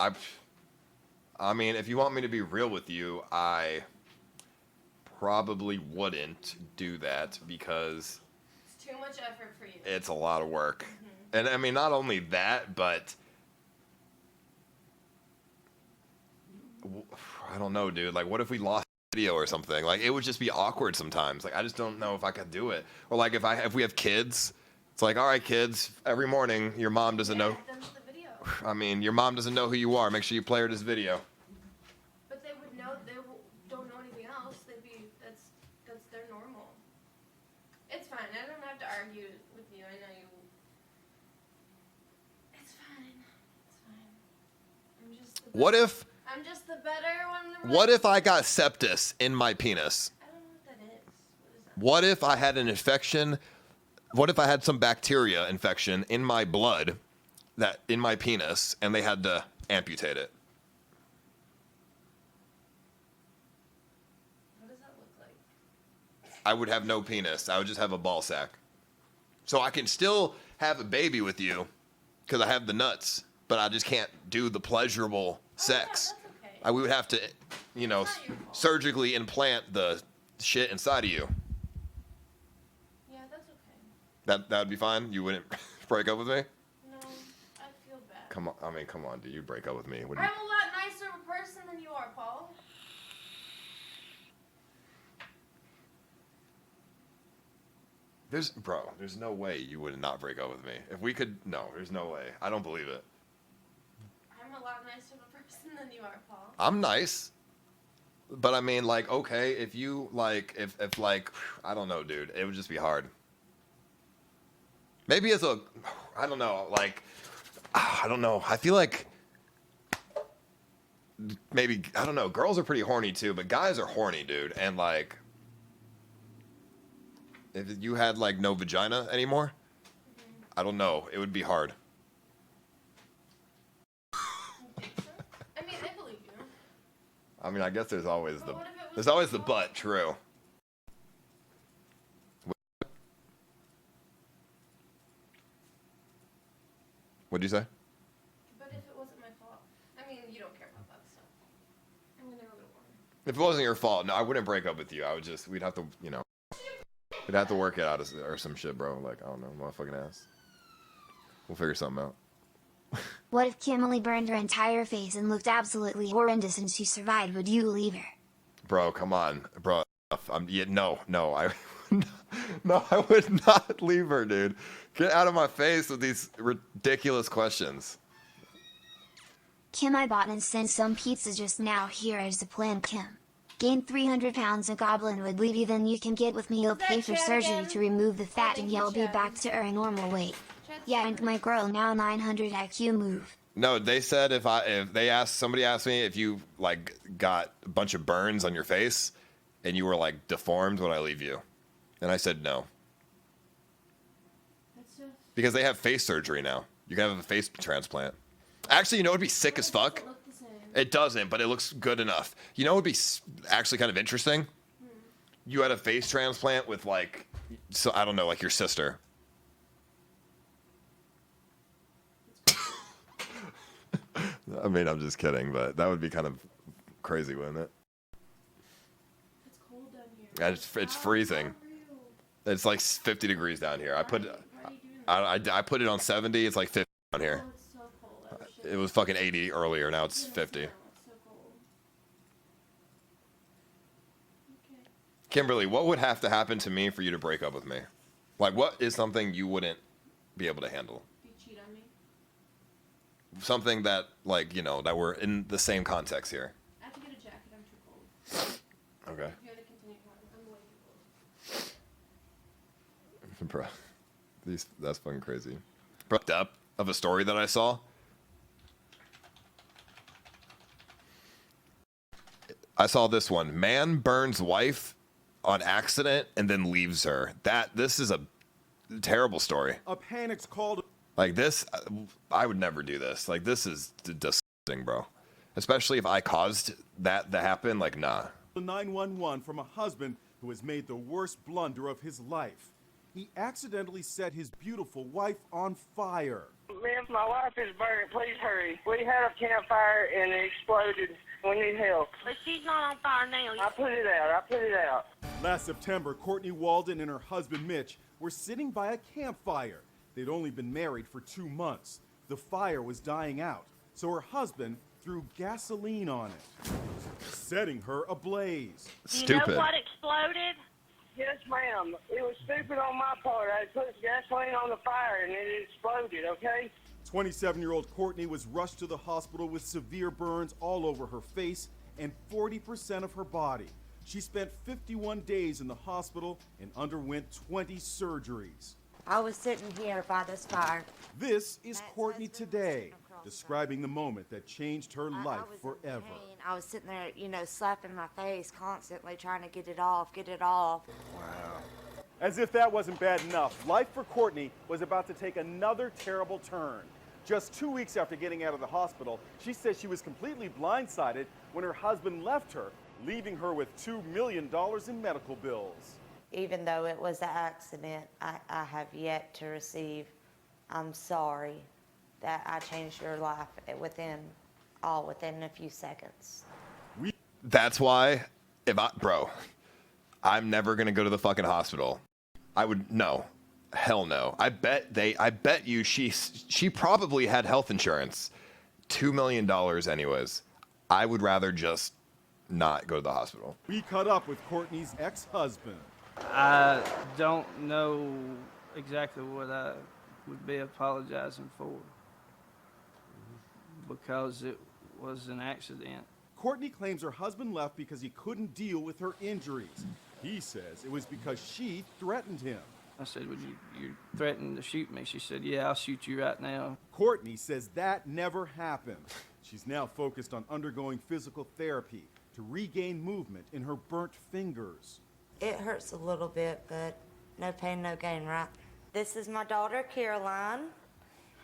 I mean, if you want me to be real with you, I probably wouldn't do that because It's too much effort for you. it's a lot of work. And I mean, not only that, but I don't know, dude. Like, what if we lost video or something? Like, it would just be awkward sometimes. Like, I just don't know if I could do it. Or like, if we have kids, it's like, all right, kids, every morning your mom doesn't know. I mean, your mom doesn't know who you are. Make sure you play her this video. But they would know. They don't know anything else. That's their normal. It's fine. I don't have to argue with you. I know you. It's fine. It's fine. I'm just the better one. What if I got sepsis in my penis? I don't know what that is. What if I had an infection? What if I had some bacteria infection in my blood, in my penis, and they had to amputate it? What does that look like? I would have no penis. I would just have a ball sack. So I can still have a baby with you because I have the nuts, but I just can't do the pleasurable sex. Yeah, that's okay. We would have to, surgically implant the shit inside of you. Yeah, that's okay. That would be fine? You wouldn't break up with me? No, I'd feel bad. Come on, dude. You break up with me. I'm a lot nicer of a person than you are, Paul. There's no way you would not break up with me. If we could, no, there's no way. I don't believe it. I'm a lot nicer of a person than you are, Paul. I'm nice. But I mean, like, okay, if you, like, if I don't know, dude. It would just be hard. Maybe I don't know, like, I don't know. I feel like maybe, I don't know, girls are pretty horny too, but guys are horny, dude. And, like, if you had, like, no vagina anymore, I don't know. It would be hard. I mean, I believe you. I mean, I guess there's always the but, true. What'd you say? But if it wasn't my fault, I mean, you don't care about that stuff. I mean, never would have wanted. If it wasn't your fault, no, I wouldn't break up with you. We'd have to, we'd have to work it out or some shit, bro. Like, I don't know, motherfucking ass. We'll figure something out. What if Kimberly burned her entire face and looked absolutely horrendous and she survived? Would you leave her? Bro, come on, bro. No, I would not leave her, dude. Get out of my face with these ridiculous questions. Kim, I bought and sent some pizza just now. Here is the plan, Kim. Gain 300 pounds, a goblin would leave you, then you can get with me. You'll pay for surgery to remove the fat and you'll be back to her normal weight. Yeah, and my girl now 900 IQ move. No, they said if somebody asked me if you like got a bunch of burns on your face and you were like deformed, would I leave you? And I said no. Because they have face surgery now. You can have a face transplant. Actually, you know what would be sick as fuck? It doesn't, but it looks good enough. You know what would be actually kind of interesting? You had a face transplant with like, so I don't know, like your sister. I mean, I'm just kidding, but that would be kind of crazy, wouldn't it? It's cold down here. It's freezing. It's like 50 degrees down here. I put it on 70. It's like 50 down here. Oh, it's so cold. It was fucking 80 earlier. Now it's 50. It's so cold. Okay. Kimberly, what would have to happen to me for you to break up with me? Like, what is something you wouldn't be able to handle? You cheat on me? Something that, like, you know, that we're in the same context here. I have to get a jacket. I'm too cold. Okay. You have to continue talking. I'm way too cold. Bro, that's fucking crazy. Brought up of a story that I saw. I saw this one. Man burns wife on accident and then leaves her. This is a terrible story. A panic's called. Like this, I would never do this. Like this is disgusting, bro. Especially if I caused that to happen. Like, nah. 911 from a husband who has made the worst blunder of his life. He accidentally set his beautiful wife on fire. Ma'am, my wife is burning. Please hurry. We had a campfire and it exploded. We need help. But she's not on fire now. I put it out. Last September, Courtney Walden and her husband Mitch were sitting by a campfire. They'd only been married for 2 months. The fire was dying out, so her husband threw gasoline on it, setting her ablaze. Stupid. Do you know what exploded? Yes, ma'am. It was stupid on my part. I put gasoline on the fire and it exploded, okay? 27-year-old Courtney was rushed to the hospital with severe burns all over her face and 40% of her body. She spent 51 days in the hospital and underwent 20 surgeries. I was sitting here by this fire. This is Courtney today, describing the moment that changed her life forever. I was sitting there, slapping my face constantly, trying to get it off. Wow. As if that wasn't bad enough, life for Courtney was about to take another terrible turn. Just 2 weeks after getting out of the hospital, she says she was completely blindsided when her husband left her, leaving her with $2 million in medical bills. Even though it was an accident, I have yet to receive, I'm sorry that I changed your life within a few seconds. That's why, I'm never gonna go to the fucking hospital. No. Hell no. I bet you she probably had health insurance. $2 million anyways. I would rather just not go to the hospital. We caught up with Courtney's ex-husband. I don't know exactly what I would be apologizing for because it was an accident. Courtney claims her husband left because he couldn't deal with her injuries. He says it was because she threatened him. I said, well, you're threatening to shoot me. She said, yeah, I'll shoot you right now. Courtney says that never happened. She's now focused on undergoing physical therapy to regain movement in her burnt fingers. It hurts a little bit, but no pain, no gain, right? This is my daughter, Caroline.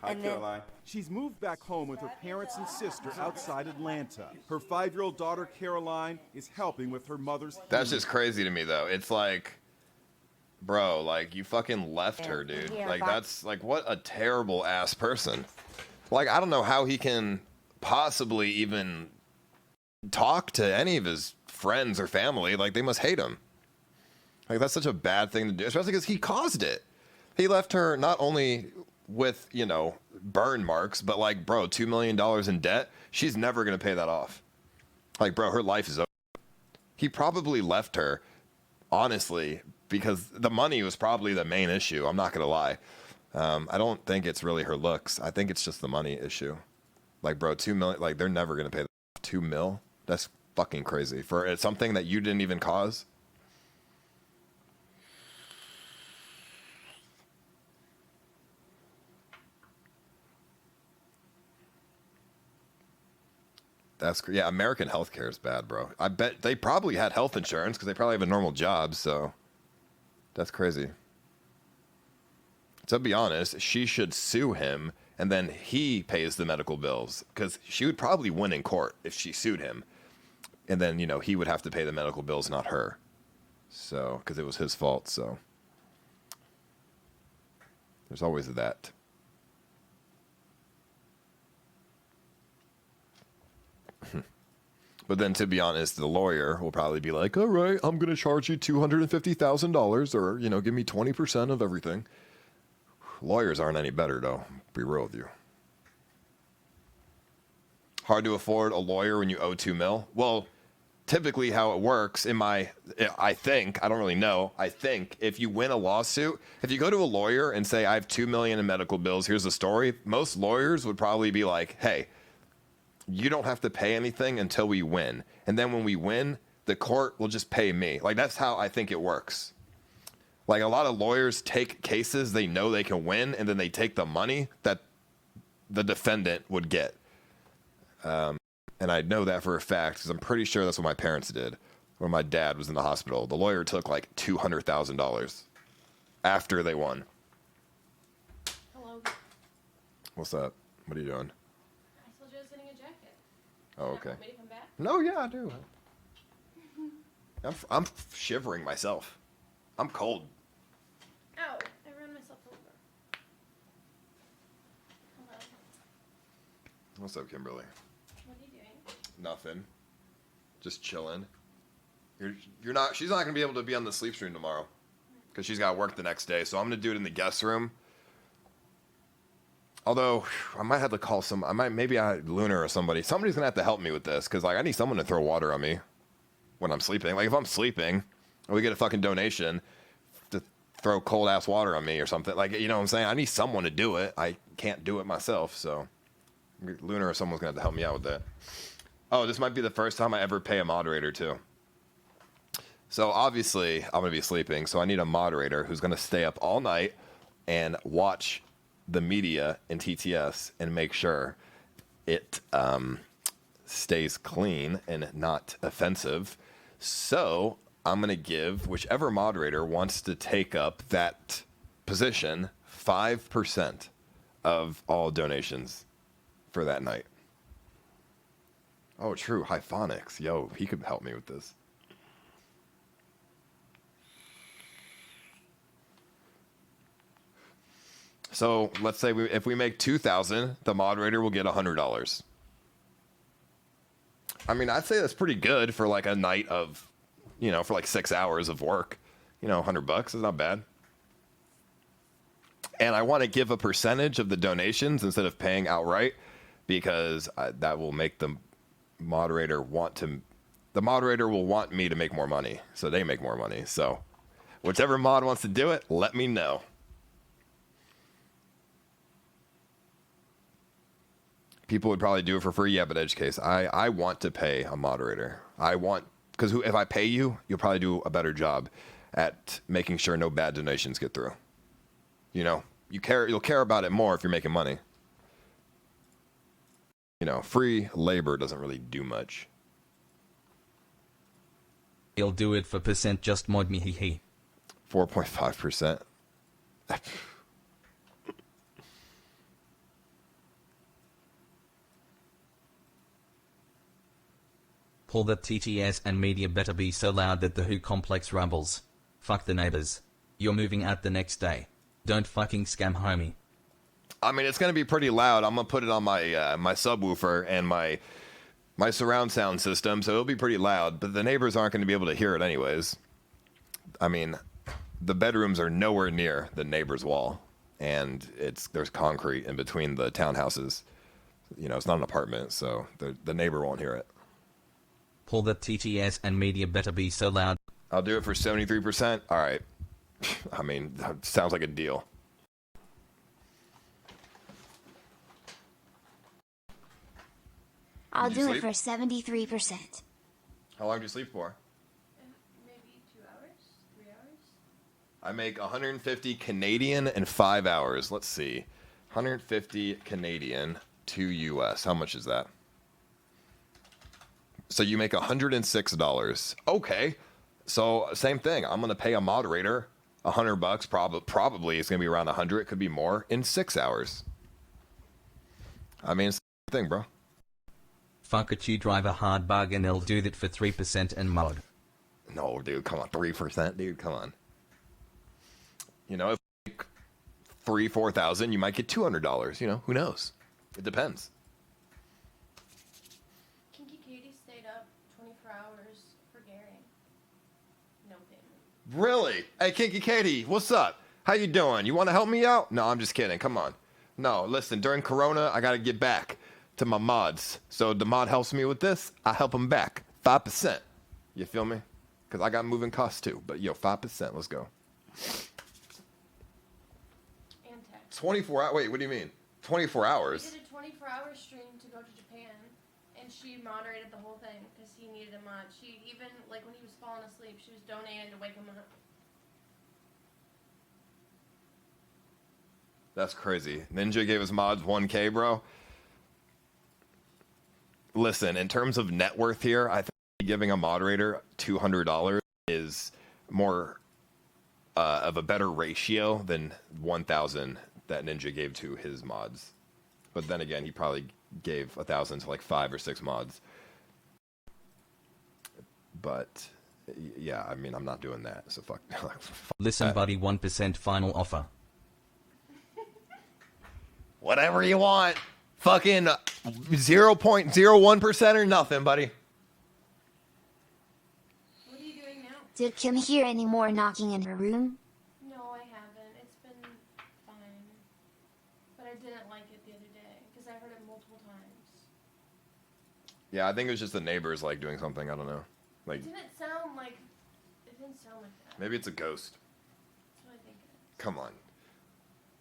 Hi, Caroline. She's moved back home with her parents and sister outside Atlanta. Her 5-year-old daughter, Caroline, is helping with her mother's healing. That's just crazy to me, though. It's like, bro, like, you fucking left her, dude. Like, that's, like, what a terrible ass person. Like, I don't know how he can possibly even talk to any of his friends or family. Like, they must hate him. Like, that's such a bad thing to do, especially because he caused it. He left her not only with, burn marks, but like, bro, $2 million in debt. She's never going to pay that off. Like, bro, her life is over. He probably left her, honestly, because the money was probably the main issue. I'm not going to lie. I don't think it's really her looks. I think it's just the money issue. Like, bro, $2 million, like, they're never going to pay that. $2 mil? That's fucking crazy. For something that you didn't even cause? Yeah, American healthcare is bad, bro. I bet they probably had health insurance because they probably have a normal job, so that's crazy. To be honest, she should sue him, and then he pays the medical bills because she would probably win in court if she sued him, and then he would have to pay the medical bills, not her. So because it was his fault, so there's always that. But then, to be honest, the lawyer will probably be like, all right, I'm going to charge you $250,000 or, give me 20% of everything. Lawyers aren't any better, though. Be real with you. Hard to afford a lawyer when you owe $2 million? Well, typically how it works I don't really know. I think if you win a lawsuit, if you go to a lawyer and say, I have $2 million in medical bills, here's the story, most lawyers would probably be like, hey, you don't have to pay anything until we win. And then when we win, the court will just pay me. Like, that's how I think it works. Like, a lot of lawyers take cases they know they can win, and then they take the money that the defendant would get. And I know that for a fact because I'm pretty sure that's what my parents did when my dad was in the hospital. The lawyer took like $200,000 after they won. Hello. What's up? What are you doing? I told you I was getting a jacket. Oh, okay. Want me to come back? No, yeah, I do. I'm shivering myself. I'm cold. Ow! I ran myself over. Hello. What's up, Kimberly? What are you doing? Nothing. Just chilling. You're not. She's not gonna be able to be on the sleep stream tomorrow because she's got work the next day. So I'm gonna do it in the guest room. Although I might have to call maybe Lunar or somebody. Somebody's gonna have to help me with this because I need someone to throw water on me when I'm sleeping. Like if I'm sleeping, and we get a fucking donation to throw cold ass water on me or something. Like you know what I'm saying? I need someone to do it. I can't do it myself. So Lunar or someone's gonna have to help me out with that. Oh, this might be the first time I ever pay a moderator too. So obviously I'm gonna be sleeping, so I need a moderator who's gonna stay up all night and watch the media in TTS and make sure it stays clean and not offensive. So I'm going to give whichever moderator wants to take up that position 5% of all donations for that night. Oh, true. Hyphonics. Yo, he could help me with this. So let's say if we make 2,000, the moderator will get $100. I mean, I'd say that's pretty good for like a night of, for like 6 hours of work. $100 is not bad. And I want to give a percentage of the donations instead of paying outright because that will make the moderator will want me to make more money, so they make more money. So whichever mod wants to do it, let me know. People would probably do it for free. Yeah, but edge case, I want to pay a moderator. Because if I pay you, you'll probably do a better job at making sure no bad donations get through. You'll care about it more if you're making money. Free labor doesn't really do much. He'll do it for percent, just mod me, hee. 4.5%. Pull that TTS and media better be so loud that the Who complex rumbles. Fuck the neighbors. You're moving out the next day. Don't fucking scam homie. I mean, it's going to be pretty loud. I'm going to put it on my my subwoofer and my surround sound system, so it'll be pretty loud, but the neighbors aren't going to be able to hear it anyways. I mean, the bedrooms are nowhere near the neighbor's wall, and there's concrete in between the townhouses. It's not an apartment, so the neighbor won't hear it. Pull that TTS and media better be so loud. I'll do it for 73%. All right. I mean, that sounds like a deal. I'll do it for 73%. How long do you sleep for? Maybe 2 hours? 3 hours? I make 150 Canadian in 5 hours. Let's see. 150 Canadian to US. How much is that? So you make $106. Okay. So same thing. I'm gonna pay a moderator $100. Probably it's gonna be around 100. It could be more in 6 hours. I mean, it's the thing, bro. Fuck it, you drive a hard bargain, I'll do that for 3% and mod. No, dude, come on, 3%, dude, come on. You know, if you make 3,000-4,000, you might get $200. You know, who knows? It depends. Kinky Katie stayed up 24 hours for Gary. No payment. Really? Hey, Kinky Katie, what's up? How you doing? You want to help me out? No, I'm just kidding. Come on. No, listen, during Corona, I got to get back to my mods. So the mod helps me with this, I help him back. 5%. You feel me? Because I got moving costs too. But yo, 5%. Let's go. And text. 24 hours. Wait, what do you mean? 24 hours? He did a 24-hour stream to go to Japan, and she moderated the whole thing because he needed a mod. She even, like, when he was falling asleep, she was donating to wake him up. That's crazy. Ninja gave his mods 1K, bro. Listen, in terms of net worth here, I think giving a moderator $200 is more of a better ratio than 1,000 that Ninja gave to his mods. But then again, he probably gave 1,000 to like 5 or 6 mods. But yeah, I mean, I'm not doing that. So fuck. Listen, buddy, 1% final offer. Whatever you want. Fucking 0.01% or nothing, buddy. What are you doing now? Did Kim hear any more knocking in her room? No, I haven't. It's been fine. But I didn't like it the other day because I heard it multiple times. Yeah, I think it was just the neighbors like doing something. I don't know. Like It didn't sound like that. maybe it's a ghost. That's what I think it is. Come on.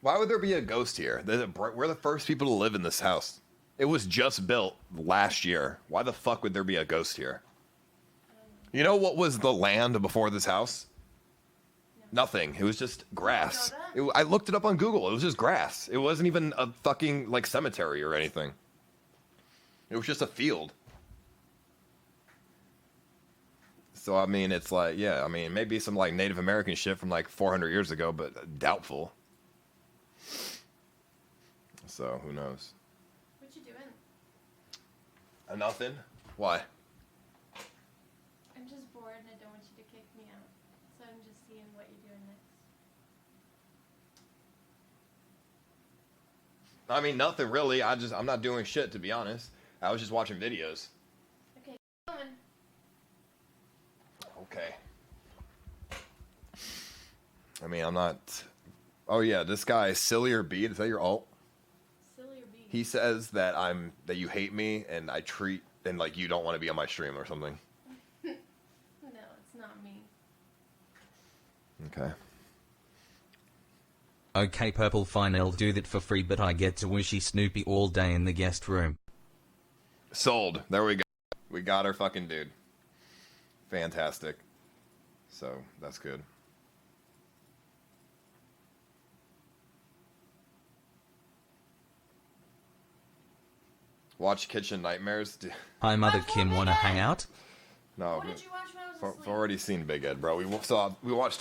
Why would there be a ghost here? We're the first people to live in this house. It was just built last year. Why the fuck would there be a ghost here? You know what was the land before this house? No. Nothing. It was just grass. I looked it up on Google. It was just grass. It wasn't even a fucking like cemetery or anything. It was just a field. So I mean, it's like, yeah, I mean, maybe some like Native American shit from like 400 years ago, but doubtful. So who knows? What you doing? Nothing. Why? I'm just bored and I don't want you to kick me out. So I'm just seeing what you're doing next. I mean, nothing really. I'm not doing shit, to be honest. I was just watching videos. Okay, coming. Okay. I mean, I'm not. Oh yeah, this guy Sillier Beat. Is that your alt? Sillier Beat. He says that that you hate me and I treat and like you don't want to be on my stream or something. No, it's not me. Okay. Okay, Purple, fine, I'll do that for free, but I get to wishy Snoopy all day in the guest room. Sold. There we go. We got our fucking dude. Fantastic. So that's good. Watch Kitchen Nightmares. Hi, Mother Kim, wanna hang out? No, What did you watch when I was we've already seen Big Ed, bro. We watched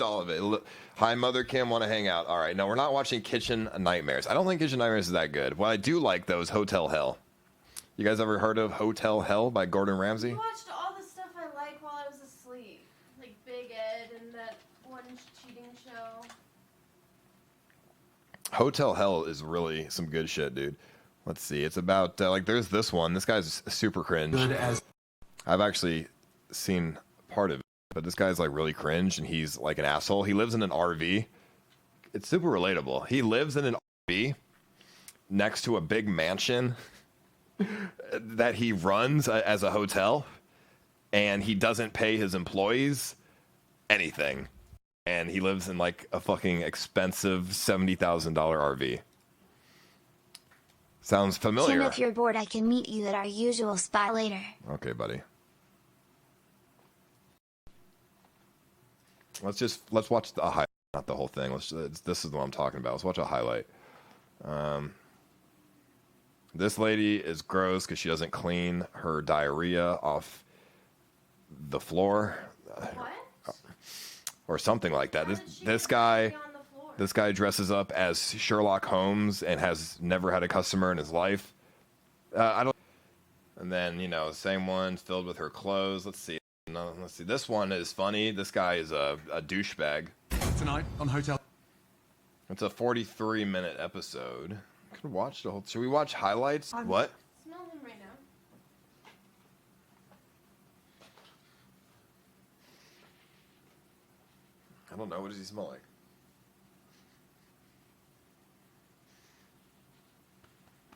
all of it. Hi, Mother Kim, want to hang out? All right, no, we're not watching Kitchen Nightmares. I don't think Kitchen Nightmares is that good. What I do like though is Hotel Hell. You guys ever heard of Hotel Hell by Gordon Ramsay? You watched all the stuff I like while I was asleep. Like Big Ed and that one cheating show. Hotel Hell is really some good shit, dude. Let's see. It's about like there's this one. This guy's super cringe. I've actually seen part of it, but this guy's like really cringe and he's like an asshole. He lives in an RV. It's super relatable. He lives in an RV next to a big mansion that he runs as a hotel, and he doesn't pay his employees anything. And he lives in like a fucking expensive $70,000 RV. Sounds familiar. Kim, if you're bored, I can meet you at our usual spot later. Okay, buddy. Let's watch a highlight, not the whole thing. This is what I'm talking about. Let's watch a highlight. This lady is gross because she doesn't clean her diarrhea off the floor, or something like that. This guy dresses up as Sherlock Holmes and has never had a customer in his life. I don't. And then same one filled with her clothes. Let's see. No, let's see. This one is funny. This guy is a douchebag. Tonight on Hotel. It's a 43-minute episode. Could watch the whole. Should we watch highlights? What? Smell him right now. I don't know. What does he smell like?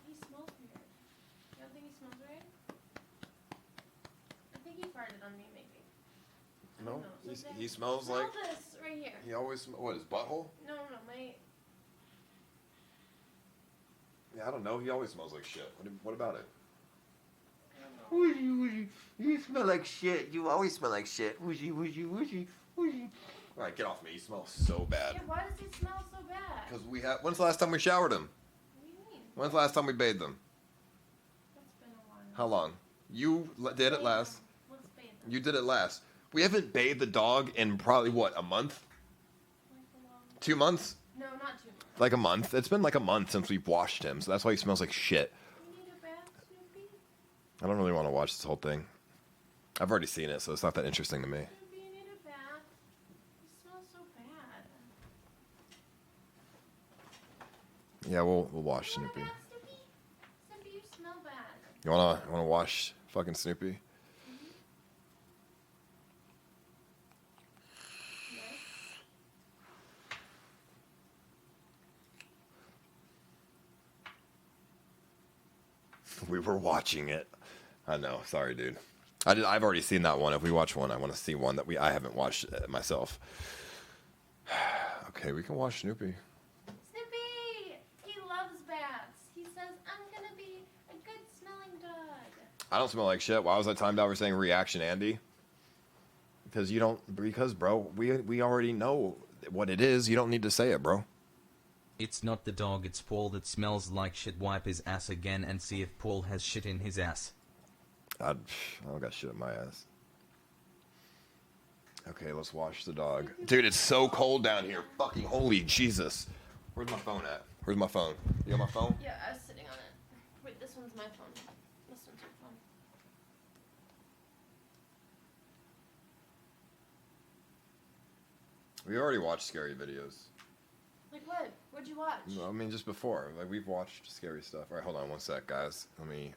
He smells weird. You don't think he smells right? I think he farted on me, maybe. I No, don't know. he smells Smell like. this right here. He always what? His butthole? No, my. Yeah, I don't know. He always smells like shit. What about it? Whooshy. You smell like shit. You always smell like shit. Whooshy. All right, get off me. He smells so bad. Yeah, why does he smell so bad? Because we have. When's the last time we showered him? What do you mean? When's the last time we bathed him? It's been a while. How long? You did it last. Let's bathe him. You did it last. We haven't bathed the dog in probably what, a month? 2 months? No, not 2 months. Like a month. It's been like a month since we've washed him, so that's why he smells like shit. We need a bath, Snoopy. I don't really want to watch this whole thing. I've already seen it, so it's not that interesting to me. Snoopy, you need a bath. You smell so bad. Yeah, we'll watch Snoopy. Snoopy, you smell bad. You wanna watch fucking Snoopy? We were watching it. I know. Sorry, dude. I've already seen that one. If we watch one, I want to see one that I haven't watched myself. Okay, we can watch Snoopy. Snoopy! He loves baths. He says, I'm gonna be a good smelling dog. I don't smell like shit. Why was I timed out for saying reaction, Andy? Because bro, we already know what it is. You don't need to say it, bro. It's not the dog, it's Paul that smells like shit. Wipe his ass again and see if Paul has shit in his ass. I don't got shit in my ass. Okay, let's wash the dog. Dude, it's so cold down here. Fucking holy Jesus. Where's my phone at? Where's my phone? You got my phone? Yeah, I was sitting on it. Wait, this one's my phone. This one's your phone. We already watched scary videos. Like what? What'd you watch? No, I mean, just before. Like, we've watched scary stuff. All right, hold on one sec, guys. Let me